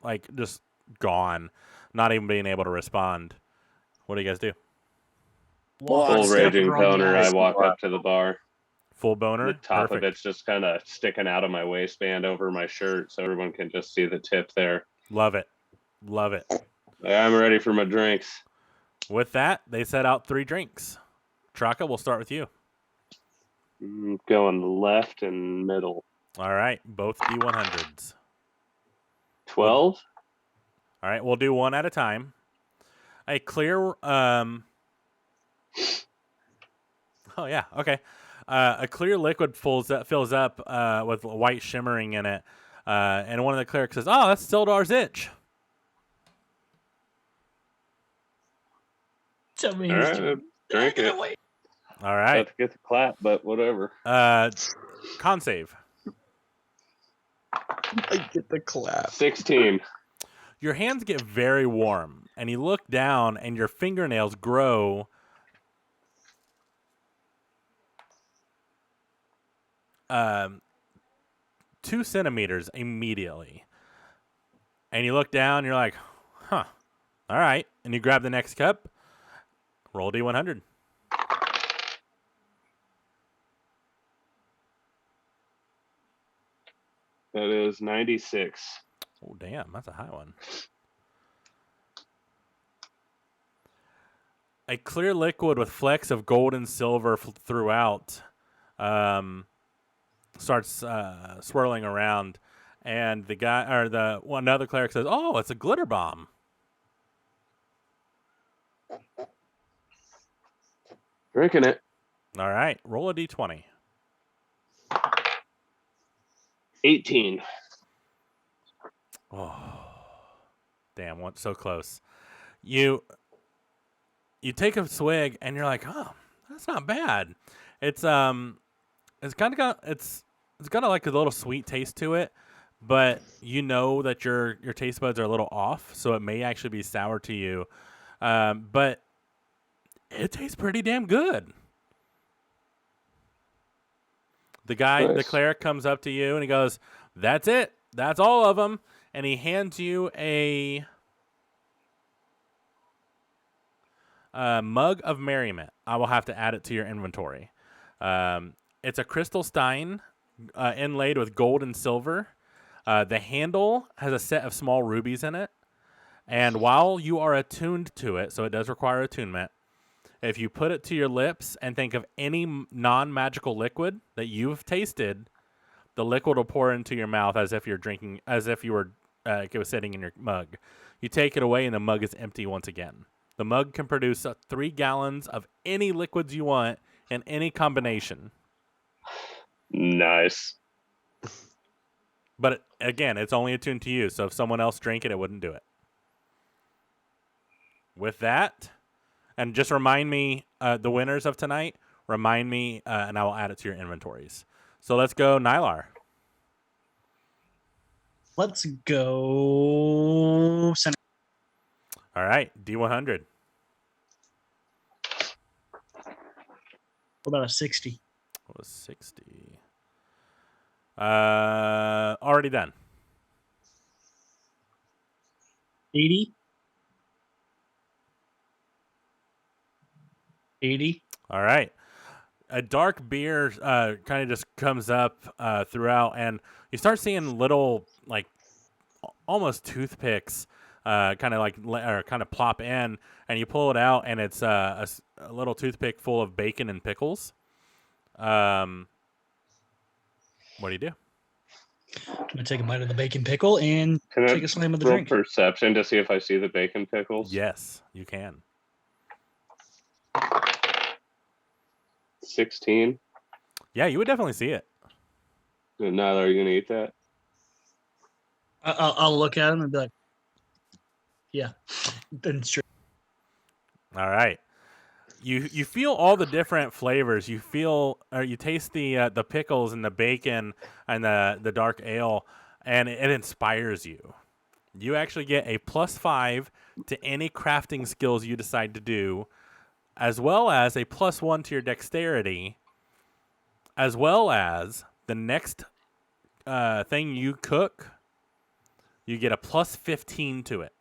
gone, not even being able to respond. What do you guys do? Full raging boner. I walk up to the bar. Full boner? The top Perfect. of it's just kind of sticking out of my waistband over my shirt, so everyone can just see the tip there. Love it. Love it. I'm ready for my drinks. With that, they set out 3 drinks. Traka, we'll start with you. Going left and middle. All right, both D100s. 12. All right, we'll do one at a time. A clear. Oh yeah, okay. A clear liquid fills up with white shimmering in it, and one of the clerics says, "Oh, that's Sildar's itch." Tell me All he's right. doing Drink it. Away. All right. About to get the clap, but whatever. Con save. I get the clap. 16. Your hands get very warm, and you look down, and your fingernails grow. 2 centimeters immediately. And you look down, and you're like, huh, all right. And you grab the next cup, roll D100. That is 96. Oh, damn, that's a high one. A clear liquid with flecks of gold and silver throughout starts swirling around, and the guy or another cleric says, "Oh, it's a glitter bomb." Drinking it. All right, roll a d20. 18. Oh, damn! Went so close. You take a swig, and you're like, "Oh, that's not bad." It's kind of it's got like a little sweet taste to it, but you know that your taste buds are a little off, so it may actually be sour to you. But it tastes pretty damn good. The Nice. cleric comes up to you and he goes, "That's it. That's all of them." And he hands you a mug of merriment. I will have to add it to your inventory. It's a crystal stein inlaid with gold and silver. The handle has a set of small rubies in it. And while you are attuned to it, so it does require attunement, if you put it to your lips and think of any non-magical liquid that you've tasted, the liquid will pour into your mouth as if you're drinking, as if you were it was sitting in your mug. You take it away and the mug is empty once again. The mug can produce 3 gallons of any liquids you want in any combination. Nice. But again, it's only attuned to you, so if someone else drank it, it wouldn't do it. With that, and just remind me, the winners of tonight, remind me, and I will add it to your inventories. So let's go, Nylar. Let's go. Center. All right, D100. What about a 60? What was 60? Already done. 80? 80? All right. A dark beer kind of just comes up throughout, and you start seeing little, like, almost toothpicks kind of plop in, and you pull it out, and it's a little toothpick full of bacon and pickles. What do you do? I'm going to take a bite of the bacon pickle and Can take I a slam of the roll drink. perception to see if I see the bacon pickles? Yes, you can. 16. Yeah, you would definitely see it. Now, are you going to eat that? I'll look at him and be like, yeah. Then straight. All right. You feel all the different flavors. You feel, or you taste the pickles and the bacon and the dark ale, and it inspires you. You actually get a +5 to any crafting skills you decide to do, as well as a +1 to your dexterity, as well as the next thing you cook, you get a +15 to it.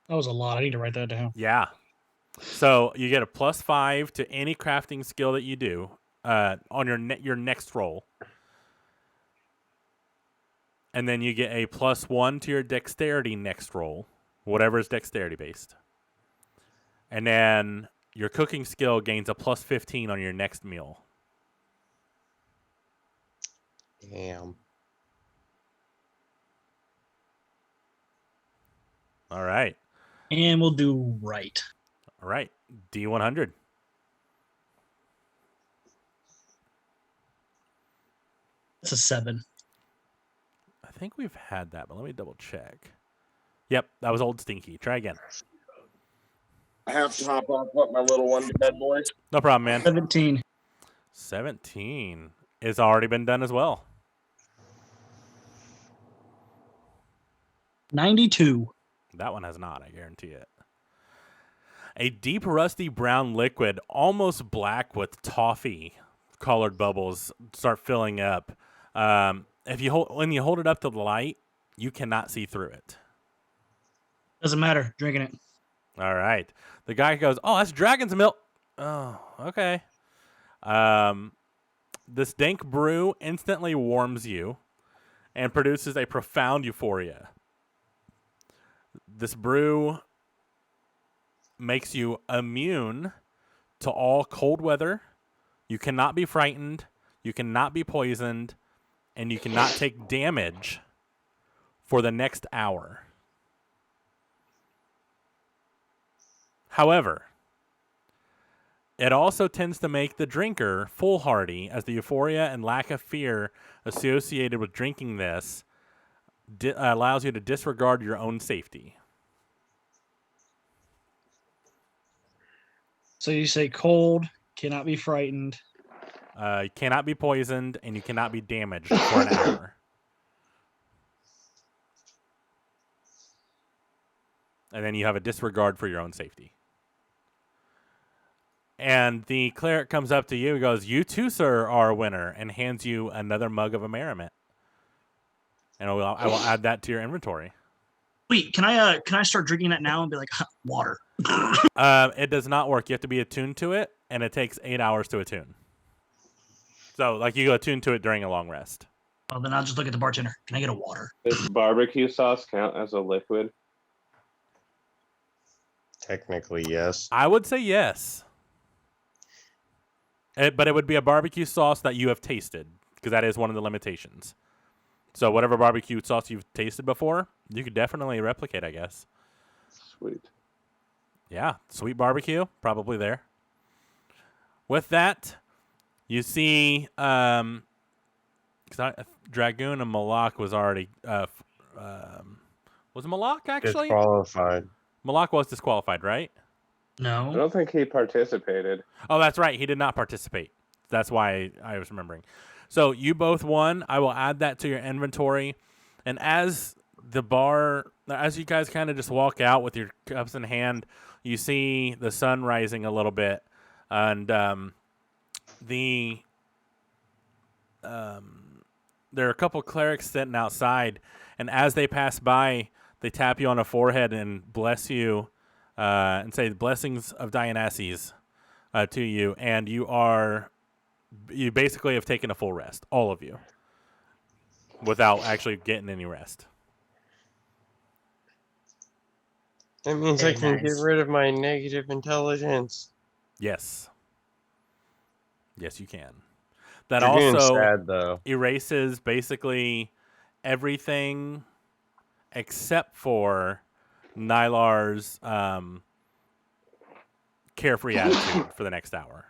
That was a lot. I need to write that down. Yeah. So you get a +5 to any crafting skill that you do on your next roll. And then you get a +1 to your dexterity next roll, whatever is dexterity based. And then your cooking skill gains a +15 on your next meal. Damn. All right. And we'll do right. All right. D100. That's a 7. I think we've had that, but let me double check. Yep, that was old Stinky. Try again. I have to hop off, put my little one to bed, boys. No problem, man. 17. 17 is already been done as well. 92. That one has not, I guarantee it. A deep rusty brown liquid, almost black with toffee colored bubbles start filling up. When you hold it up to the light, you cannot see through it. Doesn't matter. Drinking it. All right. The guy goes, "Oh, that's dragon's milk." Oh, okay. This dank brew instantly warms you and produces a profound euphoria. This brew makes you immune to all cold weather. You cannot be frightened. You cannot be poisoned. And you cannot take damage for the next hour. However, it also tends to make the drinker foolhardy, as the euphoria and lack of fear associated with drinking this allows you to disregard your own safety. So you say cold, cannot be frightened. You cannot be poisoned, and you cannot be damaged for an hour. And then you have a disregard for your own safety. And the cleric comes up to you and goes, "You too, sir, are a winner," and hands you another mug of a merriment. And I will add that to your inventory. Wait, can I start drinking that now and be like, water? It does not work. You have to be attuned to it, and it takes 8 hours to attune. So, like, you go attune to it during a long rest. Well, then I'll just look at the bartender. Can I get a water? Does barbecue sauce count as a liquid? Technically, yes. I would say yes. But it would be a barbecue sauce that you have tasted, because that is one of the limitations. So whatever barbecue sauce you've tasted before, you could definitely replicate, I guess. Sweet. Yeah, sweet barbecue, probably there. With that, you see, Dragoon and Malak was already, was Malak actually? Disqualified. Malak was disqualified, right? I No. don't think he participated. Oh, that's right. He did not participate. That's why I was remembering. So you both won. I will add that to your inventory. And as you guys kind of just walk out with your cups in hand, you see the sun rising a little bit. And there are a couple clerics sitting outside. And as they pass by, they tap you on the forehead and bless you and say the blessings of Dionysus to you. And you basically have taken a full rest, all of you, without actually getting any rest. That means I Very can get nice. rid of my negative intelligence. Yes. Yes, you can. That Dragoon's also sad, though. erases basically everything except for Nylar's carefree attitude for the next hour.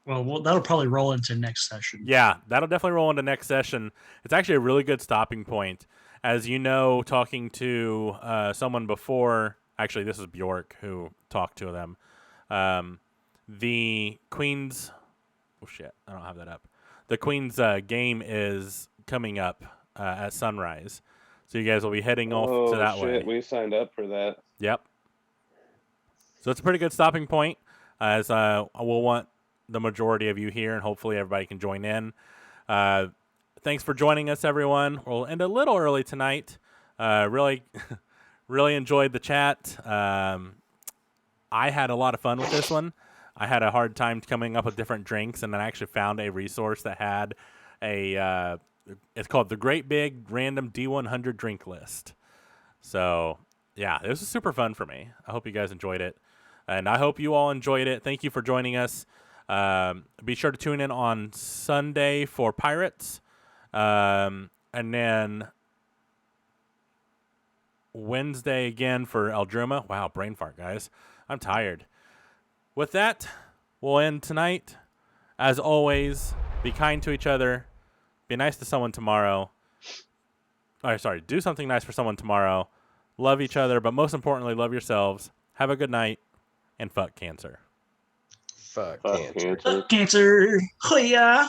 Well, that'll probably roll into next session. Yeah, that'll definitely roll into next session. It's actually a really good stopping point. As you know, talking to someone before, actually this is Bjork who talked to them. The Queen's, oh shit, I don't have that up. The Queen's game is coming up at sunrise. So you guys will be heading off to that way. We signed up for that. Yep. So it's a pretty good stopping point, as we'll want the majority of you here, and hopefully everybody can join in. Thanks for joining us, everyone. We'll end a little early tonight. Really enjoyed the chat. I had a lot of fun with this one. I had a hard time coming up with different drinks, and then I actually found a resource that had it's called the Great Big Random D100 Drink List. So, yeah, it was super fun for me. I hope you guys enjoyed it, and I hope you all enjoyed it. Thank you for joining us. Be sure to tune in on Sunday for Pirates, and then Wednesday again for Eldruma. Wow, brain fart, guys. I'm tired. With that, we'll end tonight. As always, be kind to each other. Be nice to someone tomorrow. do something nice for someone tomorrow. Love each other, but most importantly, love yourselves. Have a good night, and fuck cancer. Fuck Fuck cancer. cancer. Cancer. Oh, yeah.